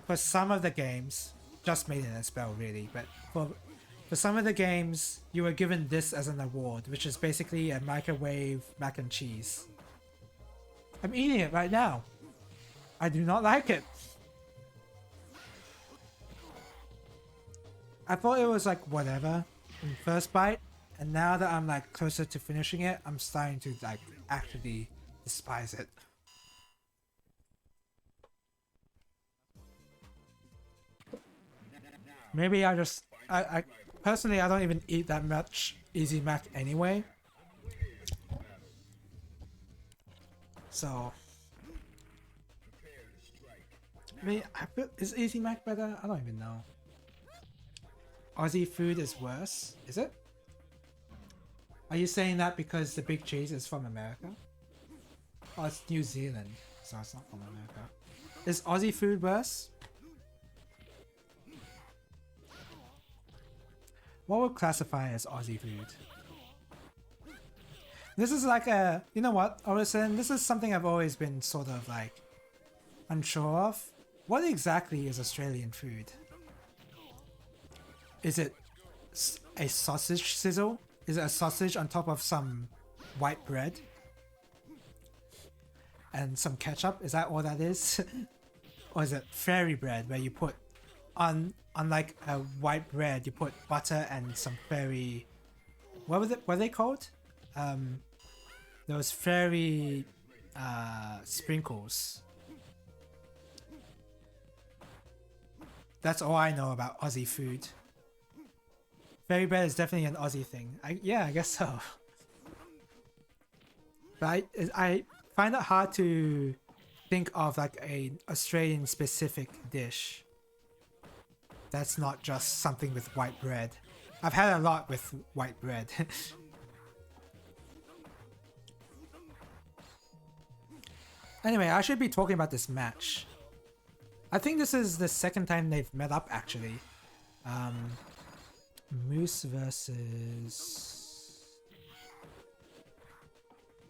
for some of the games, just Maiden and Spell really, but for some of the games, you were given this as an award, which is basically a microwave mac and cheese. I'm eating it right now. I do not like it. I thought it was like whatever in first bite, and now that I'm like closer to finishing it, I'm starting to like actively despise it. Maybe I personally, I don't even eat that much Easy Mac anyway. So, I mean, is Easy Mac better? I don't even know. Aussie food is worse, is it? Are you saying that because the Big Cheese is from America? Oh, it's New Zealand, so it's not from America. Is Aussie food worse? What would classify as Aussie food? This is like a... You know what, Orison? This is something I've always been sort of like unsure of. What exactly is Australian food? Is it a sausage sizzle? Is it a sausage on top of some white bread? And some ketchup? Is that all that is? Or is it fairy bread where you put on like a white bread, you put butter and some fairy... What was it? What are they called? Those fairy sprinkles. That's all I know about Aussie food. Fairy bread is definitely an Aussie thing. Yeah, I guess so. But I find it hard to think of like a Australian specific dish. that's not just something with white bread. I've had a lot with white bread. Anyway, I should be talking about this match. I think this is the second time they've met up, actually. Moose versus...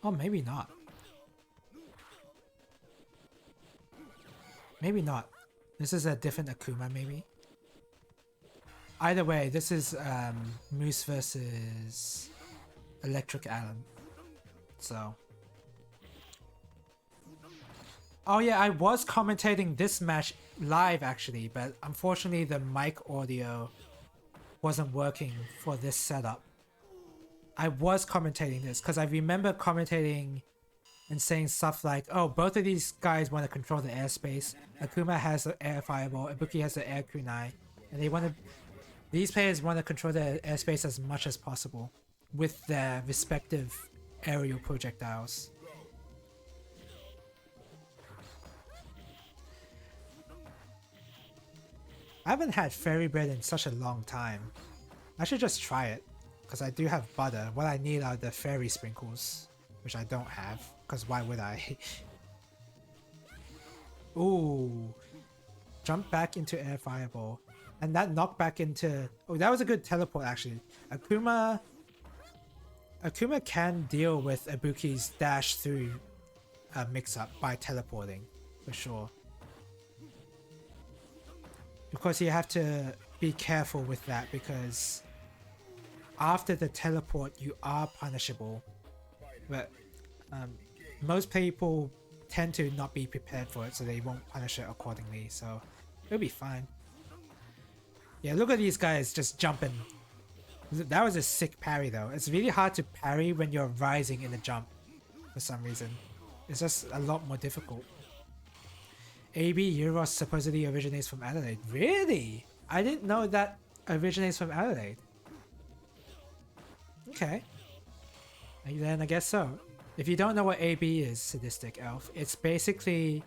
Oh, maybe not. Maybe not. This is a different Akuma, maybe? Either way, this is Moose versus Electric Alan. So... Oh yeah, I was commentating this match live actually, but unfortunately the mic audio wasn't working for this setup. I was commentating this because I remember commentating and saying stuff like, oh, both of these guys want to control the airspace. Akuma has the air fireball, Ibuki has the air kunai, and these players want to control the airspace as much as possible with their respective aerial projectiles. I haven't had fairy bread in such a long time. I should just try it, because I do have butter. What I need are the fairy sprinkles, which I don't have, because why would I? Ooh. Jump back into air fireball. And that knocked back into... Oh, that was a good teleport actually. Akuma can deal with Ibuki's dash through mix-up by teleporting, for sure. Of course, you have to be careful with that because after the teleport, you are punishable. But most people tend to not be prepared for it, so they won't punish it accordingly. So it'll be fine. Yeah, look at these guys just jumping. That was a sick parry though. It's really hard to parry when you're rising in the jump for some reason. It's just a lot more difficult. AB Euros supposedly originates from Adelaide. Really? I didn't know that originates from Adelaide. Okay. Then I guess so. If you don't know what AB is, Sadistic Elf, it's basically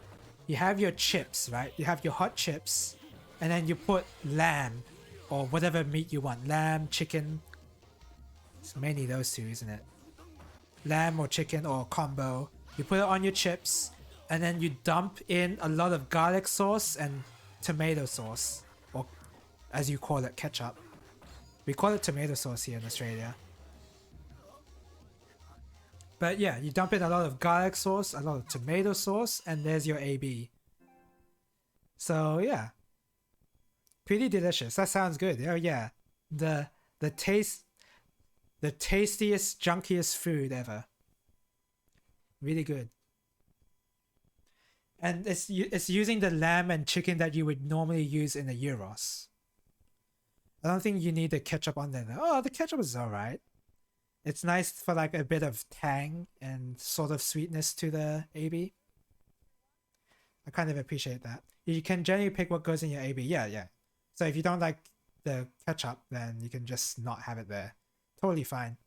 you have your chips, right? You have your hot chips, and then you put lamb or whatever meat you want. Lamb, chicken. It's mainly those two, isn't it? Lamb or chicken or combo. You put it on your chips, and then you dump in a lot of garlic sauce and tomato sauce, or as you call it, ketchup. We call it tomato sauce here in Australia. But yeah, you dump in a lot of garlic sauce, a lot of tomato sauce, and there's your AB. So yeah, pretty delicious. That sounds good. Oh yeah, the tastiest, junkiest food ever. Really good. And it's using the lamb and chicken that you would normally use in a gyros. I don't think you need the ketchup on there. Oh, the ketchup is alright. It's nice for like a bit of tang and sort of sweetness to the AB. I kind of appreciate that. You can generally pick what goes in your AB. Yeah. So if you don't like the ketchup, then you can just not have it there. Totally fine.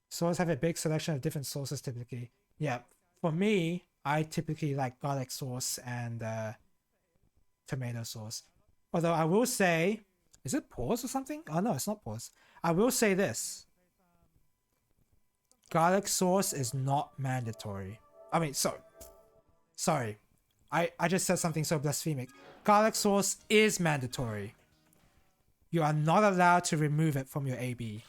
Sauces have a big selection of different sauces typically. Yeah, for me, I typically like garlic sauce and tomato sauce. Although I will say, is it pause or something? Oh no, it's not pause. I will say this. Garlic sauce is not mandatory. I mean, sorry. I just said something so blasphemic. Garlic sauce is mandatory. You are not allowed to remove it from your AB.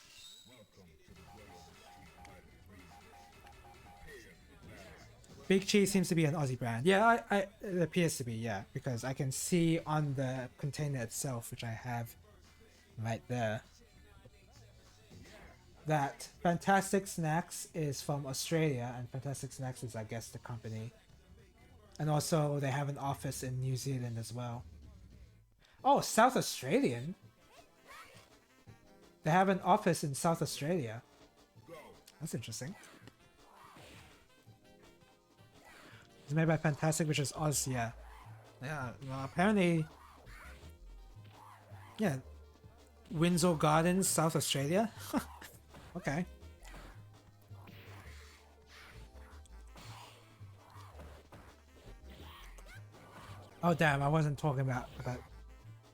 Big Cheese seems to be an Aussie brand. Yeah, it appears to be, yeah, because I can see on the container itself, which I have right there, that Fantastic Snacks is from Australia, and Fantastic Snacks is, I guess, the company. And also, they have an office in New Zealand as well. Oh, South Australian? They have an office in South Australia. That's interesting. It's made by Fantastic, which is Oz, yeah. Yeah, well, apparently... Yeah. Windsor Gardens, South Australia? Okay. Oh damn, I wasn't talking about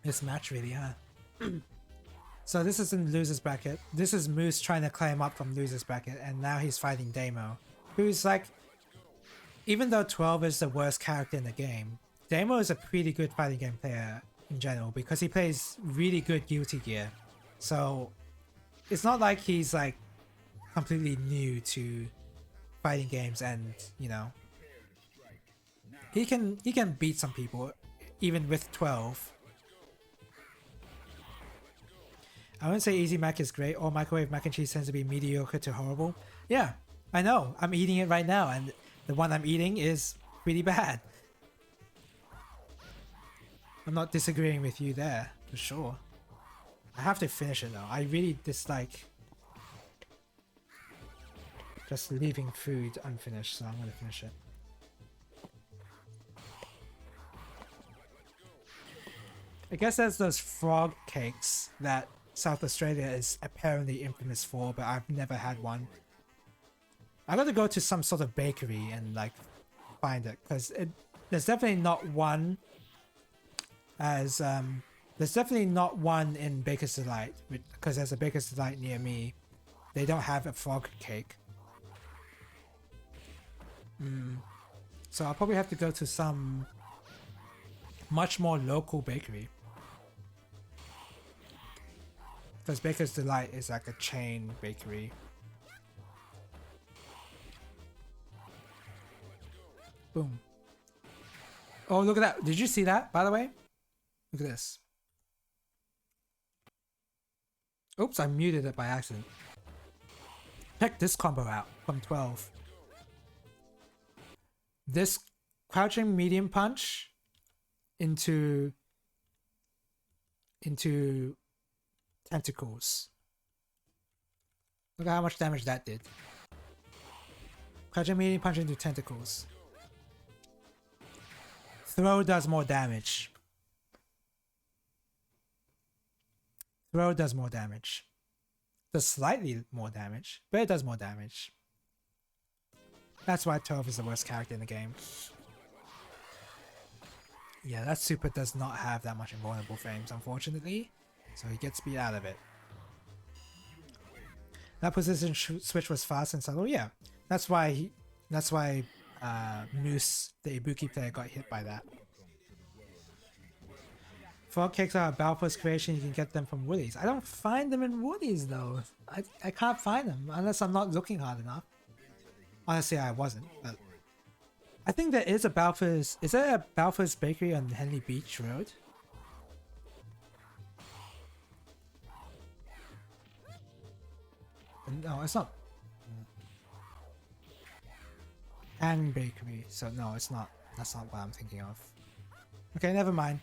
this match really, huh? So this is in losers bracket. This is Moose trying to climb up from losers bracket, and now he's fighting Damo, who's like, even though 12 is the worst character in the game, Damo is a pretty good fighting game player in general because he plays really good Guilty Gear. So it's not like he's like completely new to fighting games, and you know, he can beat some people even with 12. I wouldn't say Easy Mac is great, or microwave mac and cheese tends to be mediocre to horrible. Yeah, I know. I'm eating it right now, and the one I'm eating is pretty bad. I'm not disagreeing with you there, for sure. I have to finish it though. I really dislike just leaving food unfinished, so I'm gonna finish it. I guess there's those frog cakes that South Australia is apparently infamous for, but I've never had one. I gotta go to some sort of bakery and like find it, because there's definitely not one as there's definitely not one in Baker's Delight, because there's a Baker's Delight near me. They don't have a frog cake. So I'll probably have to go to some much more local bakery, because Baker's Delight is like a chain bakery. Boom. Oh, look at that. Did you see that, by the way? Look at this. Oops, I muted it by accident. Check this combo out from 12. This crouching medium punch into tentacles. Look at how much damage that did. Crouching medium punch into tentacles. Throw does more damage. Throw does more damage. Does slightly more damage, but it does more damage. That's why 12 is the worst character in the game. Yeah, that super does not have that much invulnerable frames, unfortunately, so he gets beat out of it. That position switch was fast and subtle. Yeah, that's why Moose, the Ibuki player, got hit by that. Frog cakes are a Balfour's creation. You can get them from Woolies. I don't find them in Woolies though. I can't find them unless I'm not looking hard enough. Honestly, I wasn't, but I think there is a Balfour's. Is there a Balfour's bakery on Henley Beach Road? No, it's not. Hang Bakery. So no, it's not. That's not what I'm thinking of. Okay, never mind.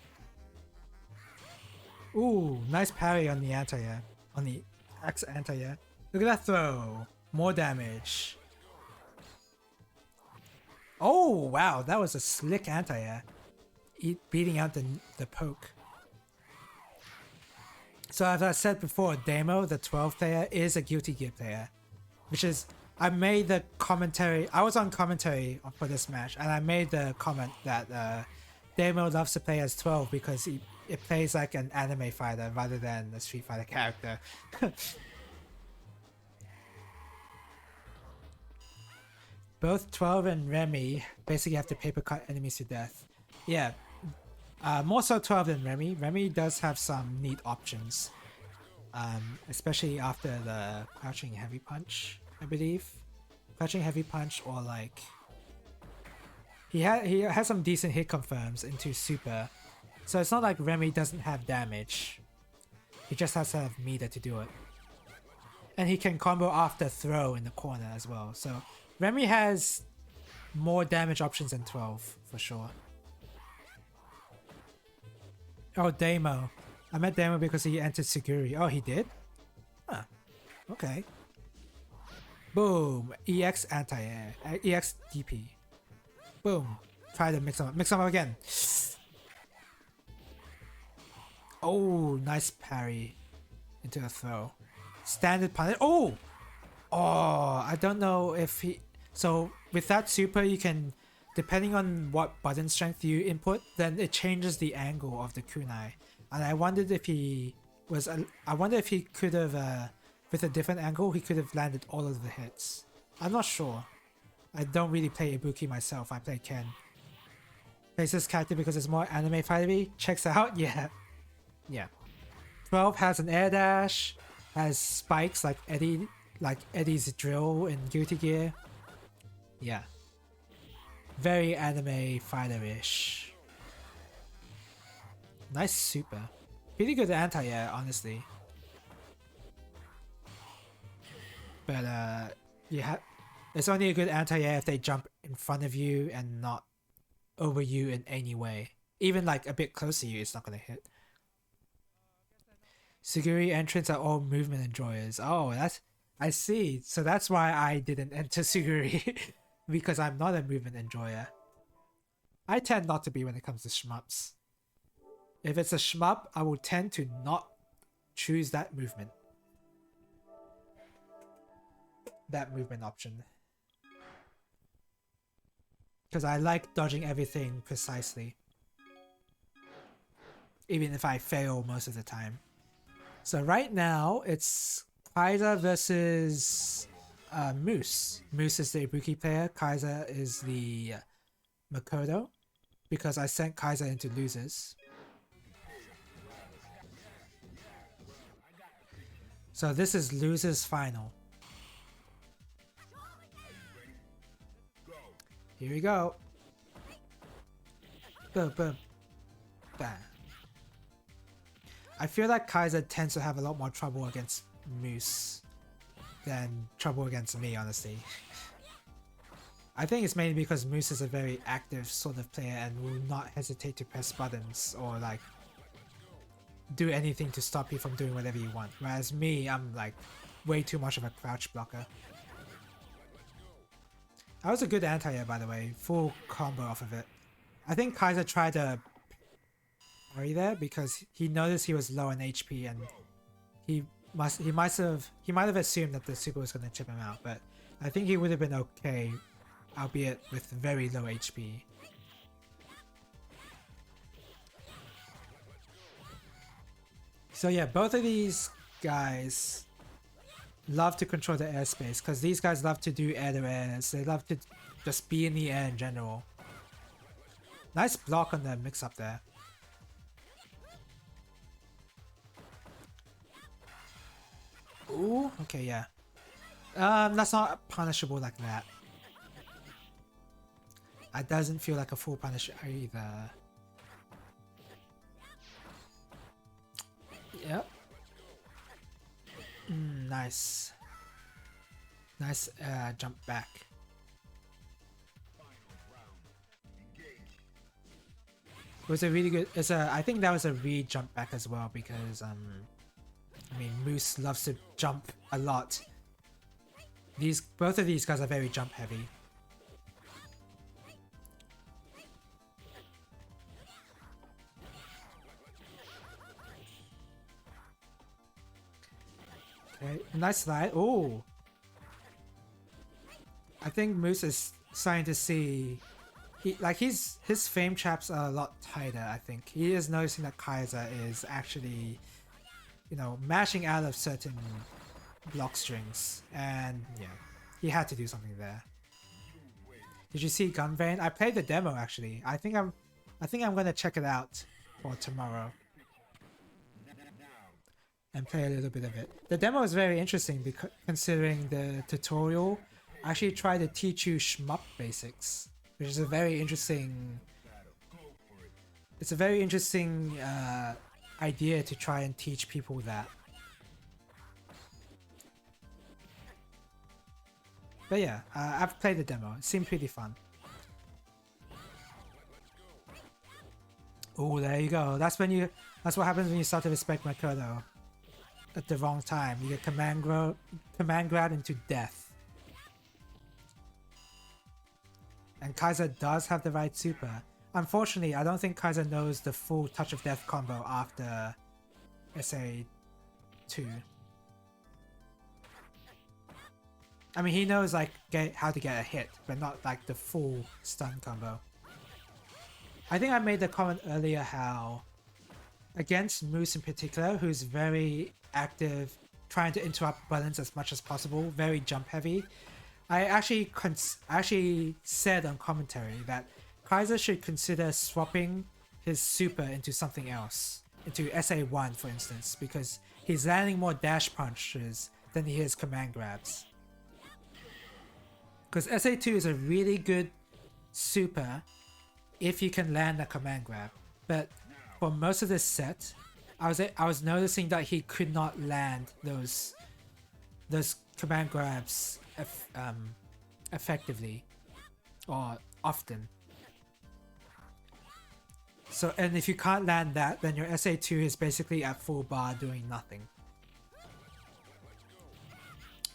Ooh, nice parry on the anti-air. On the X anti-air. Look at that throw. More damage. Oh, wow. That was a slick anti-air. Beating out the poke. So as I said before, Damo, the 12 player, is a Guilty Gear player. Which is... I made the commentary... I was on commentary for this match, and I made the comment that Damo loves to play as 12 because it plays like an anime fighter rather than a Street Fighter character. Both 12 and Remy basically have to paper cut enemies to death. Yeah, more so 12 than Remy. Remy does have some neat options, especially after the crouching heavy punch, I believe. Crouching heavy punch, or like he has some decent hit confirms into super. So it's not like Remy doesn't have damage. He just has to have meter to do it. And he can combo after throw in the corner as well. So Remy has more damage options than 12, for sure. Oh, Damo. I met Damo because he entered Siguri. Oh, he did? Huh. Okay. Boom. EX anti-air. EX DP. Boom. Try to mix them up. Mix them up again. Oh, nice parry into a throw. Standard punish. Oh! Oh, I don't know if he... So with that super, you can depending on what button strength you input, then it changes the angle of the kunai. And I wondered if he was, I wonder if he could have, with a different angle, he could have landed all of the hits. I'm not sure. I don't really play Ibuki myself, I play Ken. Plays this character because it's more anime fighty. Checks out, yeah. Yeah. 12 has an air dash, has spikes like Eddie's drill in Guilty Gear. Yeah. Very anime fighter-ish. Nice super. Pretty good anti-air, honestly. But it's only a good anti-air if they jump in front of you and not over you in any way. Even like a bit close to you, it's not gonna hit. Suguri entrants are all movement enjoyers. Oh, I see. So that's why I didn't enter Suguri. Because I'm not a movement enjoyer. I tend not to be when it comes to shmups. If it's a shmup, I will tend to not choose that movement. That movement option. Because I like dodging everything precisely. Even if I fail most of the time. So right now, it's Kaiser versus Moose. Moose is the Ibuki player. Kaiser is the Makoto. Because I sent Kaiser into losers. So this is losers final. Here we go. Boom, boom. Bam. I feel like Kaiser tends to have a lot more trouble against Moose than trouble against me, honestly. I think it's mainly because Moose is a very active sort of player and will not hesitate to press buttons or like do anything to stop you from doing whatever you want. Whereas me, I'm like way too much of a crouch blocker. That was a good anti-air, by the way. Full combo off of it. I think Kaiser tried to parry there because he noticed he was low on HP and he might have assumed that the super was going to chip him out, but I think he would have been okay, albeit with very low HP. So yeah, both of these guys love to control the airspace because these guys love to do air-to-airs. They love to just be in the air in general. Nice block on the mix-up there. Ooh, okay, yeah. That's not punishable like that. It doesn't feel like a full punish either. Yep. Nice. Nice jump back. It was a really good. I think that was a re-jump back as well because I mean, Moose loves to jump a lot. Both of these guys are very jump heavy. Okay, nice slide. Oh, I think Moose is starting to see. His frame traps are a lot tighter. I think he is noticing that Kaiser is actually, you know, mashing out of certain block strings, and yeah, he had to do something there. Did you see Gun Vein? I played the demo actually. I think I'm gonna check it out for tomorrow and play a little bit of it. The demo is very interesting because considering the tutorial actually tried to teach you shmup basics, which is a very interesting. It's a very interesting idea to try and teach people that. But yeah, I've played the demo. It seemed pretty fun. Oh, there you go. That's what happens when you start to respect Makoto. At the wrong time, you get command grab into death. And Kaiser does have the right super. Unfortunately, I don't think Kaiser knows the full touch of death combo after SA2. I mean, he knows like how to get a hit, but not like the full stun combo. I think I made the comment earlier how against Moose in particular, who's very active, trying to interrupt buttons as much as possible, very jump heavy. I actually said on commentary that Kaiser should consider swapping his super into something else, into SA1 for instance, because he's landing more dash punches than he is command grabs. Because SA2 is a really good super if you can land a command grab, but for most of this set, I was noticing that he could not land those command grabs effectively or often. So, and if you can't land that, then your SA2 is basically at full bar doing nothing.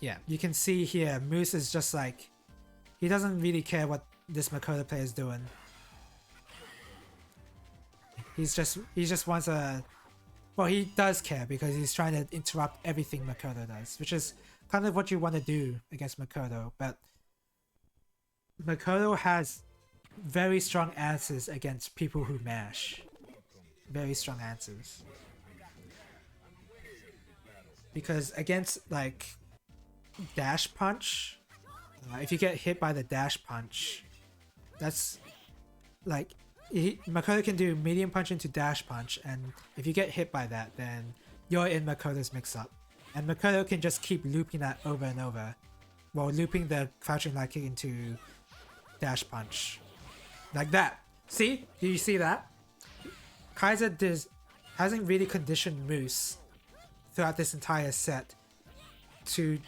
Yeah, you can see here, Moose is just like, he doesn't really care what this Makoto player is doing. He just wants a, well, he does care because he's trying to interrupt everything Makoto does, which is kind of what you want to do against Makoto, but Makoto has very strong answers against people who mash. Very strong answers. Because against like dash punch, if you get hit by the dash punch, that's like Makoto can do medium punch into dash punch, and if you get hit by that, then you're in Makoto's mix-up. And Makoto can just keep looping that over and over, while looping the crouching light kick into dash punch. Like that. See? Do you see that? Kaiser hasn't really conditioned Moose throughout this entire set to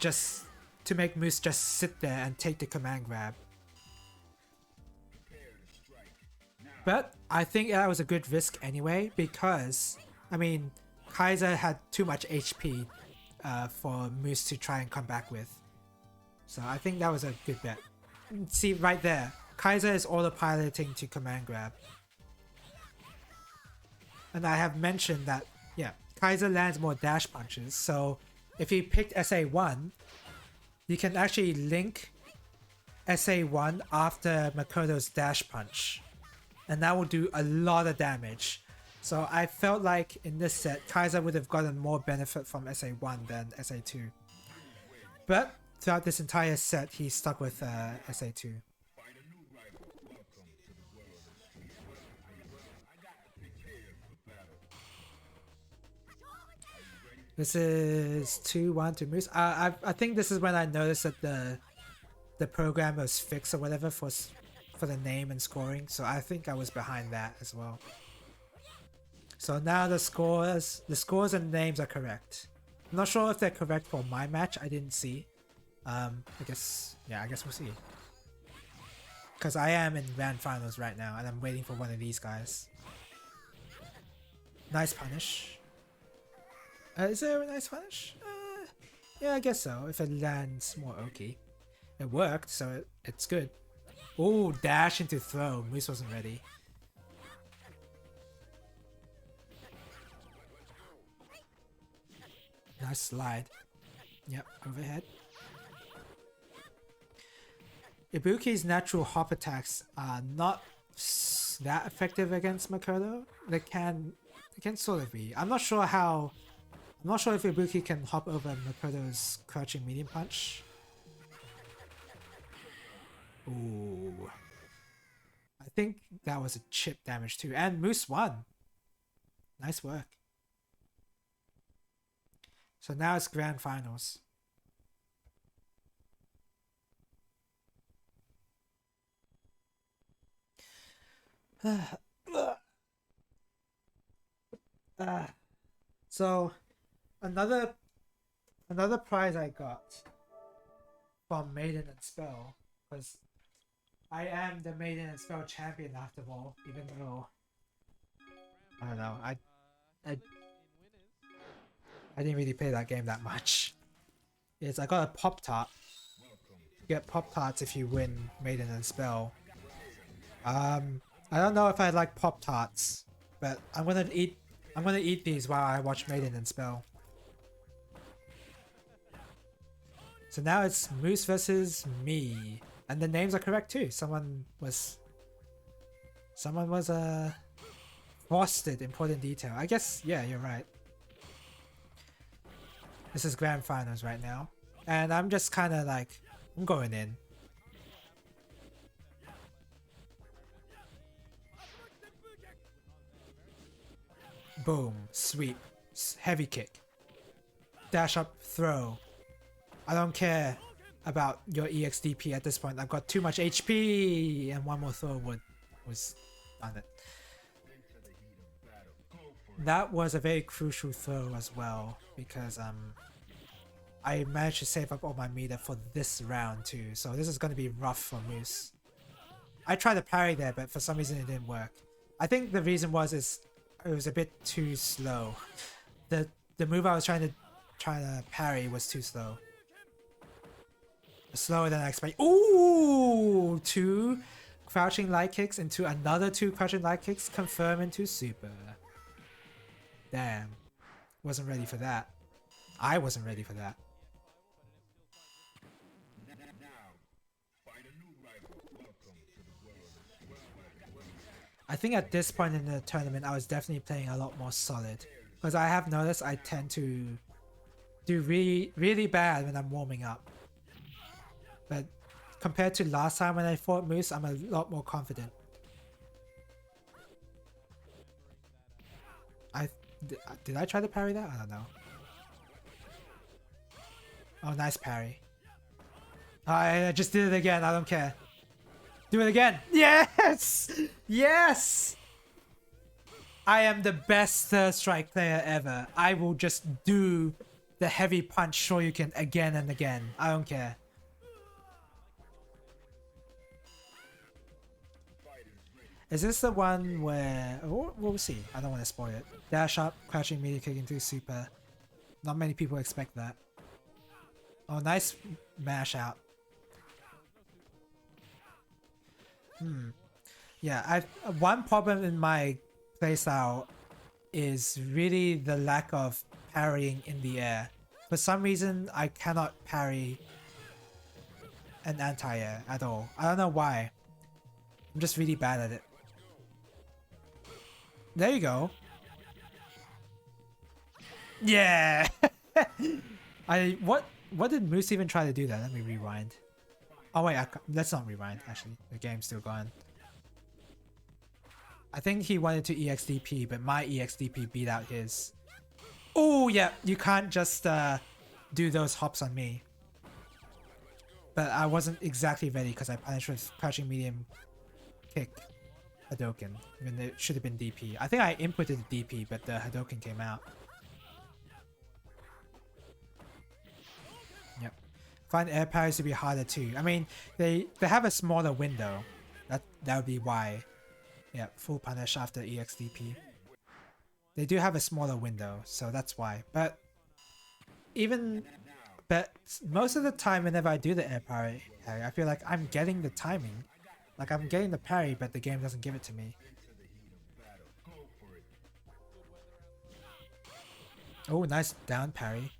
make Moose just sit there and take the command grab. But I think that was a good risk anyway, because, I mean, Kaiser had too much HP for Moose to try and come back with. So I think that was a good bet. See, right there, Kaiser is autopiloting to command grab. And I have mentioned that, yeah, Kaiser lands more dash punches, so if he picked SA1, you can actually link SA1 after Makoto's dash punch. And that will do a lot of damage. So I felt like in this set, Kaiser would have gotten more benefit from SA1 than SA2. But throughout this entire set, he stuck with SA2. This is 2-1 to Moose. I think this is when I noticed that the program was fixed or whatever for the name and scoring, so I think I was behind that as well. So now the scores and names are correct. I'm not sure if they're correct for my match. I didn't see. I guess we'll see. Because I am in grand finals right now, and I'm waiting for one of these guys. Nice punish. Is there a nice punish? Yeah, I guess so. If it lands more Oki. It worked, so it's good. Oh, dash into throw. Moose wasn't ready. Nice slide. Yep, overhead. Ibuki's natural hop attacks are not that effective against Makoto. They can sort of be. I'm not sure if Ibuki can hop over Makoto's crouching medium punch. Ooh. I think that was a chip damage too. And Moose won. Nice work. So now it's grand finals. So another prize I got from Maiden and Spell was I am the Maiden and Spell champion after all, even though I don't know, I didn't really play that game that much. Yes, I got a Pop Tart. You get Pop Tarts if you win Maiden and Spell. I don't know if I like Pop Tarts, but I'm gonna eat these while I watch Maiden and Spell. So now it's Moose versus me. And the names are correct too. Someone was frosted important detail. I guess, yeah, you're right. This is grand finals right now. And I'm just kind of like, I'm going in. Boom, sweep, heavy kick. Dash up, throw. I don't care about your EXDP at this point. I've got too much HP, and one more throw was done it. That was a very crucial throw as well, because I managed to save up all my meter for this round too. So this is going to be rough for Moose. I tried to parry there, but for some reason it didn't work. I think the reason was it was a bit too slow. The move I was trying to parry was too slow. Slower than I expected. Ooh! 2 crouching light kicks into another 2 crouching light kicks, confirm into super. Damn. Wasn't ready for that. I wasn't ready for that. I think at this point in the tournament, I was definitely playing a lot more solid. Because I have noticed I tend to do really, really bad when I'm warming up. But compared to last time when I fought Moose, I'm a lot more confident. Did I try to parry that? I don't know. Oh, nice parry. I just did it again. I don't care. Do it again. Yes! Yes! I am the best third strike player ever. I will just do the heavy punch Shoryuken again and again. I don't care. Is this the one where... Oh, we'll see. I don't want to spoil it. Dash up, crouching media kick into super. Not many people expect that. Oh, nice mash out. Yeah, one problem in my playstyle is really the lack of parrying in the air. For some reason, I cannot parry an anti-air at all. I don't know why. I'm just really bad at it. There you go. Yeah! What did Moose even try to do there? Let me rewind. Oh wait, let's not rewind actually. The game's still gone. I think he wanted to EXDP, but my EXDP beat out his. Oh yeah, you can't just do those hops on me. But I wasn't exactly ready because I punished with crouching medium kick Hadoken when it should have been DP. I think I inputted the DP, but the Hadoken came out. Yep. Find air parries to be harder too. I mean, they have a smaller window. That would be why. Yeah, full punish after EXDP. They do have a smaller window, so that's why. But most of the time whenever I do the air parry, I feel like I'm getting the timing. Like I'm getting the parry, but the game doesn't give it to me. Oh, nice down parry.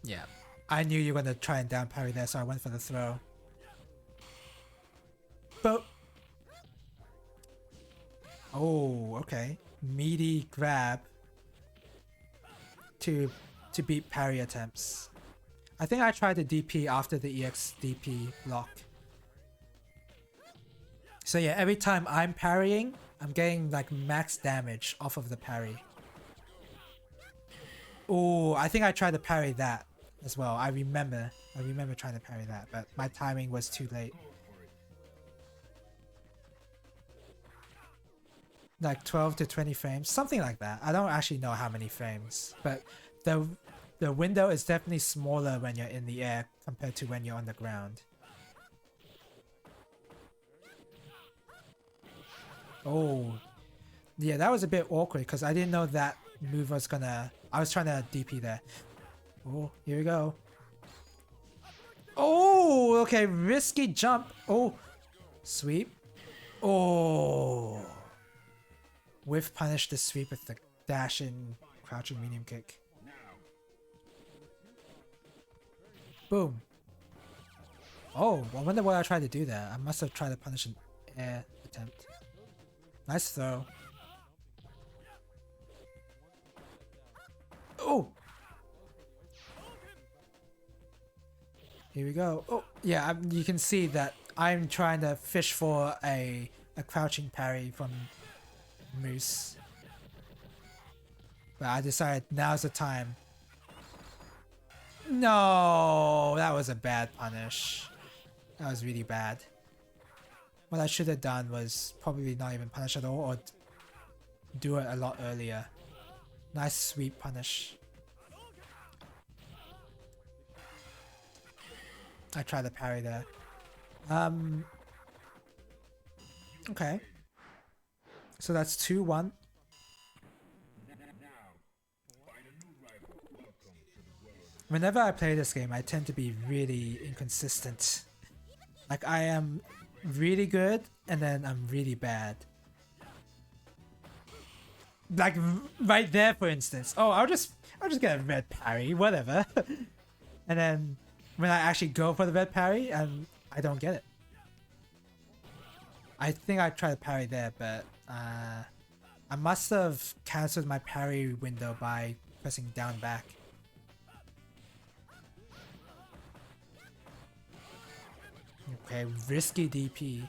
Yeah. I knew you were going to try and down parry there, so I went for the throw. But... Oh, okay. Meaty grab to beat parry attempts. I think I tried the DP after the EXDP block. So yeah, every time I'm parrying, I'm getting like max damage off of the parry. Oh, I think I tried to parry that as well. I remember trying to parry that, but my timing was too late. Like 12 to 20 frames, something like that. I don't actually know how many frames, but the window is definitely smaller when you're in the air compared to when you're on the ground. Oh, yeah, that was a bit awkward because I didn't know that move was gonna... I was trying to DP there. Oh, here we go. Oh, okay, risky jump. Oh, sweep. Oh. Whiff punish the sweep with the dash in crouching medium kick. Boom. Oh, I wonder what I tried to do there. I must have tried to punish an air attempt. Nice throw. Oh! Here we go. Oh, yeah, you can see that I'm trying to fish for a crouching parry from Moose. But I decided now's the time. No, that was a bad punish. That was really bad. What I should have done was probably not even punish at all or do it a lot earlier. Nice sweep punish. I tried to parry there. Okay. So that's 2-1. Whenever I play this game, I tend to be really inconsistent. Like I am really good and then I'm really bad. Like right there, for instance. Oh, I'll just get a red parry, whatever. And then when I actually go for the red parry, and I don't get it. I think I tried to parry there, but I must have cancelled my parry window by pressing down back. Okay, risky DP.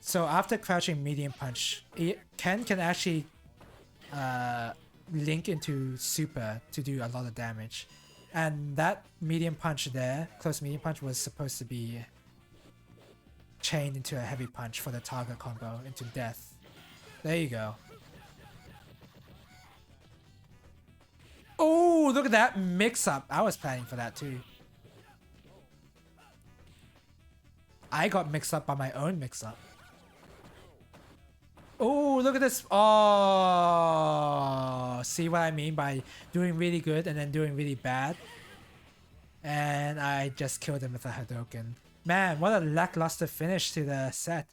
So after crouching medium punch, Ken can actually link into super to do a lot of damage. And that medium punch there, close medium punch, was supposed to be chained into a heavy punch for the target combo into death. There you go. Oh, look at that mix up. I was planning for that too. I got mixed up by my own mix up. Oh, look at this. Oh, see what I mean by doing really good and then doing really bad? And I just killed him with a Hadouken. Man, what a lackluster finish to the set.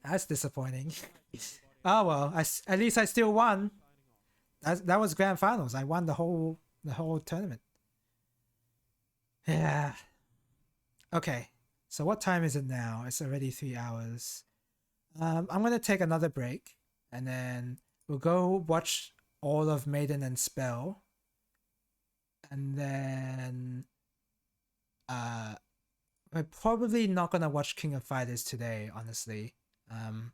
That's disappointing. Oh well, at least I still won. That was grand finals. I won the whole tournament. Yeah. Okay. So what time is it now? It's already 3 hours. I'm gonna take another break, and then we'll go watch all of Maiden and Spell, and then we're probably not gonna watch King of Fighters today. Honestly, I'm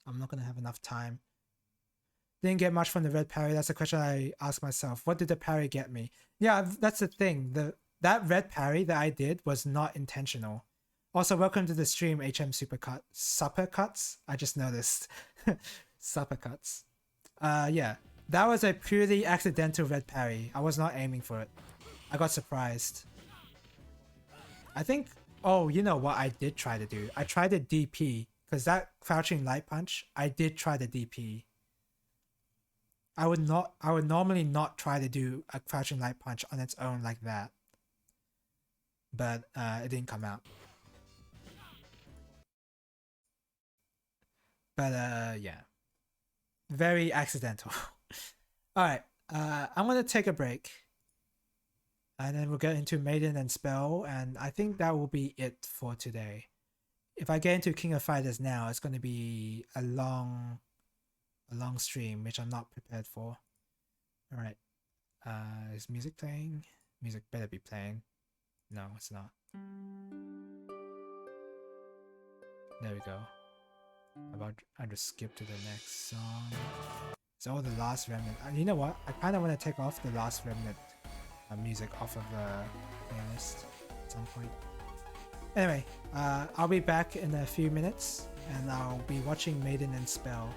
not gonna have enough time. Didn't get much from the red parry. That's a question I ask myself. What did the parry get me? Yeah, that's the thing. That red parry that I did was not intentional. Also, welcome to the stream, HM Supercut. Suppercuts? I just noticed. Suppercuts. Yeah. That was a purely accidental red parry. I was not aiming for it. I got surprised. I think... Oh, you know what I did try to do? I tried to DP. Because that crouching light punch, I did try to DP. I would normally not try to do a crouching light punch on its own like that. But it didn't come out. But yeah, very accidental. All right, I'm gonna take a break, and then we'll get into Maiden and Spell, and I think that will be it for today. If I get into King of Fighters now, it's gonna be a long stream, which I'm not prepared for. All right, is music playing? Music better be playing. No, it's not. There we go. I just skip to the next song. So the last remnant. You know what? I kind of want to take off the last remnant music off of the playlist at some point. Anyway, I'll be back in a few minutes, and I'll be watching Maiden and Spell.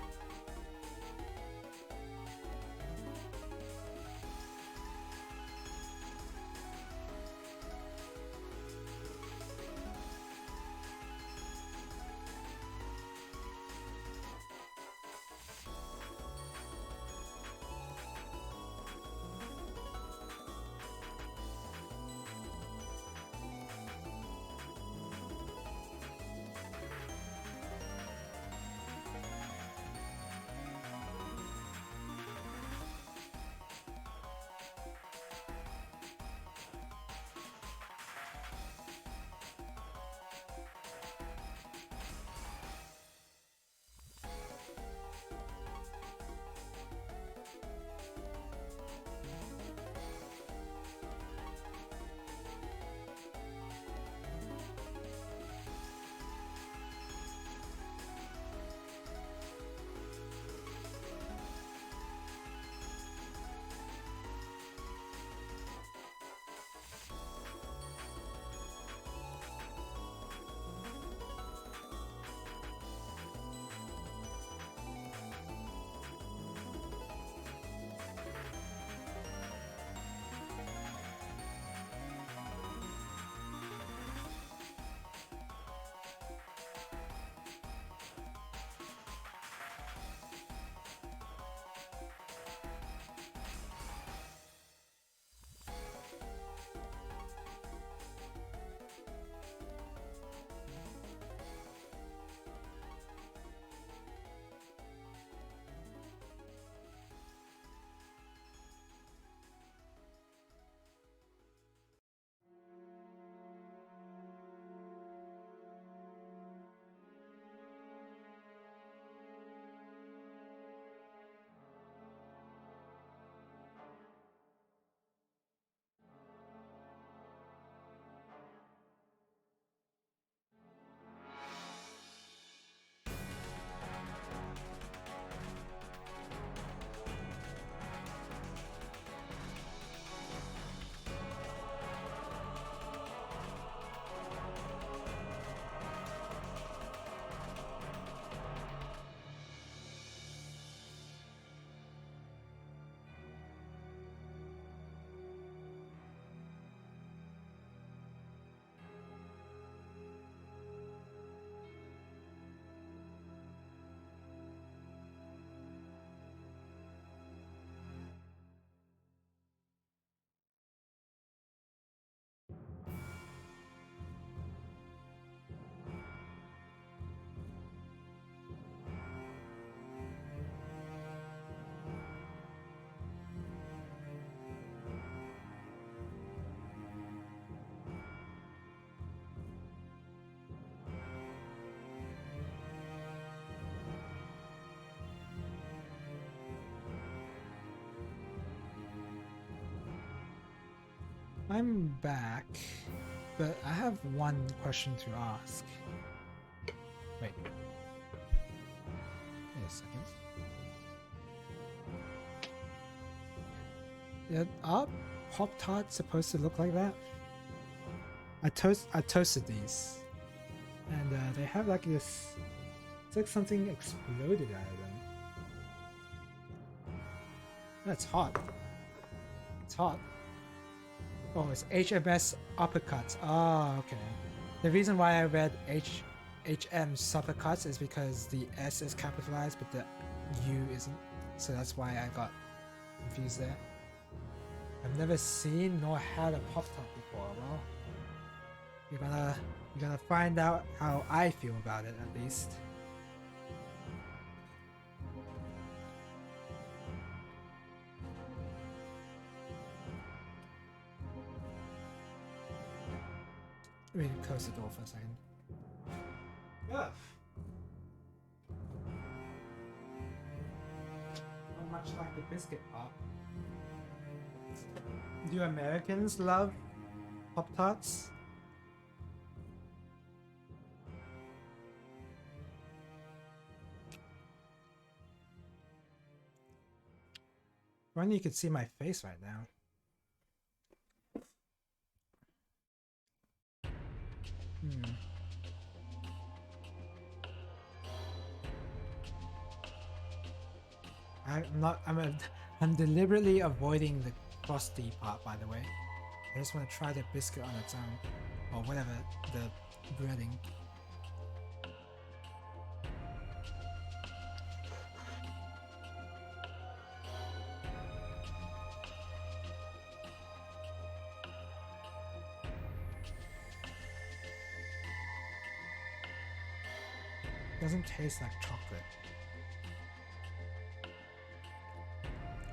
I'm back, but I have one question to ask. Wait. Wait a second. Yeah, are Pop-Tarts supposed to look like that? I toasted these, and they have like this. It's like something exploded out of them. That's hot. It's hot. Oh, it's HMS uppercuts. Oh, okay. The reason why I read HM uppercuts is because the S is capitalized, but the U isn't. So that's why I got confused there. I've never seen nor had a Pop-Tart before. Well, you're gonna find out how I feel about it at least. Let me close the door for a second. Yeah. Not much like the biscuit pop. Do Americans love Pop-Tarts? If only you could see my face right now. I'm deliberately avoiding the frosty part, by the way. I just want to try the biscuit on its own, or whatever, the breading. Doesn't taste like chocolate.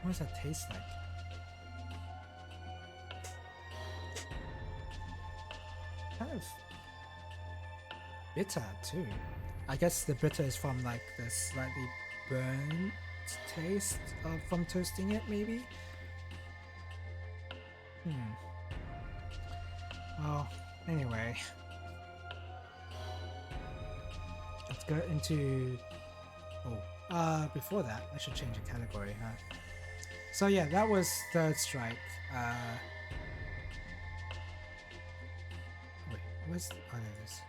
What does that taste like? Kind of bitter too. I guess the bitter is from like the slightly burnt taste from toasting it, maybe? Well, anyway. Let's go into... before that, I should change the category, huh? So yeah, that was Third Strike. Wait, where's... Oh, there it is.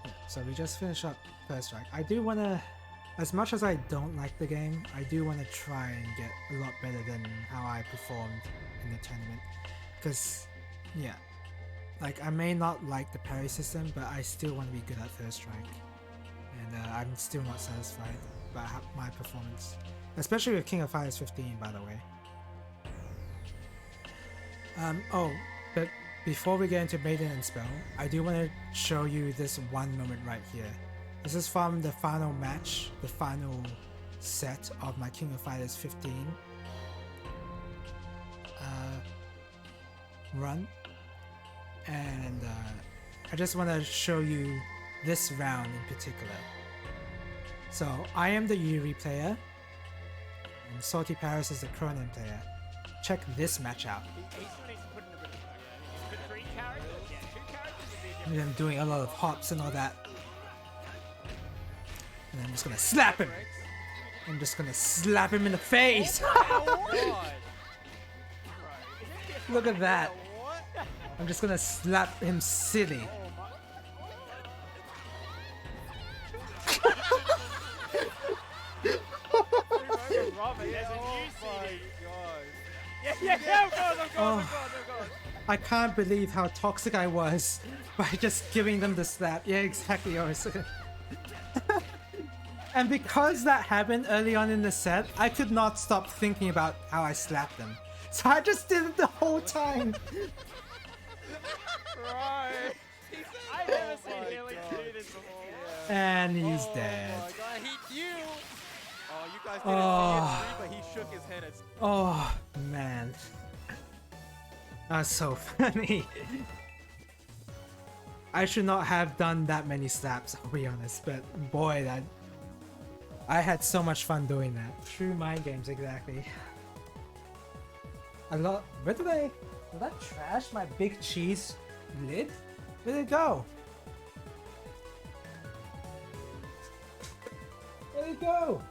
Yeah, so we just finished up Third Strike. I do want to... As much as I don't like the game, I do want to try and get a lot better than how I performed in the tournament. Because, yeah, like I may not like the parry system, but I still want to be good at Third Strike. And I'm still not satisfied by my performance. Especially with King of Fighters 15, by the way. Oh, but before we get into Maiden and Spell, I do want to show you this one moment right here. This is from the final match, the final set of my King of Fighters 15 run. And I just want to show you this round in particular. So I am the Yuri player, and Salty Paris is the Cronin player. Check this match out. And I'm doing a lot of hops and all that. And I'm just gonna slap him. I'm just gonna slap him in the face. Look at that. I'm just gonna slap him silly. I can't believe how toxic I was by just giving them the slap. Yeah, exactly. And because that happened early on in the set, I could not stop thinking about how I slapped them. So I just did it the whole time. Right. I've never seen Helix do this before. And he's dead. Oh my god, he knew! Oh, you guys didn't see it, but he shook his head at... Oh, man. That's so funny. I should not have done that many slaps, I'll be honest, but boy, that... I had so much fun doing that. True mind games, exactly. I love. Where did I trash my big cheese lid? Where did it go? Where did it go?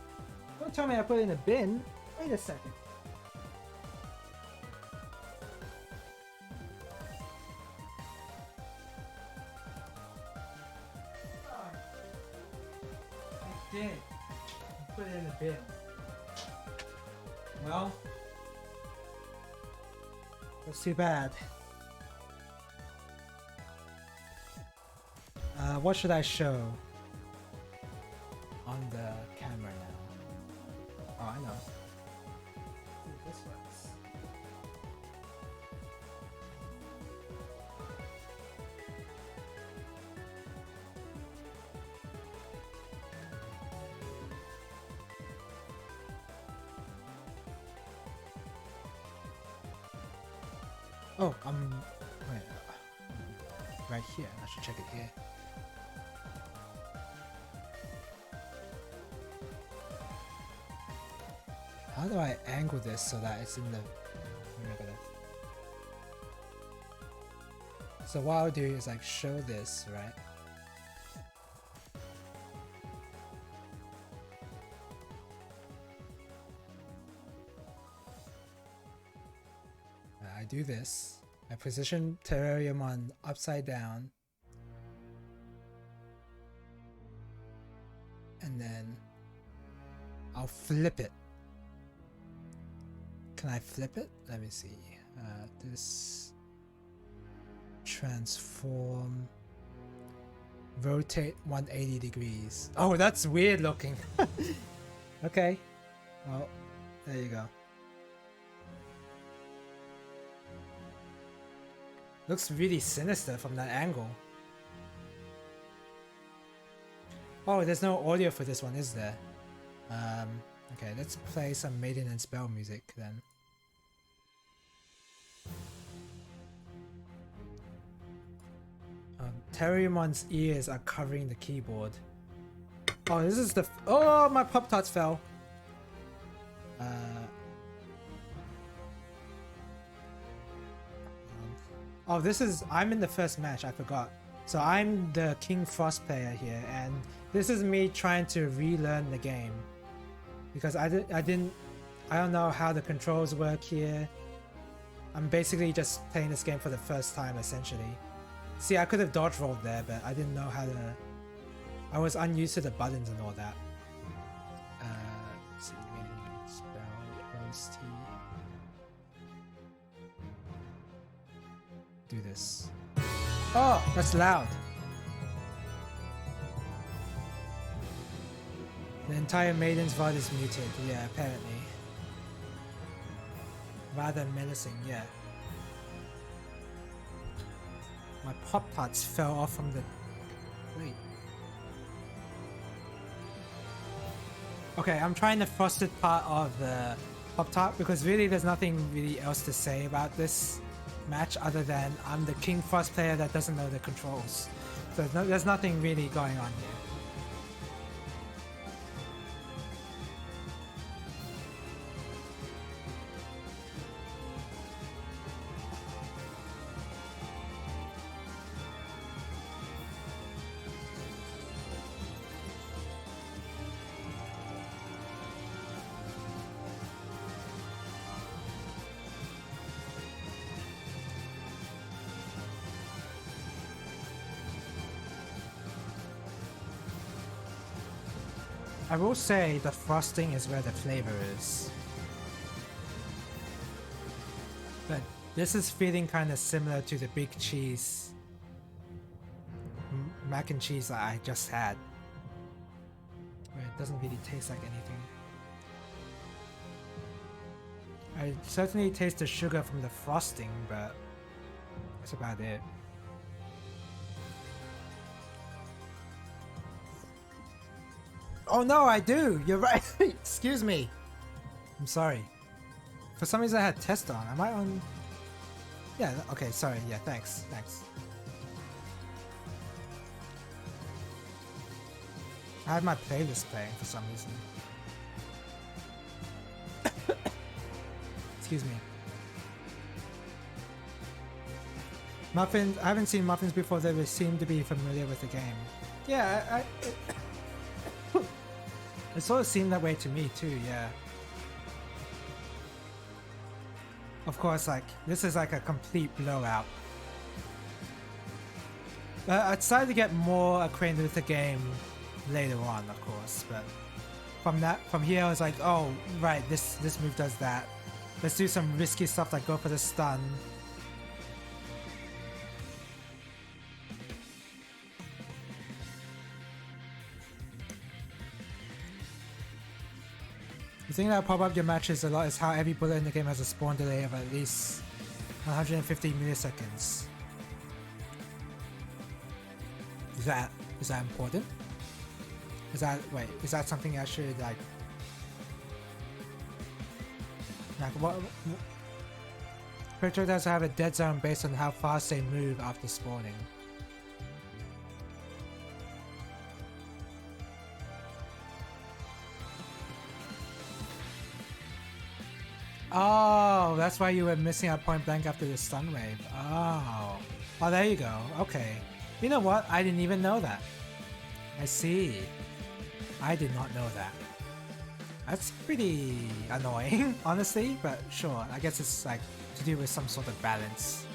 Don't tell me I put it in a bin. Wait a second. I did. I put it in a bin. Well, that's too bad. What should I show on the camera now? Oh, I know. This works. Oh, wait, right here. I should check it here. How do I angle this so that it's in the... So what I'll do is like show this, right? I do this. I position terrarium on upside down. And then I'll flip it. Can I flip it? Let me see. This transform, rotate 180 degrees. Oh, that's weird looking. Okay. Well, there you go. Looks really sinister from that angle. Oh, there's no audio for this one, is there? Okay, let's play some Maiden and Spell music then. Terriumon's ears are covering the keyboard. Oh, this is the... Oh, my Pop-Tarts fell. Oh, this is... I'm in the first match, I forgot. So I'm the King Frost player here, and this is me trying to relearn the game. Because I don't know how the controls work here. I'm basically just playing this game for the first time, essentially. See, I could have dodge rolled there, but I didn't know how to... I was unused to the buttons and all that. Let's see, spell, OST. Do this. Oh, that's loud. The entire Maiden's VOD is muted, yeah, apparently. Rather menacing, yeah. My Pop-Tarts fell off from the... Wait. Okay, I'm trying the frosted part of the Pop-Tart because really there's nothing really else to say about this match other than I'm the King Frost player that doesn't know the controls. So there's nothing really going on here. I will say the frosting is where the flavor is. But this is feeling kind of similar to the big cheese mac and cheese that I just had. Where it doesn't really taste like anything. I certainly taste the sugar from the frosting, but that's about it. Oh no, I do! You're right! Excuse me! I'm sorry. For some reason I had test on. Am I on... Yeah, okay, sorry. Yeah, thanks. I had my playlist playing for some reason. Excuse me. Muffins, I haven't seen Muffins before, they seem to be familiar with the game. Yeah, it sort of seemed that way to me too, yeah. Of course, like, this is like a complete blowout. I decided to get more acquainted with the game later on, of course, but from here I was like, oh, right, this move does that. Let's do some risky stuff like go for the stun. The thing that'll pop up your matches a lot is how every bullet in the game has a spawn delay of at least 150 milliseconds. Is that important? Is that something I should like what projectiles have a dead zone based on how fast they move after spawning? Oh, that's why you were missing at point blank after the stun wave. Oh, there you go. Okay. You know what? I didn't even know that. I see. I did not know that. That's pretty annoying, honestly, but sure. I guess it's like to do with some sort of balance.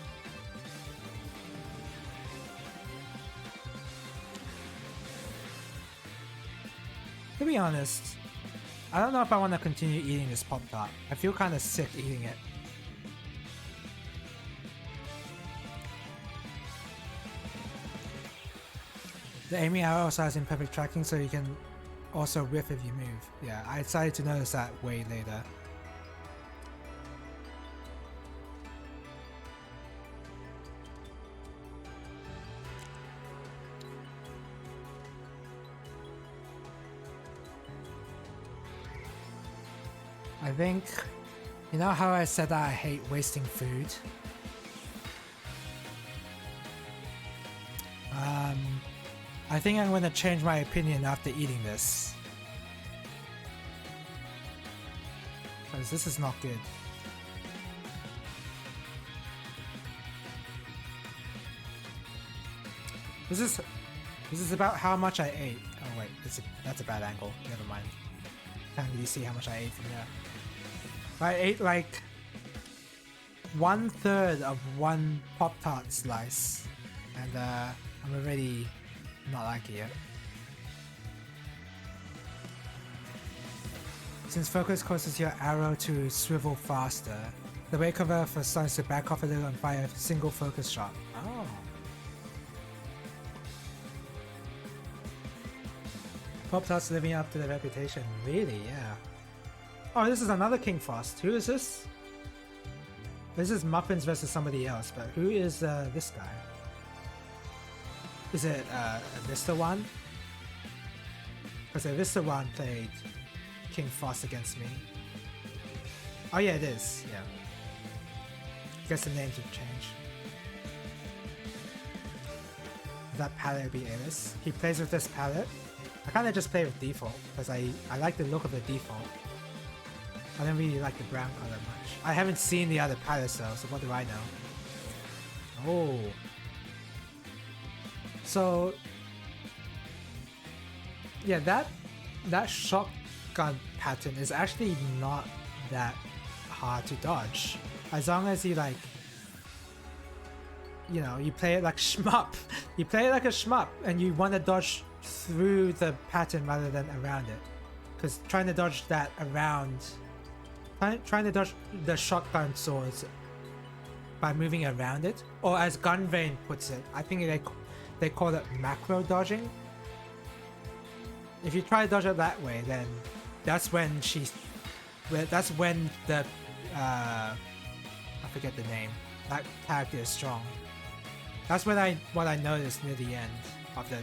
To be honest, I don't know if I want to continue eating this Pop-Tart. I feel kind of sick eating it. The aiming arrow also has imperfect tracking, so you can also whiff if you move. Yeah, I decided to notice that way later. I think, you know how I said that I hate wasting food? I think I'm going to change my opinion after eating this. Because this is not good. This is about how much I ate. Oh wait, that's a bad angle. Never mind. Can't really see how much I ate from here. I ate like 1/3 of one Pop-Tart slice, and I'm already not liking it. Since focus causes your arrow to swivel faster, the way cover for stun is to back off a little and fire a single focus shot. Oh. Pop-Tarts living up to their reputation. Really, yeah. Oh, this is another King Frost. Who is this? This is Muffins versus somebody else, but who is this guy? Is it Vista One? Because Vista One played King Frost against me. Oh yeah, it is. Yeah. I guess the names would change. That palette would be Alice. He plays with this palette. I kind of just play with default because I like the look of the default. I don't really like the brown color much. I haven't seen the other palettes though, so what do I know? Oh. So yeah, that shotgun pattern is actually not that hard to dodge. As long as you like, you know, you play it like shmup. You play it like a shmup and you want to dodge through the pattern rather than around it. Because trying to dodge that around, trying to dodge the shotgun swords by moving around it, or as Gunvein puts it, I think they call it macro dodging. If you try to dodge it that way, then that's when the I forget the name. That character is strong. That's what I noticed near the end of the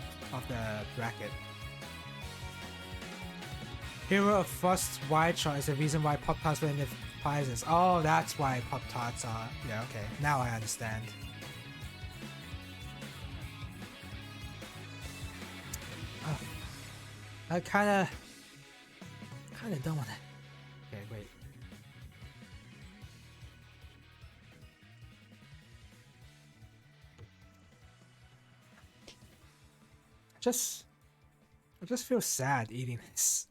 bracket. Hero of Frost wide shot is the reason why Pop-Tarts win the prizes. Oh, that's why Pop-Tarts are. Yeah, okay. Now I understand. I kinda don't wanna. Okay, wait. I just feel sad eating this.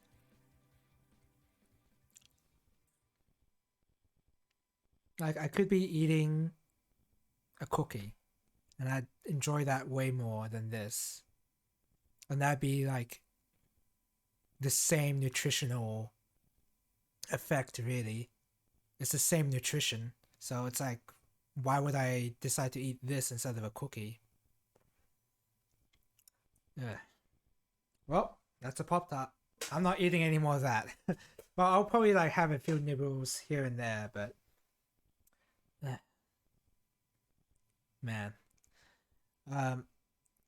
Like, I could be eating a cookie, and I'd enjoy that way more than this. And that'd be like the same nutritional effect, really. It's the same nutrition. So it's like, why would I decide to eat this instead of a cookie? Yeah. Well, that's a Pop Tart. I'm not eating any more of that. Well, I'll probably like have a few nibbles here and there, but man.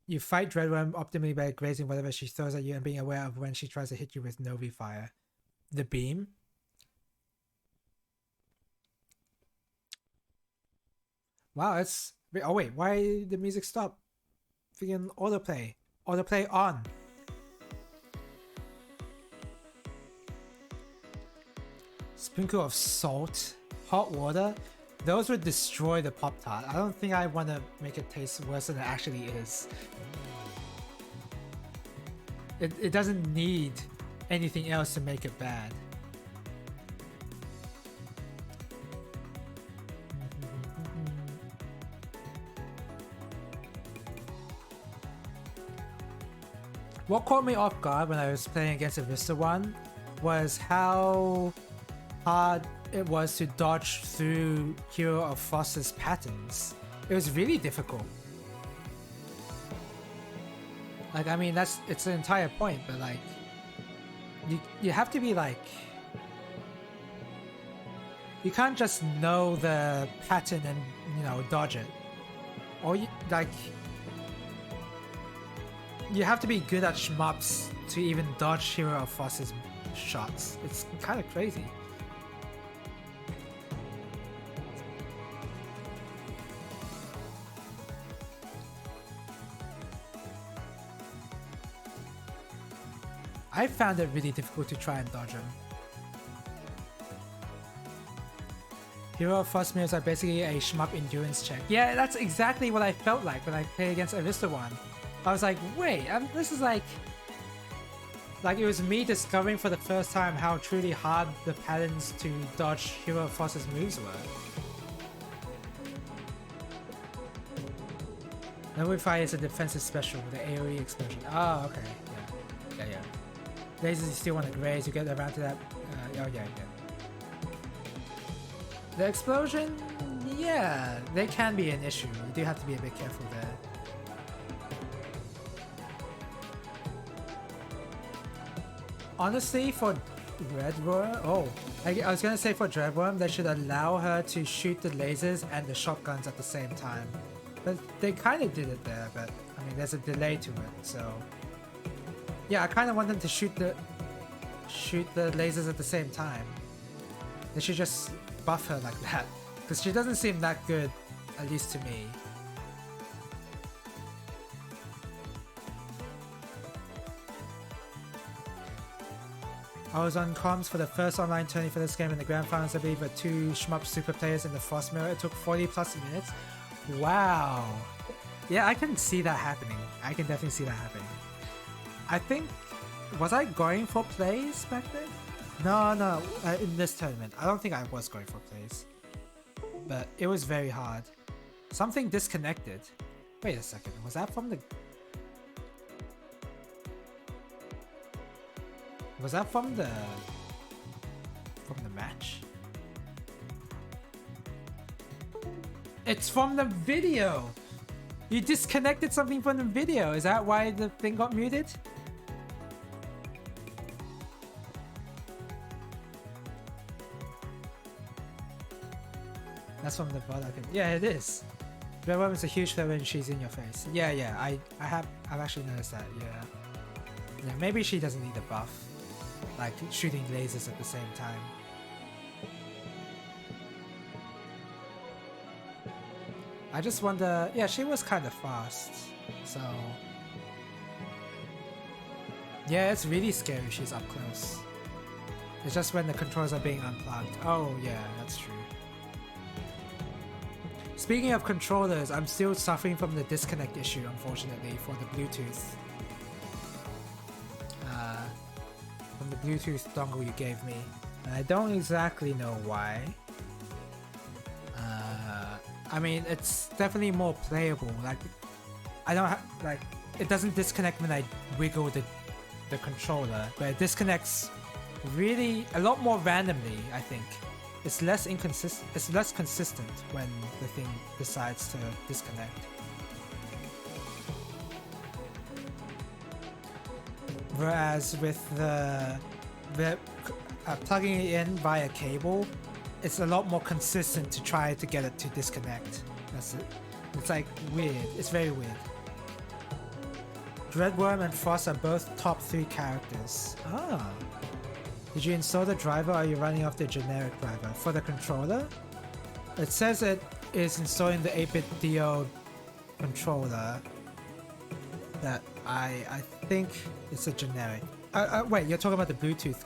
You fight Dreadworm optimally by grazing whatever she throws at you and being aware of when she tries to hit you with Novi Fire. The beam? Wow, it's... Oh wait, why did the music stop? Freaking autoplay. Autoplay on. Sprinkle of salt, hot water. Those would destroy the Pop-Tart. I don't think I want to make it taste worse than it actually is. It doesn't need anything else to make it bad. What caught me off guard when I was playing against a Vista one was how hard it was to dodge through Hero of Frost's patterns. It was really difficult. Like, I mean, it's the entire point, but like, you have to be like, you can't just know the pattern and, you know, dodge it. Or you, like, you have to be good at shmups to even dodge Hero of Frost's shots. It's kind of crazy. I found it really difficult to try and dodge him. Hero of Frost mirrors are basically a shmup endurance check. Yeah, that's exactly what I felt like when I played against Arista one. I was like, wait, this is like it was me discovering for the first time how truly hard the patterns to dodge Hero of Frost's moves were. Novi Fire is a defensive special with the AoE explosion. Oh, okay. Yeah. Lasers, you still want to graze, you get around to that. Oh, yeah. The explosion, yeah, they can be an issue. You do have to be a bit careful there. Honestly, for Dreadworm, I was gonna say for Dreadworm, they should allow her to shoot the lasers and the shotguns at the same time. But they kind of did it there, but I mean, there's a delay to it, so... Yeah, I kind of want them to shoot the lasers at the same time. They should just buff her like that, because she doesn't seem that good, at least to me. I was on comms for the first online tourney for this game in the grand finals, I believe, with 2 shmup super players in the Frost Mirror. It took 40 plus minutes. Wow. Yeah, I can see that happening. I can definitely see that happening. I think, was I going for plays back then? No, in this tournament. I don't think I was going for plays. But it was very hard. Something disconnected. Wait a second, was that from the... Was that from the match? It's from the video! You disconnected something from the video. Is that why the thing got muted? That's from the bot. Yeah, it is. Dreadworm is a huge threat when she's in your face. Yeah. I've actually noticed that. Yeah, maybe she doesn't need a buff, like shooting lasers at the same time. I just wonder. Yeah, she was kind of fast, so Yeah, it's really scary if she's up close. It's just when the controls are being unplugged. Oh yeah, that's true. Speaking of controllers, I'm still suffering from the disconnect issue, unfortunately, for the Bluetooth. From the Bluetooth dongle you gave me. And I don't exactly know why. I mean, it's definitely more playable. Like, I don't have, like, it doesn't disconnect when I wiggle the controller, but it disconnects really a lot more randomly, I think. It's less consistent when the thing decides to disconnect. Whereas with the plugging it in via cable, it's a lot more consistent to try to get it to disconnect. That's it. It's like weird. It's very weird. Dreadworm and Frost are both top 3 characters. Ah. Did you install the driver or are you running off the generic driver? For the controller? It says it is installing the 8-bit DO controller. That I think it's a generic. Wait, you're talking about the Bluetooth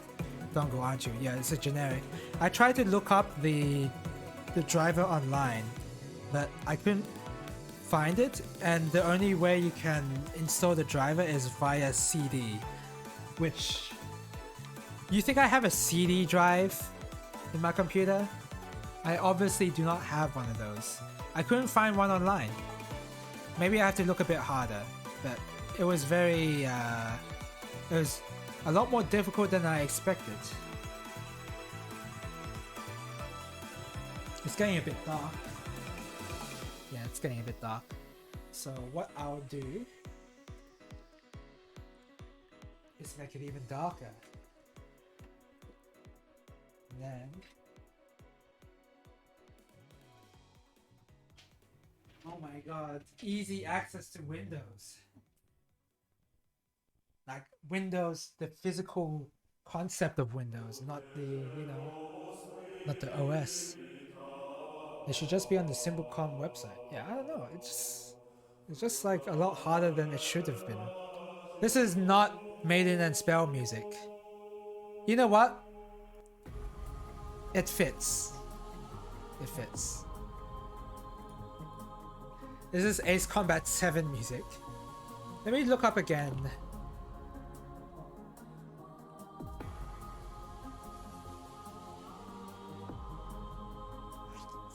dongle, aren't you? Yeah, it's a generic. I tried to look up the driver online, but I couldn't find it, and the only way you can install the driver is via CD, which... You think I have a CD drive in my computer? I obviously do not have one of those. I couldn't find one online. Maybe I have to look a bit harder, but it was very... it was a lot more difficult than I expected. It's getting a bit dark. Yeah, it's getting a bit dark. So what I'll do is make it even darker. And then oh my god, easy access to Windows. Like Windows, the physical concept of Windows, not the, you know, not the OS. It should just be on the Simplecom website. Yeah, I don't know. It's just like a lot harder than it should have been. This is not Maiden and Spell music. You know what? It fits. It fits. This is Ace Combat 7 music. Let me look up again.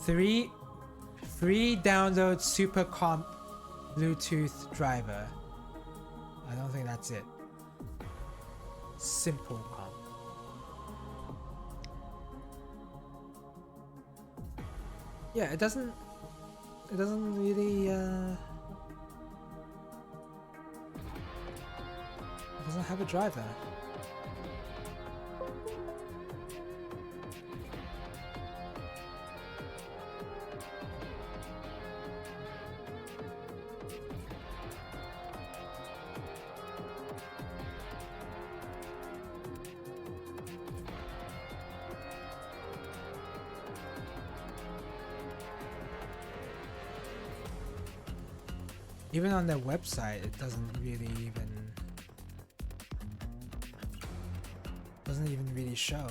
Free download Super Comp Bluetooth driver. I don't think that's it. Simple Comp. Yeah, it doesn't really it doesn't have a driver. Even on their website, it doesn't even really show.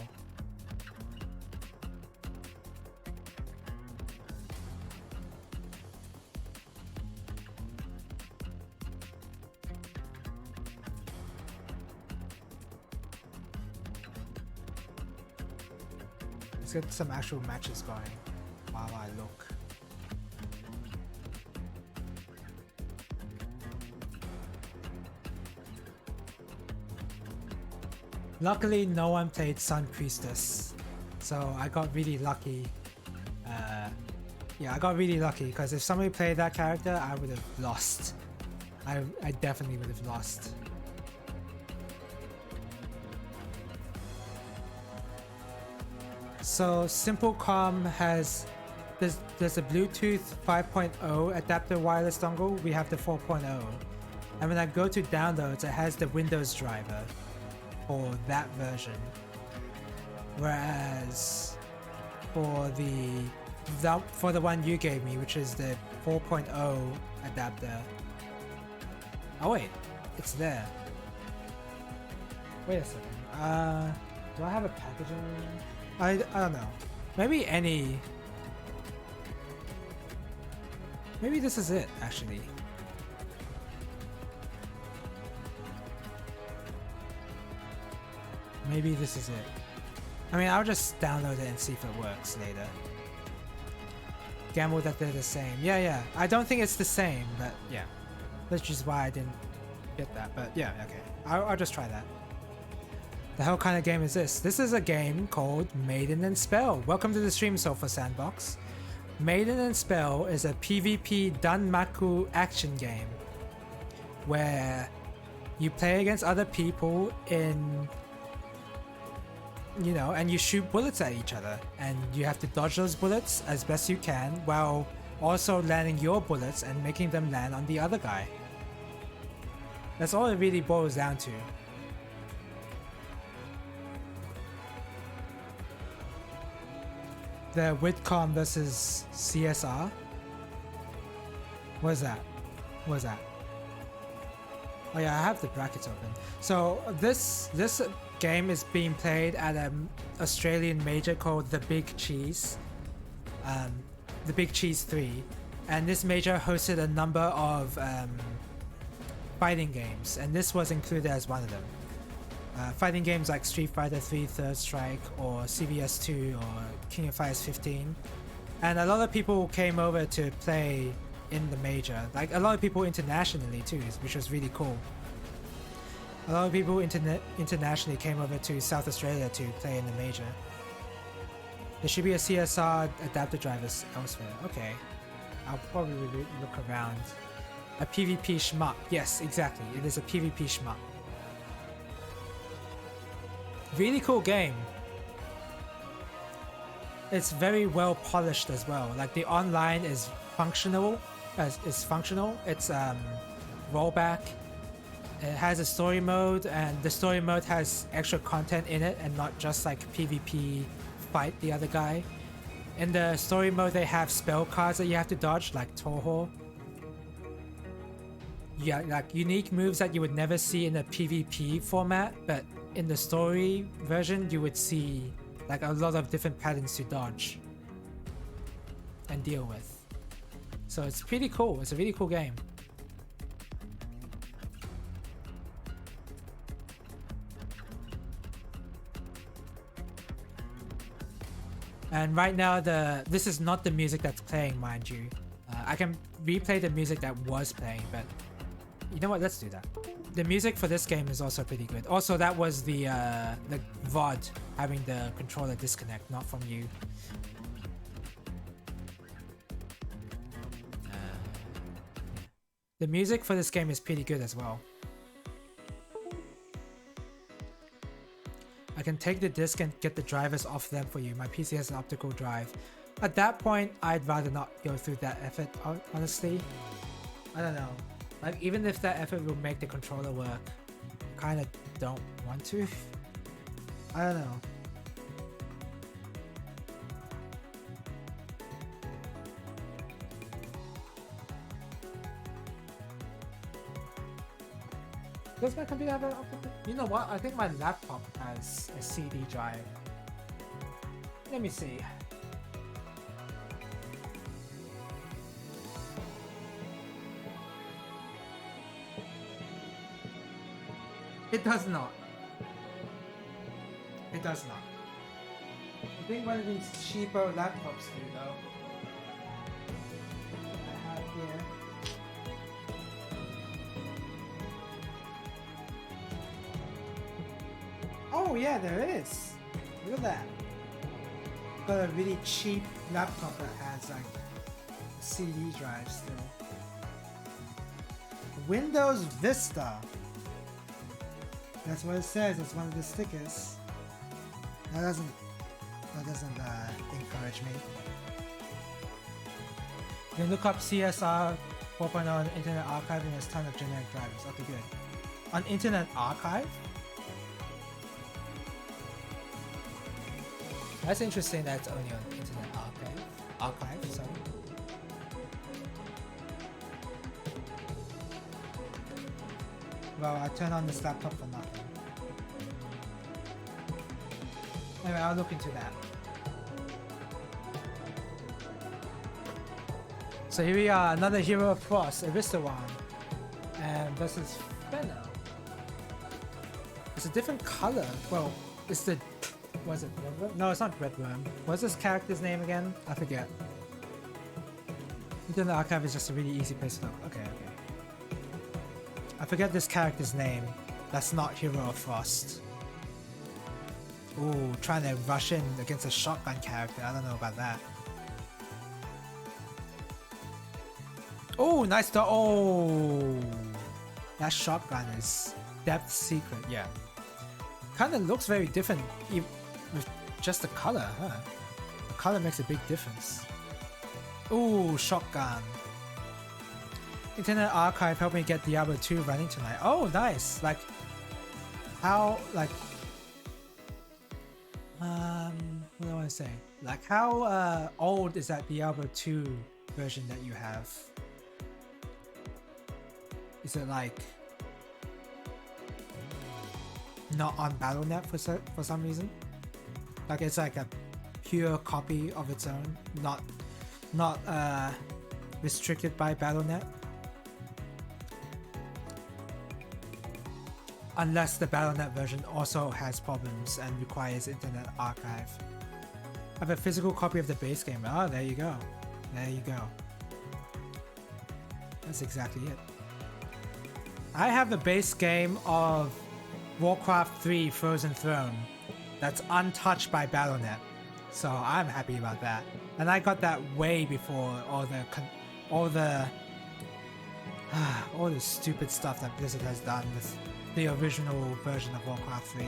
Let's get some actual matches going while I look. Luckily, no one played Sun Priestess, so I got really lucky. Yeah, I got really lucky because if somebody played that character, I would have lost. I definitely would have lost. So Simplecom has there's a Bluetooth 5.0 adapter wireless dongle. We have the 4.0, and when I go to downloads, it has the Windows driver for that version, whereas for the one you gave me, which is the 4.0 adapter, oh wait, it's there. Wait a second. Do I have a packaging? I don't know. Maybe any. Maybe this is it actually. Maybe this is it. I mean, I'll just download it and see if it works later. Gamble that they're the same. Yeah. I don't think it's the same, but yeah. That's just why I didn't get that. But yeah, okay. I'll just try that. The hell kind of game is this? This is a game called Maiden and Spell. Welcome to the stream, Sofa Sandbox. Maiden and Spell is a PvP Danmaku action game where you play against other people in, you know, and you shoot bullets at each other, and you have to dodge those bullets as best you can while also landing your bullets and making them land on the other guy. That's all it really boils down to. The Whitcomb versus CSR. What is that? What is that? Oh yeah, I have the brackets open. So this game is being played at an Australian major called The Big Cheese. The Big Cheese 3. And this major hosted a number of fighting games, and this was included as one of them. Fighting games like Street Fighter 3 Third Strike or CvS2 or King of Fighters 15. And a lot of people came over to play in the major. Like a lot of people internationally too, which was really cool. A lot of people internationally came over to South Australia to play in the major. There should be a CSR adapter drivers elsewhere. Okay. I'll probably look around. A PvP shmup. Yes, exactly. It is a PvP shmup. Really cool game. It's very well polished as well. Like the online is functional. It's rollback. It has a story mode, and the story mode has extra content in it, and not just like PvP fight the other guy. In the story mode, they have spell cards that you have to dodge, like Toho. Yeah, like unique moves that you would never see in a PvP format, but in the story version, you would see like a lot of different patterns to dodge and deal with. So it's pretty cool. It's a really cool game. And right now, this is not the music that's playing, mind you. I can replay the music that was playing, but you know what? Let's do that. The music for this game is also pretty good. Also, that was the VOD having the controller disconnect, not from you. The music for this game is pretty good as well. I can take the disc and get the drivers off them for you. My PC has an optical drive. At that point, I'd rather not go through that effort, honestly. I don't know. Like, even if that effort will make the controller work, kind of don't want to. I don't know. Does my computer have an optical? You know what? I think my laptop has a CD drive. Let me see. It does not. It does not. I think one of these cheaper laptops do though. I have here. Oh yeah, there is. Look at that. Got a really cheap laptop that has like CD drive still. Windows Vista. That's what it says. It's one of the stickers. That doesn't encourage me. You can look up CSR 4.0 on Internet Archive and there's a ton of generic drivers. Okay, good. On Internet Archive? That's interesting that it's only on Internet Archive, sorry. Well, I turned on this laptop for nothing. Anyway, I'll look into that. So here we are, another Hero of Frost, Aristowan, and versus Fenna. It's a different color. Well, it's the... Was it Red Worm? No, it's not Red Worm. What's this character's name again? I forget. Within the archive is just a really easy place to look. Okay, okay. I forget this character's name. That's not Hero of Frost. Ooh, trying to rush in against a shotgun character. I don't know about that. Oh, nice dodge. Oh, that shotgun is depth secret. Yeah, kind of looks very different with just the color, huh? The color makes a big difference. Ooh, shotgun. Internet Archive helped me get Diablo 2 running tonight. Oh, nice. Like, how, like, what do I want to say? Like, how old is that Diablo 2 version that you have? Is it like not on Battle.net for some reason? Like it's like a pure copy of its own, not restricted by Battle.net. Unless the Battle.net version also has problems and requires Internet Archive. I have a physical copy of the base game. Oh, there you go. There you go. That's exactly it. I have the base game of Warcraft 3 Frozen Throne that's untouched by Battle.net, so I'm happy about that. And I got that way before all the stupid stuff that Blizzard has done with the original version of Warcraft 3.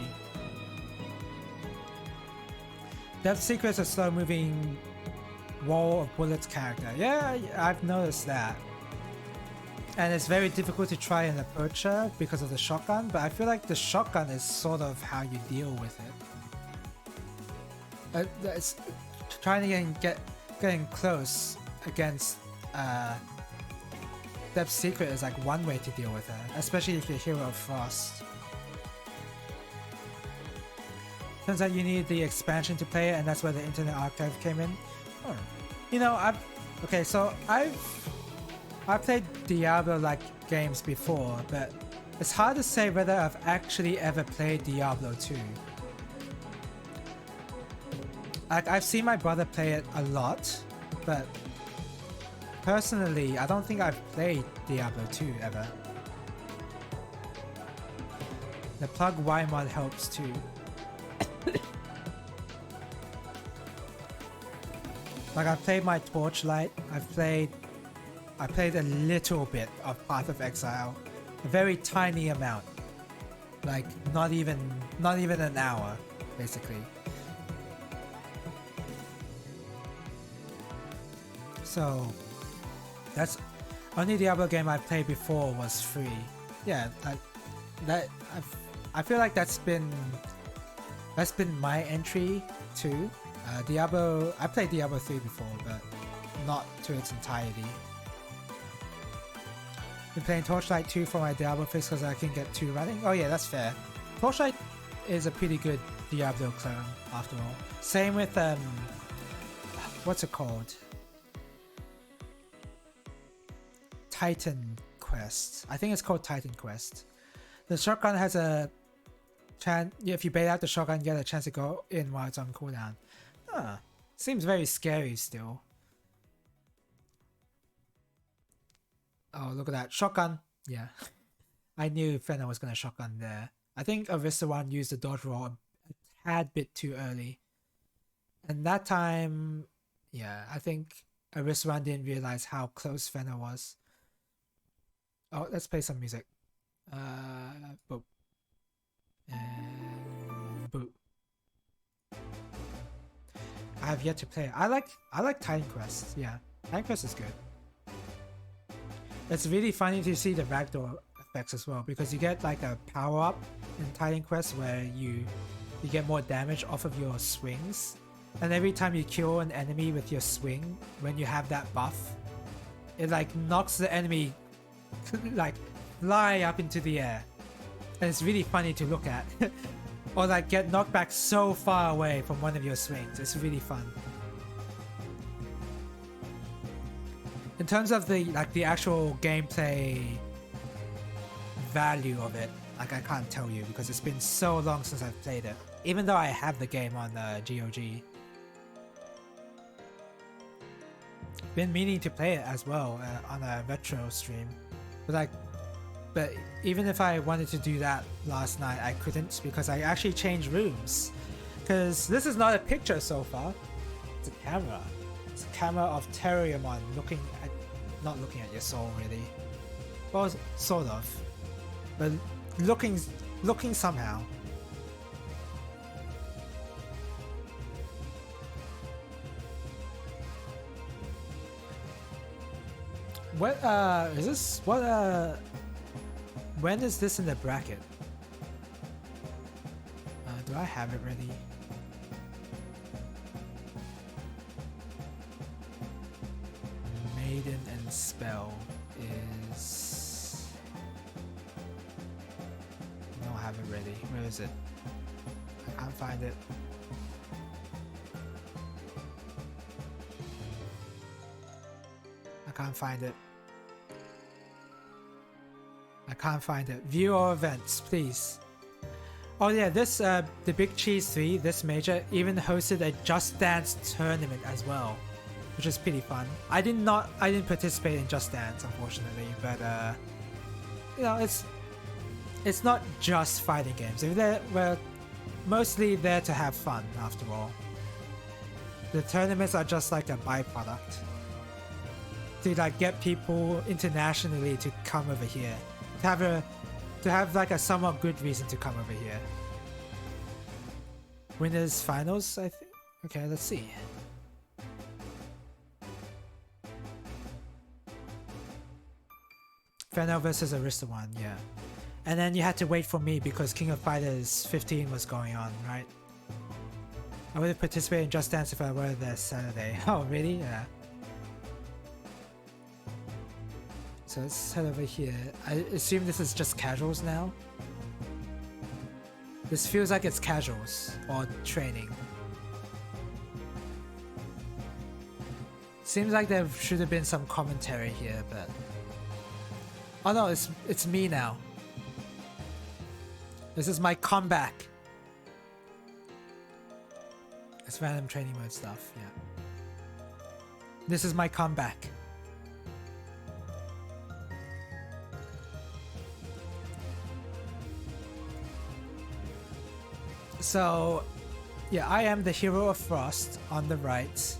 Death Secret is a slow-moving wall of bullets character. Yeah, I've noticed that. And it's very difficult to try and approach her because of the shotgun, but I feel like the shotgun is sort of how you deal with it. It's trying to getting close against Depth Secret is like one way to deal with her, especially if you're Hero of Frost. Turns out you need the expansion to play it, and that's where the Internet Archive came in. Oh. You know, I've played Diablo-like games before, but it's hard to say whether I've actually ever played Diablo 2. Like, I've seen my brother play it a lot, but personally, I don't think I've played Diablo 2 ever. The plug Y mod helps too. Like, I've played my Torchlight, I played a little bit of Path of Exile, a very tiny amount, like not even an hour, basically. So that's only Diablo game I played before was free. Yeah, I feel like that's been my entry too. Diablo, I played Diablo 3 before, but not to its entirety. Been playing Torchlight 2 for my Diablo fix because I can get 2 running. Oh yeah, that's fair. Torchlight is a pretty good Diablo clone after all. Same with what's it called? Titan Quest. I think it's called Titan Quest. The shotgun has a chance. If you bait out the shotgun, you get a chance to go in while it's on cooldown. Huh. Seems very scary still. Oh, look at that. Shotgun. Yeah. I knew Fenna was going to shotgun there. I think Aristowan used the dodge roll a tad bit too early. And that time, yeah, I think Aristowan didn't realize how close Fenna was. Oh, let's play some music. Boop. And boop. I have yet to play it. I like Titan Quest. Yeah, Titan Quest is good. It's really funny to see the ragdoll effects as well, because you get like a power up in Titan Quest where you get more damage off of your swings, and every time you kill an enemy with your swing, when you have that buff, it like knocks the enemy like fly up into the air, and it's really funny to look at. Or like get knocked back so far away from one of your swings. It's really fun. In terms of the actual gameplay value of it, like I can't tell you because it's been so long since I've played it. Even though I have the game on GOG. Been meaning to play it as well on a retro stream. But even if I wanted to do that last night, I couldn't because I actually changed rooms. Because this is not a picture so far. It's a camera. It's a camera of Terriermon not looking at your soul really. Well, sort of. But looking somehow. What is this? When is this in the bracket? Do I have it ready? Maiden and Spell is... I don't have it ready. Where is it? I can't find it. I can't find it. I can't find it. View all events, please. Oh yeah, this the Big Cheese 3, this major, even hosted a Just Dance tournament as well, which is pretty fun. I didn't participate in Just Dance, unfortunately, but you know, it's not just fighting games. We're mostly there to have fun, after all. The tournaments are just like a byproduct to like get people internationally to come over here. To have like a somewhat good reason to come over here. Winners finals, I think. Okay, let's see. Fennel versus Arista1, yeah. And then you had to wait for me because King of Fighters 15 was going on, right? I would have participated in Just Dance if I were there Saturday. Oh, really? Yeah. So let's head over here. I assume this is just casuals now. This feels like it's casuals or training. Seems like there should have been some commentary here, but oh no, it's me now. This is my comeback. It's random training mode stuff, yeah. This is my comeback. So, yeah, I am the Hero of Frost on the right.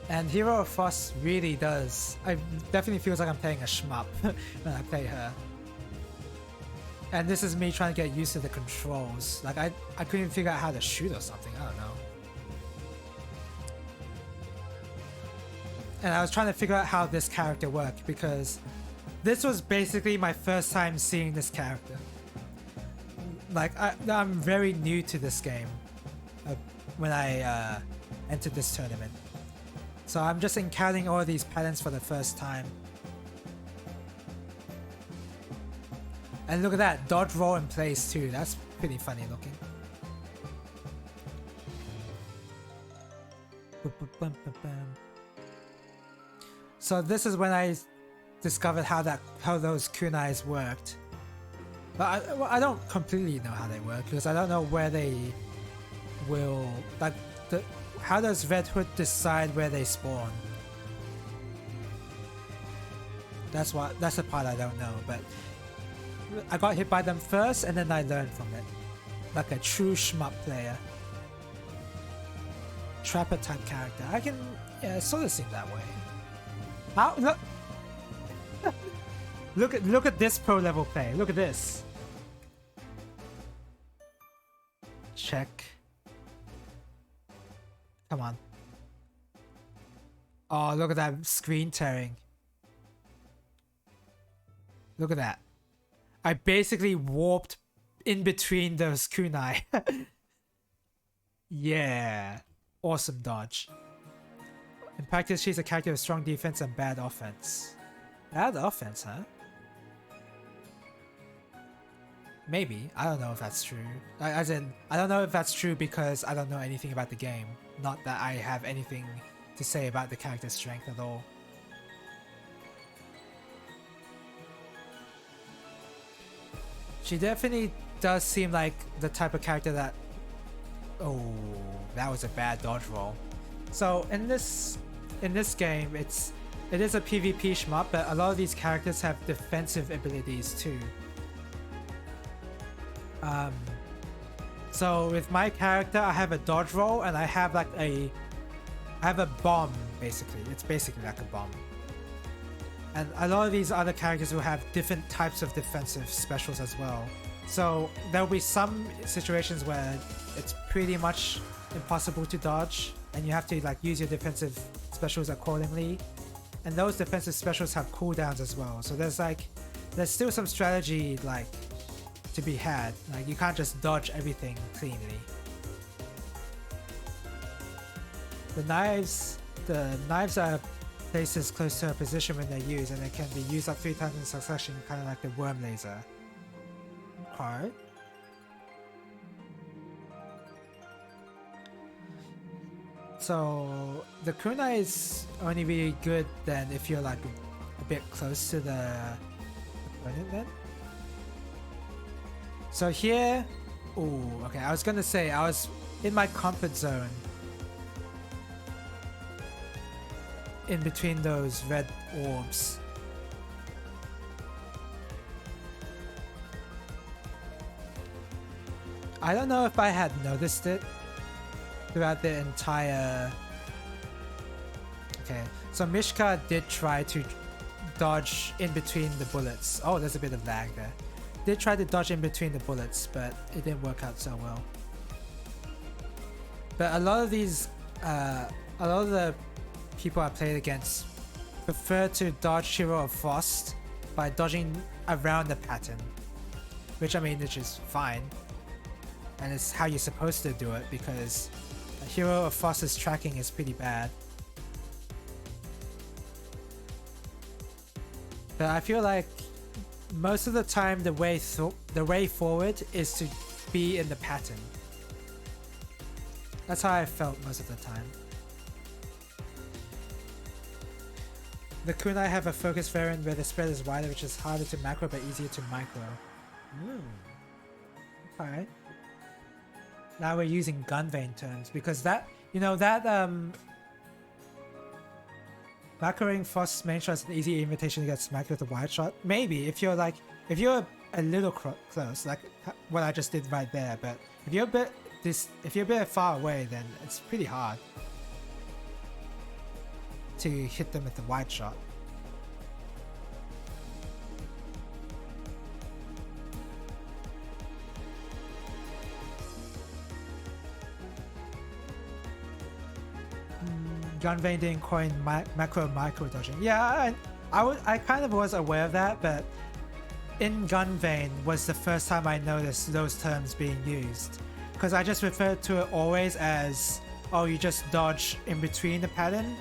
And Hero of Frost really does. I definitely feels like I'm playing a shmup when I play her. And this is me trying to get used to the controls. Like, I couldn't figure out how to shoot or something. I don't know. And I was trying to figure out how this character worked because this was basically my first time seeing this character. Like, I'm very new to this game when I entered this tournament. So I'm just encountering all these patterns for the first time. And look at that, dodge roll in place too. That's pretty funny looking. So this is when I discovered how those kunais worked. But I don't completely know how they work because I don't know where they will how does Red Hood decide where they spawn? That's the part I don't know, but I got hit by them first and then I learned from it. Like a true shmup player. Trapper type character. It sort of seems that way. How look at this pro level play. Look at this. Check. Come on. Oh, look at that screen tearing. Look at that. I basically warped in between those kunai. Yeah. Awesome dodge. In practice, she's a character with strong defense and bad offense. Bad offense, huh? Maybe. I don't know if that's true. As in, I don't know if that's true because I don't know anything about the game. Not that I have anything to say about the character's strength at all. She definitely does seem like the type of character that... Oh, that was a bad dodge roll. So in this game, it is a PvP shmup, but a lot of these characters have defensive abilities too. So with my character, I have a dodge roll and I have like I have a bomb basically. It's basically like a bomb. And a lot of these other characters will have different types of defensive specials as well. So there'll be some situations where it's pretty much impossible to dodge and you have to like use your defensive specials accordingly. And those defensive specials have cooldowns as well. So there's still some strategy like to be had. Like you can't just dodge everything cleanly. The knives are places close to a position when they're used, and they can be used up 3 times in succession, kind of like the worm laser. Okay. So the kunai is only really good then if you're like a bit close to the opponent then. So here, ooh, okay, I was gonna say I was in my comfort zone in between those red orbs. I don't know if I had noticed it throughout the entire... Okay, so Mishka did try to dodge in between the bullets. Oh, there's a bit of lag there. Did try to dodge in between the bullets, but it didn't work out so well. But a lot of these, a lot of the people I played against prefer to dodge Hero of Frost by dodging around the pattern, which is fine, and it's how you're supposed to do it because Hero of Frost's tracking is pretty bad. But I feel like most of the time the way forward is to be in the pattern. That's how I felt most of the time. The kunai have a focus variant where the spread is wider, which is harder to macro but easier to micro. Alright. Now we're using gun vein terms because that, macroing Frost's main shot is an easy invitation to get smacked with a wide shot. Maybe if you're a little close, like what I just did right there. But if you're a bit far away, then it's pretty hard to hit them with the wide shot. Gun vein didn't coin macro micro dodging. Yeah, I kind of was aware of that, but in gun vein was the first time I noticed those terms being used, because I just referred to it always as, oh, you just dodge in between the pattern,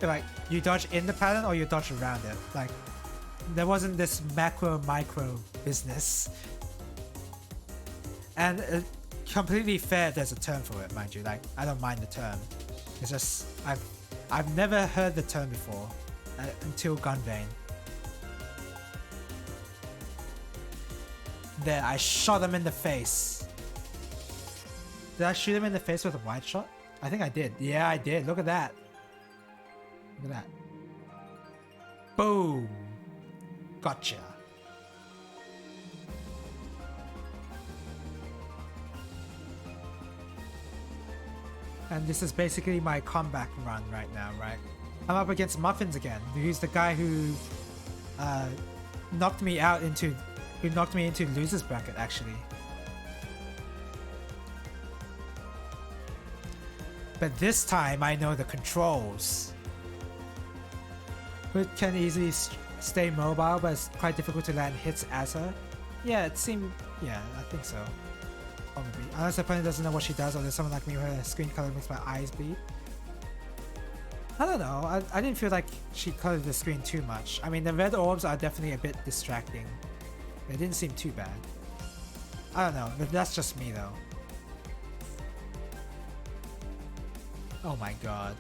like you dodge in the pattern or you dodge around it. Like there wasn't this macro micro business, and completely fair. There's a term for it, mind you. Like I don't mind the term. It's just I've never heard the term before until gun vein. There, I shot him in the face. Did I shoot him in the face with a wide shot? I think I did. Yeah, I did. Look at that. Look at that. Boom. Gotcha. And this is basically my comeback run right now, right? I'm up against Muffins again, who's the guy who knocked me into losers bracket actually. But this time I know the controls. Hood can easily stay mobile, but it's quite difficult to land hits as her. Yeah, it seemed... yeah, I think so. Probably. Unless the opponent doesn't know what she does, or there's someone like me where the screen color makes my eyes bleed. I don't know, I didn't feel like she colored the screen too much. I mean, the red orbs are definitely a bit distracting. It didn't seem too bad. I don't know, but that's just me though. Oh my god.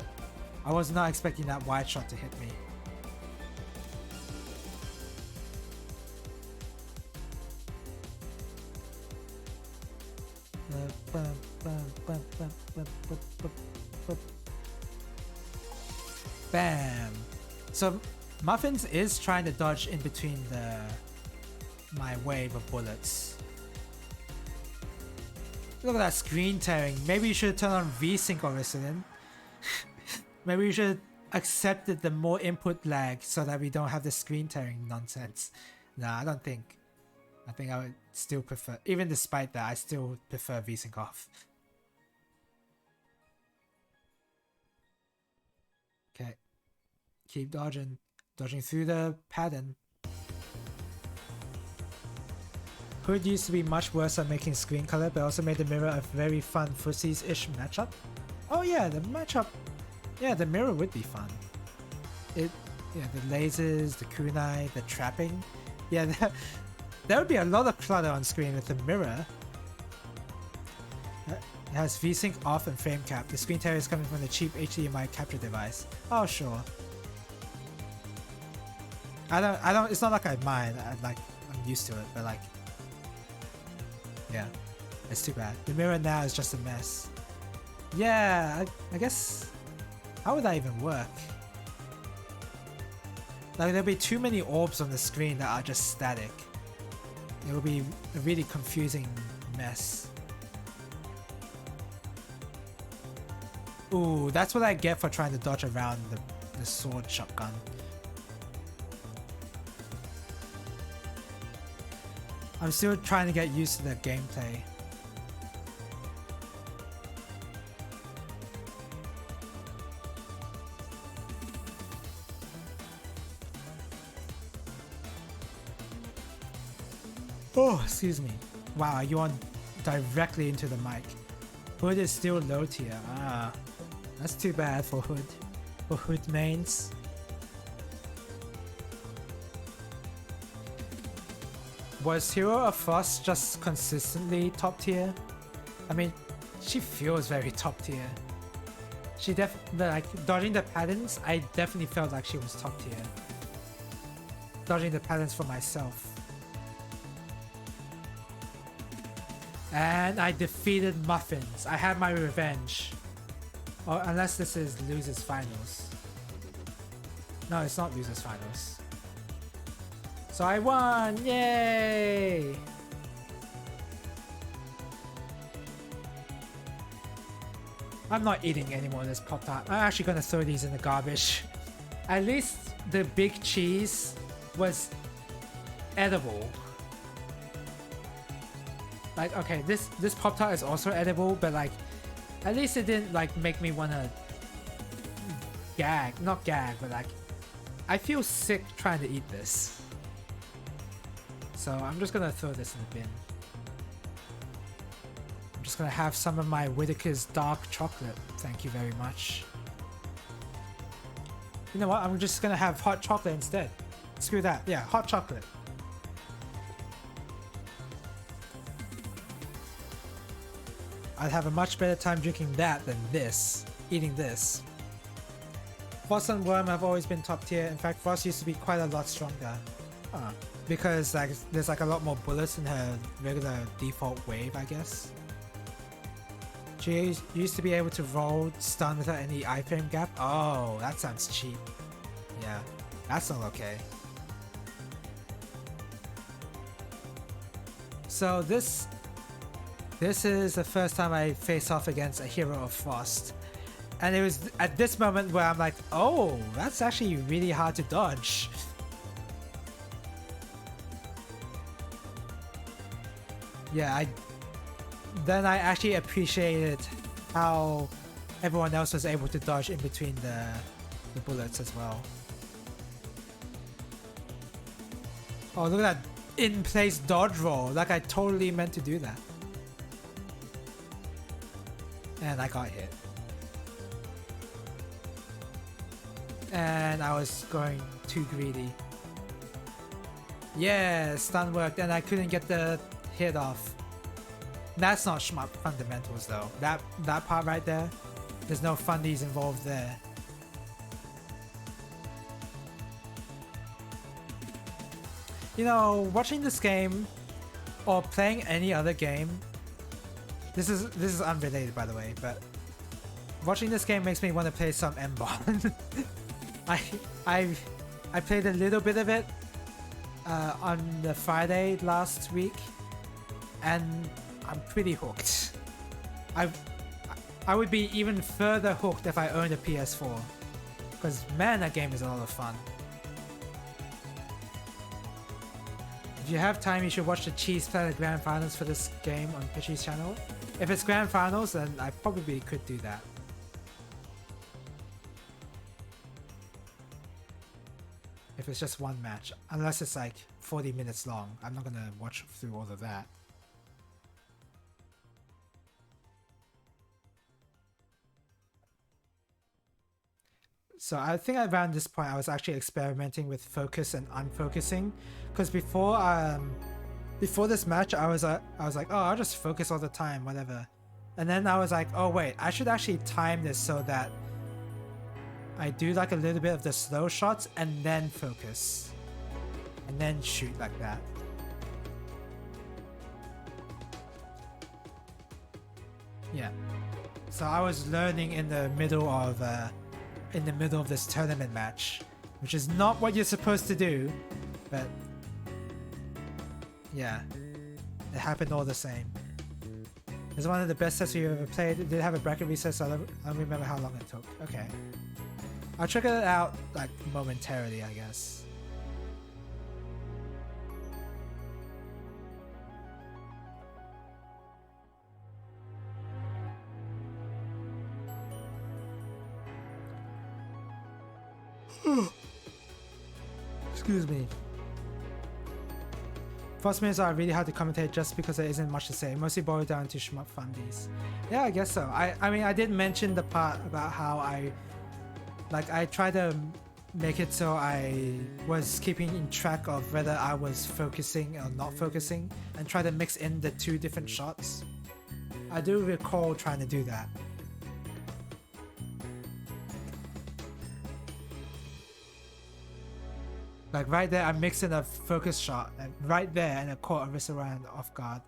I was not expecting that wide shot to hit me. Bam! So Muffins is trying to dodge in between my wave of bullets. Look at that screen tearing. Maybe you should turn on VSync or Resident. Maybe you should accept the more input lag so that we don't have the screen tearing nonsense. Nah, I don't think. I think I would still prefer, even despite that, I still prefer VSync off. Okay. Keep dodging. Dodging through the pattern. Hood used to be much worse at making screen color, but also made the mirror a very fun Fussies-ish matchup. Oh yeah, the matchup. Yeah, the mirror would be fun. Yeah, the lasers, the kunai, the trapping. Yeah, there would be a lot of clutter on screen with the mirror. It has VSync off and frame cap. The screen tear is coming from the cheap HDMI capture device. Oh sure. I don't. It's not like I mind. I'm used to it, but like, yeah, it's too bad. The mirror now is just a mess. Yeah, I guess. How would that even work? Like, there'll be too many orbs on the screen that are just static. It will be a really confusing mess. Ooh, that's what I get for trying to dodge around the sword shotgun. I'm still trying to get used to the gameplay. Oh, excuse me. Wow, you on directly into the mic. Hood is still low tier. Ah, that's too bad for Hood. For Hood mains. Was Hero of Frost just consistently top tier? I mean, she feels very top tier. She like dodging the patterns, I definitely felt like she was top tier. Dodging the patterns for myself. And I defeated Muffins. I had my revenge. Or unless this is Losers Finals. No, it's not Losers Finals. So I won! Yay! I'm not eating any more of this Pop-Tart. I'm actually gonna throw these in the garbage. At least the big cheese was edible. Like, okay, this Pop-Tart is also edible, but like, at least it didn't like make me wanna gag. Not gag, but like, I feel sick trying to eat this. So I'm just gonna throw this in the bin. I'm just gonna have some of my Whittaker's dark chocolate. Thank you very much. You know what? I'm just gonna have hot chocolate instead. Screw that. Yeah, hot chocolate. I'd have a much better time drinking that than this. Eating this. Frost and Worm have always been top tier. In fact, Frost used to be quite a lot stronger. Because like there's like a lot more bullets in her regular default wave, I guess. She used to be able to roll stun without any iframe gap. Oh, that sounds cheap. Yeah, that's not okay. So this is the first time I face off against a Hero of Frost. And it was at this moment where I'm like, oh, that's actually really hard to dodge. Yeah, then I actually appreciated how everyone else was able to dodge in between the bullets as well. Oh, look at that in-place dodge roll. Like I totally meant to do that. And I got hit. And I was going too greedy. Yeah, stun worked and I couldn't get the hit off. That's not shmup fundamentals though. That part right there, there's no fundies involved there. You know, watching this game or playing any other game, this is unrelated by the way, but watching this game makes me want to play some M-Bond. I played a little bit of it on the Friday last week, and I'm pretty hooked. I would be even further hooked if I owned a PS4, because man, that game is a lot of fun. If you have time, you should watch the Cheese Planet Grand Finals for this game on Pitchy's channel. If it's Grand Finals, then I probably could do that. If it's just one match, unless it's like 40 minutes long, I'm not gonna watch through all of that. So I think around this point I was actually experimenting with focus and unfocusing, because before this match I was like, oh, I'll just focus all the time, whatever. And then I was like, oh wait, I should actually time this so that I do like a little bit of the slow shots and then focus. And then shoot like that. Yeah. So I was learning in the middle of this tournament match, which is not what you're supposed to do, but yeah, it happened all the same. It's one of the best sets we've ever played. It did have a bracket reset, so I don't remember how long it took. Okay. I'll check it out like momentarily, I guess. Excuse me. First minutes are really hard to commentate just because there isn't much to say. Mostly boiled down to shmup fundies. Yeah, I guess so. I mean, I did mention the part about how I tried to make it so I was keeping in track of whether I was focusing or not focusing, and try to mix in the two different shots. I do recall trying to do that. Like right there, I'm mixing a focus shot, and right there, and I caught Arisa around off guard.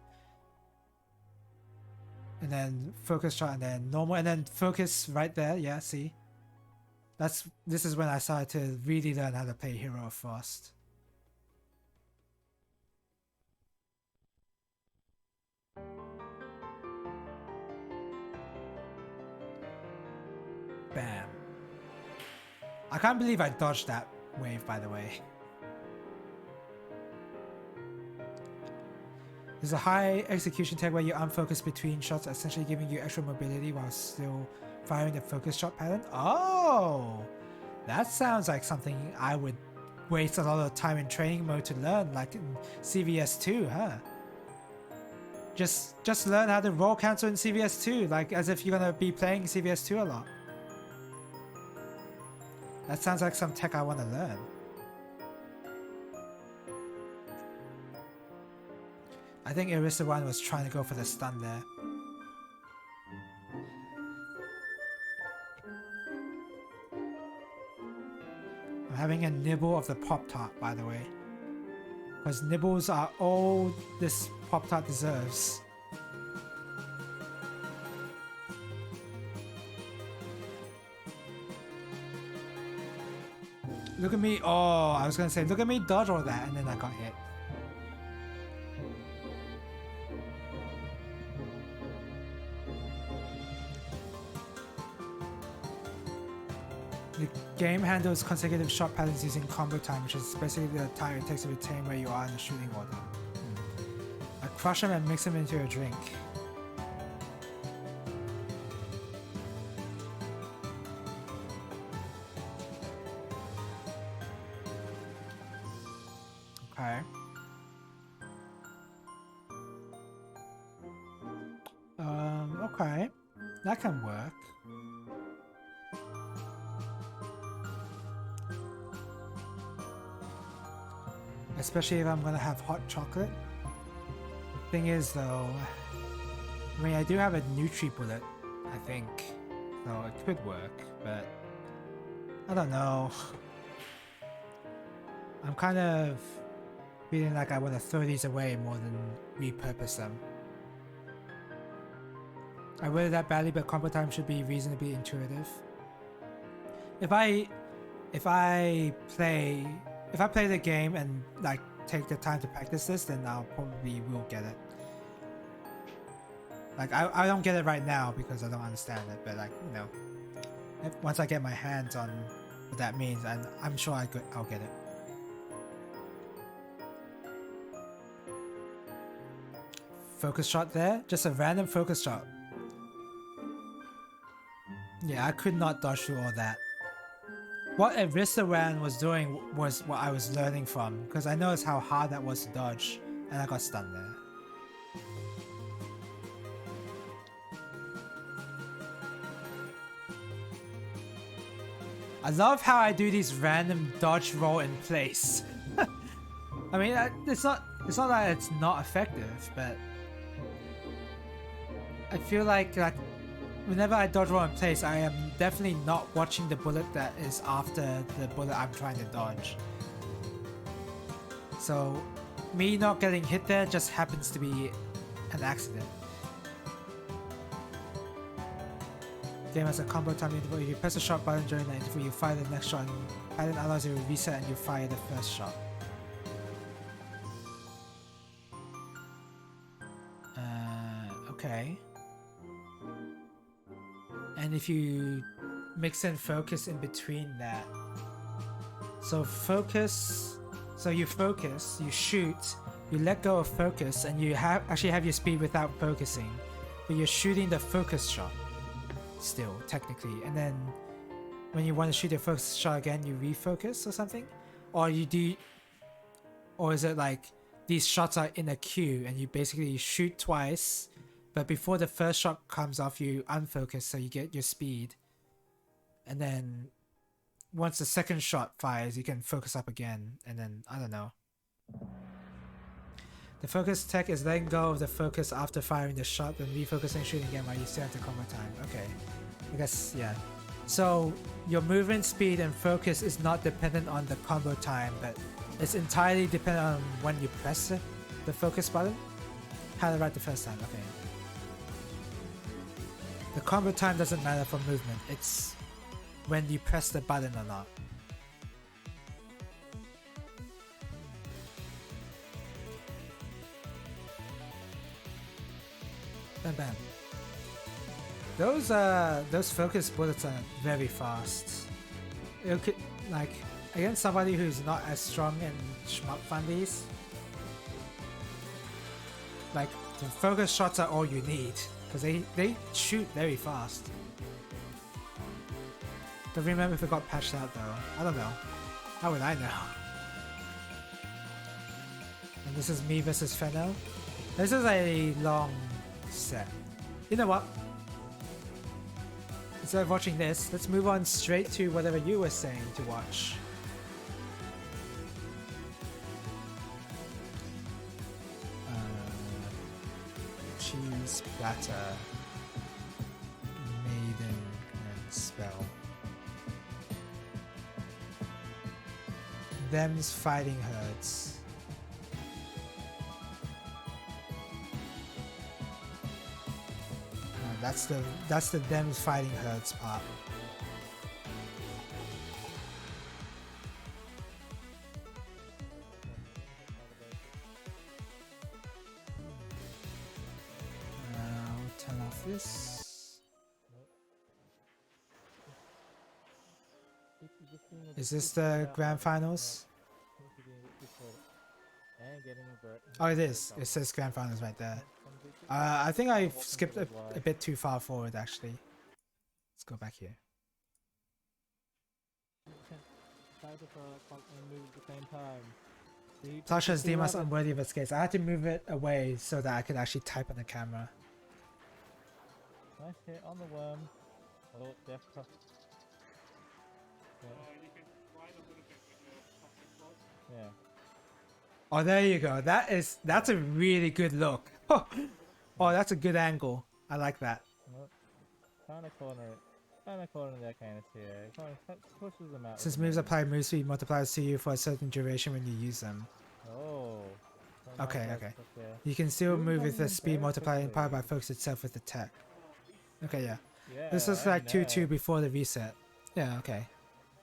And then focus shot, and then normal, and then focus right there. Yeah, see? This is when I started to really learn how to play Hero of Frost. Bam. I can't believe I dodged that wave, by the way. There's a high execution tag where you unfocus between shots, essentially giving you extra mobility while still firing the focus shot pattern. Oh! That sounds like something I would waste a lot of time in training mode to learn, like in CvS2, huh? Just learn how to roll cancel in CvS2, like as if you're gonna be playing CvS2 a lot. That sounds like some tech I want to learn. I think Arisa1 was trying to go for the stun there. I'm having a nibble of the Pop-Tart, by the way. Because nibbles are all this Pop-Tart deserves. Look at me. Oh, I was gonna say, look at me dodge all that, and then I got hit. The game handles consecutive shot patterns using combo time, which is basically the time it takes to retain where you are in the shooting order. I crush them and mix them into a drink. Okay. Okay. That can work. Especially if I'm gonna have hot chocolate. Thing is though, I mean, I do have a Nutri bullet, I think, so it could work, but I don't know. I'm kind of feeling like I want to throw these away more than repurpose them. I worded that badly, but combo time should be reasonably intuitive. If I play the game and like take the time to practice this, then I'll probably will get it. Like I don't get it right now because I don't understand it, but like, you know, once I get my hands on what that means, and I'm sure I'll get it. Focus shot there, just a random focus shot. Yeah, I could not dodge through all that. What Aristoran was doing was what I was learning from, because I noticed how hard that was to dodge, and I got stunned there. I love how I do these random dodge roll in place. I mean, it's not that it's not effective, but I feel like whenever I dodge roll in place, I am definitely not watching the bullet that is after the bullet I'm trying to dodge. So me not getting hit there just happens to be an accident. Game has a combo time interval. If you press the shot button during the interval, you fire the next shot, and Maiden allows you to reset and you fire the first shot. Okay. And if you mix in focus in between that. So focus, so you focus, you shoot, you let go of focus, and you actually have your speed without focusing. But you're shooting the focus shot still, technically. And then when you want to shoot your focus shot again, you refocus or something? Or you do, or is it like these shots are in a queue and you basically shoot twice, but before the first shot comes off, you unfocus so you get your speed. And then once the second shot fires, you can focus up again. And then, I don't know. The focus tech is letting go of the focus after firing the shot, then refocusing, shooting again while you still have the combo time. Okay. I guess, yeah. So your movement speed and focus is not dependent on the combo time, but it's entirely dependent on when you press the focus button. Had it right the first time, okay. The combo time doesn't matter for movement, it's when you press the button or not. Bam bam. Those focus bullets are very fast. It could, like, against somebody who's not as strong in shmup fundies, like, the focus shots are all you need, because they shoot very fast. Don't remember if it got patched out though. I don't know. How would I know? And this is me versus Fennel. This is a long set. You know what? Instead of watching this, let's move on straight to whatever you were saying to watch. Cheese platter, Maiden, and spell. Them's fighting herds. That's the them's fighting herds part. Turn off this. Is this the grand finals? Oh, it is. It says grand finals right there. I think I skipped a bit too far forward, actually. Let's go back here. Tasha's Dimas unworthy of its case. I had to move it away so that I could actually type on the camera. Nice hit on the worm. Oh, desktop. Yeah. Oh, there you go. That's a really good look. Oh, that's a good angle. I like that. Well, trying to corner it. Trying to corner that kind of here. Pushes them out. Since with the moves Maiden. apply move speed multipliers to you for a certain duration when you use them. Oh. Okay, okay. You can still move with the speed multiplier powered by focus itself with the tech. Okay, yeah. Yeah. This was I like 2-2 know. before the reset. Yeah, okay.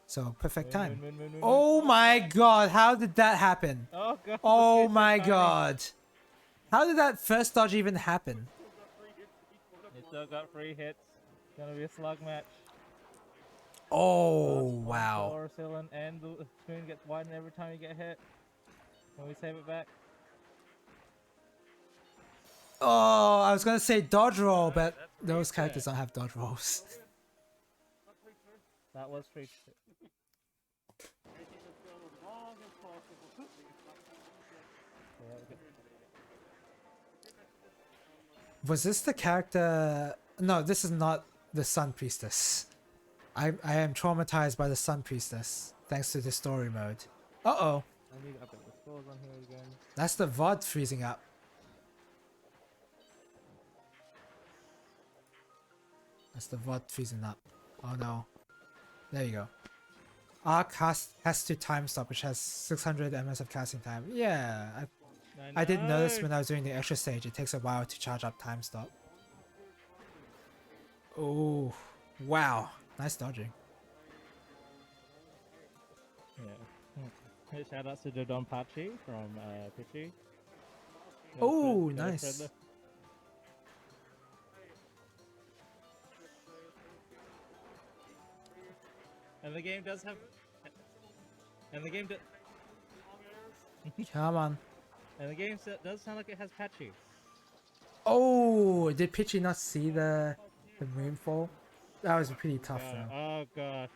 So perfect time. Moon. Oh my god, how did that happen? Oh god. Oh look at my the timing. god. How did that first dodge even happen? It still got 3 hits. It's gonna be a slug match. Oh, Last one wow. for Orsilon, and the screen gets widened every time you get hit. Can we save it back? Oh, I was gonna say dodge roll, but That's those reset. characters don't have dodge rolls. That was 3. Was this the character? No, this is not the Sun Priestess. I am traumatized by the Sun Priestess thanks to the story mode. Uh-oh. I need to update the scores on here again. That's the VOD freezing up. That's the VOD freezing up. Oh no. There you go. Arc has to time stop, which has 600 ms of casting time. Yeah, I did notice when I was doing the extra stage, it takes a while to charge up time stop. Oh, wow. Nice dodging. Yeah. Shout outs to Dodon Pachi from Pichi. Oh, nice. And the game does have. And the game Come on. And the game does sound like it has Pachi. Oh, did Pitchy not see the moonfall? That was pretty tough though. Oh god.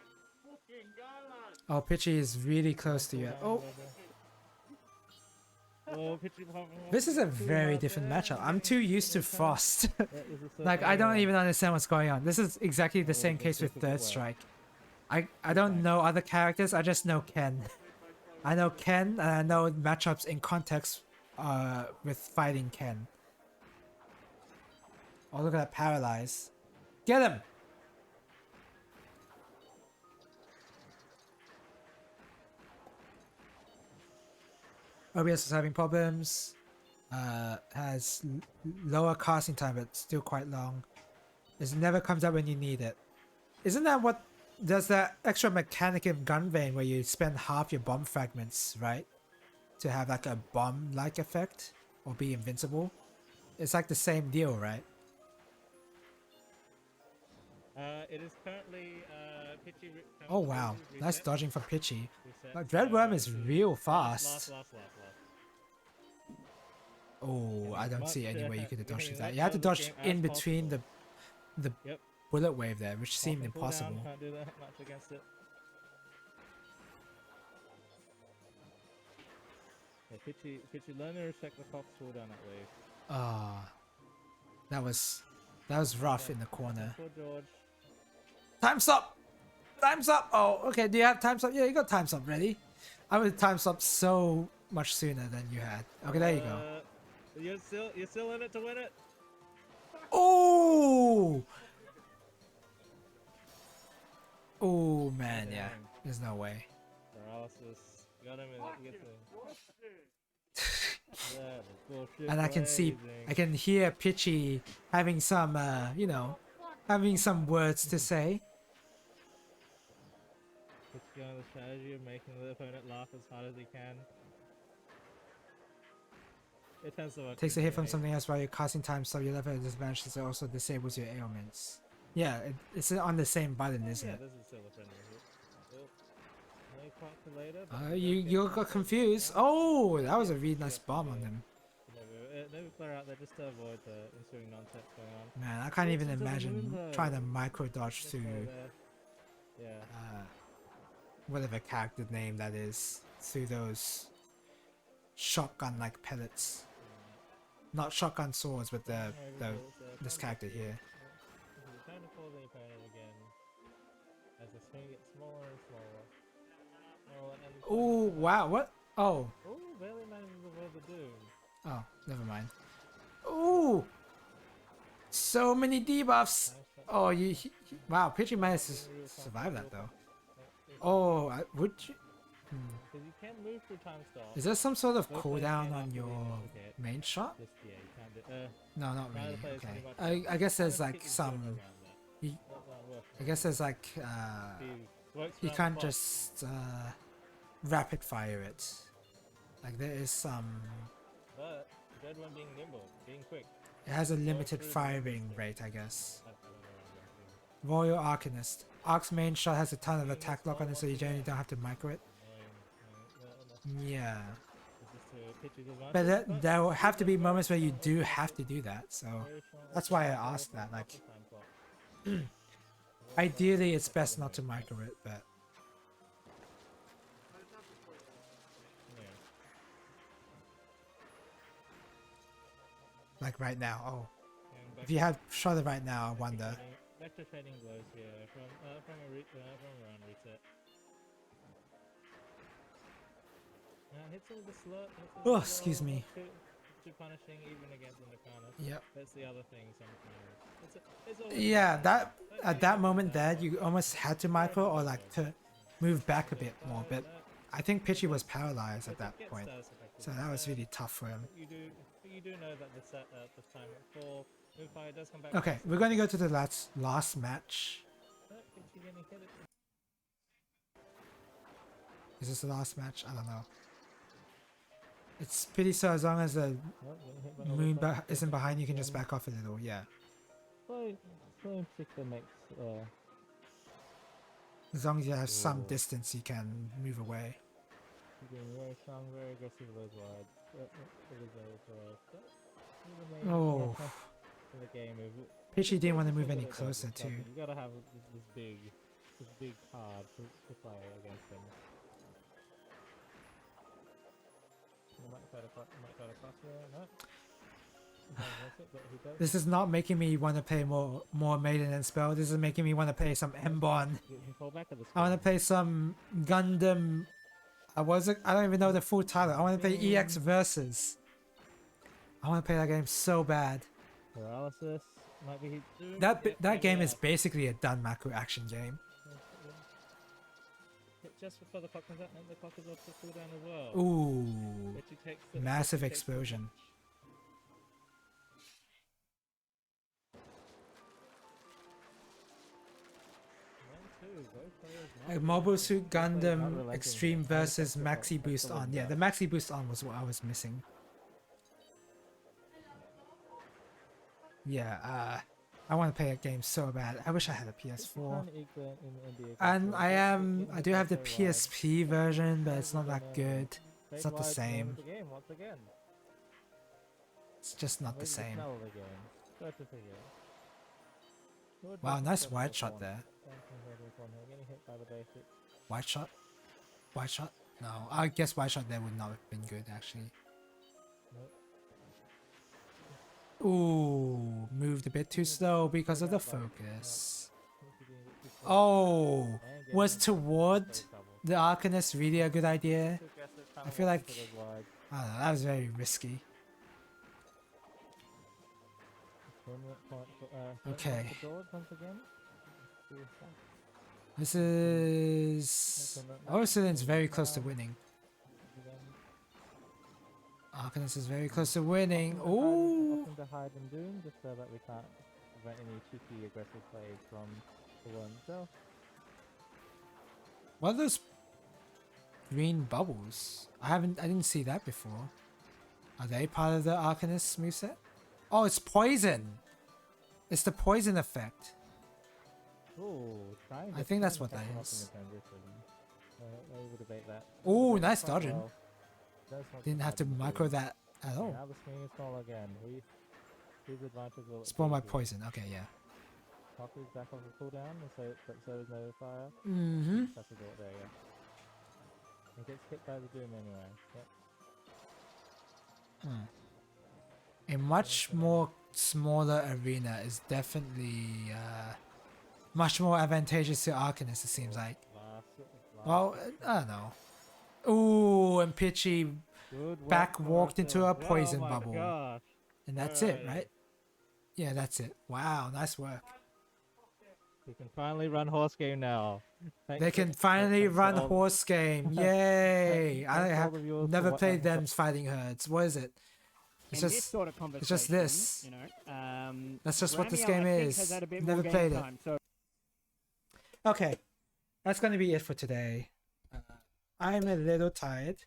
Oh, Pitchy is really close to you. Oh, this is a very different matchup. I'm too used to Frost. Like, I don't even understand what's going on. This is exactly the same case with Third Strike. I don't know other characters, I just know Ken. I know Ken, and I know matchups in context with fighting Ken. Oh, look at that paralyze. Get him! OBS is having problems. Has lower casting time, but still quite long. It never comes up when you need it. Isn't that what does that extra mechanic in Gun Vein where you spend half your bomb fragments, right? To have like a bomb-like effect or be invincible? It's like the same deal, right? It is currently Pitchy. Oh wow, nice dodging from Pitchy. Like, Dreadworm is real fast. Last. Oh, I don't see any way you could have dodged with that. You had to dodge in between the bullet wave there, which seemed impossible. Can't do that much against it. Yeah, Pitchy, learn to respect the Fox cooldown that wave. Ah, that was rough in the corner. Poor George. Time's up! Time's up! Oh, okay, do you have time's up? Yeah, you got time's up ready. I would time's up so much sooner than you had. Okay, there you go. You're still in it to win it? Oh! Oh man, yeah. Damn. There's no way. Paralysis. Got him in. Get That is bullshit. And I can hear Pitchy having some, you know, having some words to say. It's going the strategy of making the opponent laugh as hard as he can. It tends to work. Takes a hit from something else while you're casting time, so your level disadvantage so also disables your ailments. Yeah, it's on the same button, isn't it? This is still a friendly hit. Oh, You got confused. Oh, that was a really nice bomb on them. Maybe clear out there just to avoid the ensuing nonsense going on. Man, I can't even imagine trying to micro dodge through whatever character name that is through those shotgun-like pellets. Not shotgun swords, but this character here. Trying to pull the opponent again as the swing gets smaller and smaller. Oh wow! What? Oh. Oh, barely manages to avoid the doom. Oh, never mind. Ooh! So many debuffs. Oh, wow, Pidgey managed to survive that though. Oh, would you? Because you can move through time stop. Is there some sort of Both players cooldown can on after the your initial hit. main shot? Just, yeah, you can't do. No, not neither really. player's Okay. pretty much I guess there's kind of like kick the joke some. around that. You, That works I guess there's like works you around the can't clock. just rapid fire it. Like there is some. But the red one being nimble, being quick. It has a limited through the firing rate, I guess. I don't know Royal Arcanist. Arc's main shot has a ton of attack lock on it, so you generally don't have to micro it. Yeah. But there will have to be moments where you do have to do that, so that's why I asked that. Like, ideally, it's best not to micro it, but like right now. Oh, if you have shot it right now, I wonder. Back to trading blows here from a round reset. Hits all the slot. Oh, excuse me. Too punishing even against Undercarnus. Yep. That's the other thing sometimes. It's always Yeah, that at that moment there, you almost had to micro or like to move back a bit more. But I think Pidgey was paralyzed at that point, so that was really tough for him. You do know that the set this time for Moonfire does come back. Okay, we're going to go to the last match. Is this the last match? I don't know. It's pretty so as long as the moon isn't behind, you can just back off a little. Yeah. So in particular makes As long as you have some distance, you can move away. being very strong, very aggressive with those words. Oh. In the game, Pidgey didn't want to move any closer too. you gotta have this big card to play against them. You might try to cross here, no? This is not making me want to play more Maiden and Spell. This is making me want to play some Mbon. I want to play some Gundam. I don't even know the full title. I want to play EX Versus. I want to play that game so bad. Paralysis might be That game is basically a done macro action game. just before the clock comes out, and the clock is off the cooldown as well. Ooh, massive explosion. Mobile Suit Gundam Extreme versus Maxi Boost On. Yeah, the Maxi Boost On was what I was missing. Yeah, I want to play a game so bad. I wish I had a PS4. And I do have the PSP version, but it's not that good. It's not the same. It's just not the same. Wow, nice wide shot there. Wide shot? Wide shot? No, I guess wide shot there would not have been good actually. Ooh, moved a bit too slow because of the focus. Oh, was toward the Arcanist really a good idea? I feel like, I don't know, that was very risky. Okay. This is... Ursulin's very close to winning. Arcanist is very close to winning. Ooh! To hide and doom, just so that we can't prevent any cheeky aggressive plays from the one itself. What are those green bubbles? I didn't see that before. Are they part of the Arcanist moveset? Oh, it's poison! It's the poison effect. Ooh, I think that's what that is. Ooh, nice dodging. Didn't have to micro that at all. Now the swing is small again. Whose advantage will it Spawn be my here? poison. Okay, yeah. Top is back off the cooldown, so is no fire. Mm-hmm. That's the door, there you go. It gets hit by the doom anyway. Yep. A much more smaller arena is definitely much more advantageous to Arcanist, it seems like. Well, I don't know. Ooh, and Pidgey back walked into a poison bubble. Gosh. And that's it, right? Yeah, that's it. Wow, nice work. We can finally run horse game now. Thanks They to- can finally thanks to run all- horse game. Yay! I thanks to all have the viewers for never what- played them fighting herds. What is it? It's In this just sort of conversation, it's just this. You know, That's just what this Romeo, game I think, is. has had a bit Never more game played it. time, so Okay, that's gonna be it for today. I'm a little tired.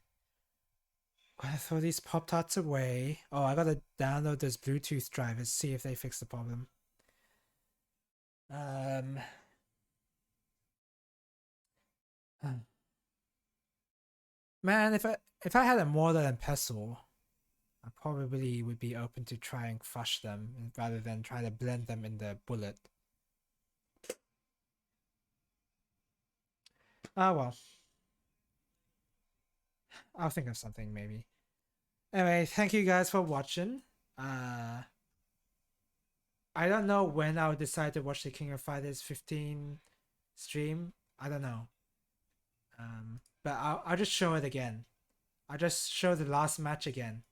Gonna throw these Pop Tarts away. Oh, I gotta download those Bluetooth drivers, see if they fix the problem. Man, if I had a mortar and pestle, I probably would be open to try and crush them rather than try to blend them in the bullet. Ah well. I'll think of something maybe. Anyway, thank you guys for watching. I don't know when I'll decide to watch the King of Fighters 15 stream. I don't know. But I'll just show it again. I'll just show the last match again.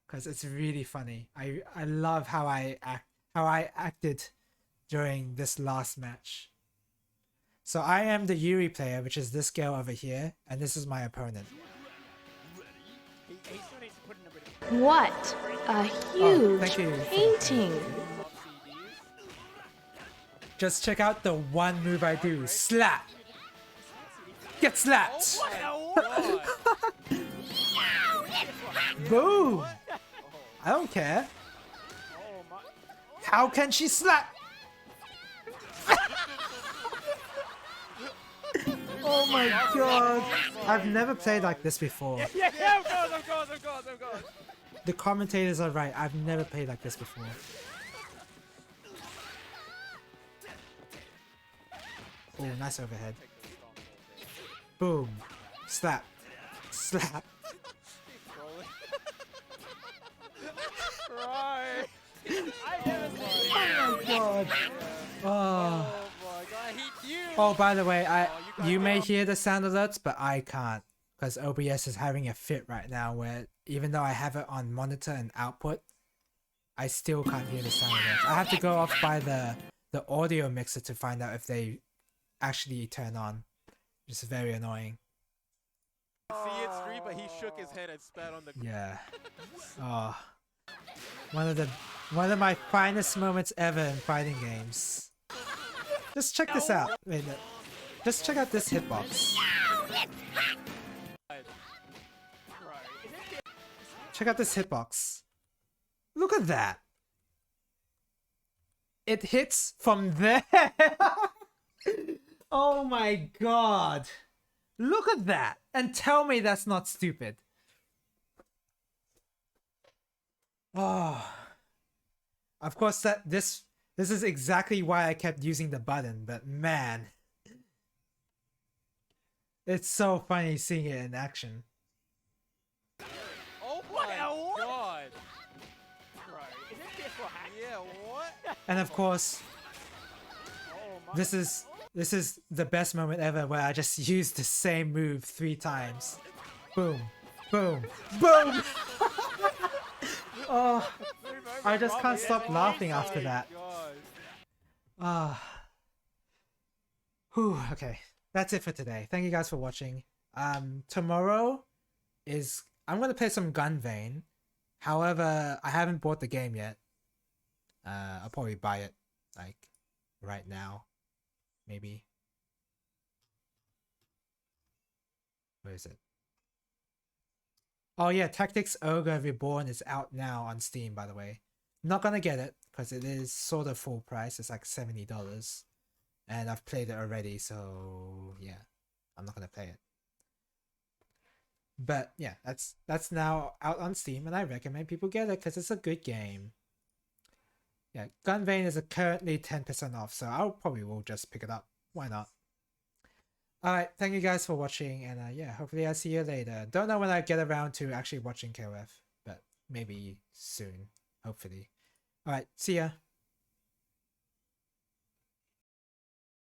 Cause it's really funny. I love how I acted during this last match. So I am the Yuri player, which is this girl over here, and this is my opponent. he still needs to put in a bit of What a Oh, thank huge you. painting. Just check out the one move I do. Slap! Get slapped! Boom! I don't care. How can she slap? Oh my god! I've never played like this before. Yeah, of course. The commentators are right. I've never played like this before. Oh, nice overhead. Boom. Slap. Slap. Right. Oh my god. Oh. Oh my god, he knew. Oh, by the way, you you gotta may go. hear the sound alerts, but I can't because OBS is having a fit right now where even though I have it on monitor and output, I still can't hear the sound alerts. I have to go off by the audio mixer to find out if they actually turn on. It's very annoying. See it stream, but he shook his head and spat on the Yeah. Oh. One of my finest moments ever in fighting games. Just check this out. Wait, no. Just check out this hitbox. Check out this hitbox. Look at that. It hits from there. Oh my god. Look at that. And tell me that's not stupid. Oh. Of course this is exactly why I kept using the button, but man. It's so funny seeing it in action. Oh my god. Yeah, what? And of course, this is the best moment ever where I just used the same move 3 times. Boom, boom, boom! Oh, I just can't stop laughing after that. Ah. Whew, okay. That's it for today. Thank you guys for watching. Tomorrow I'm gonna play some Gunvein. However, I haven't bought the game yet. I'll probably buy it like right now. Maybe. Where is it? Oh yeah, Tactics Ogre Reborn is out now on Steam, by the way. Not gonna get it because it is sort of full price. It's like $70, and I've played it already, so yeah, I'm not gonna play it. But yeah, that's now out on Steam, and I recommend people get it because it's a good game. Yeah, Gunvein is currently 10% off, so I'll probably will just pick it up. Why not? Alright, thank you guys for watching, and yeah, hopefully I'll see you later. Don't know when I get around to actually watching KOF, but maybe soon, hopefully. Alright, see ya.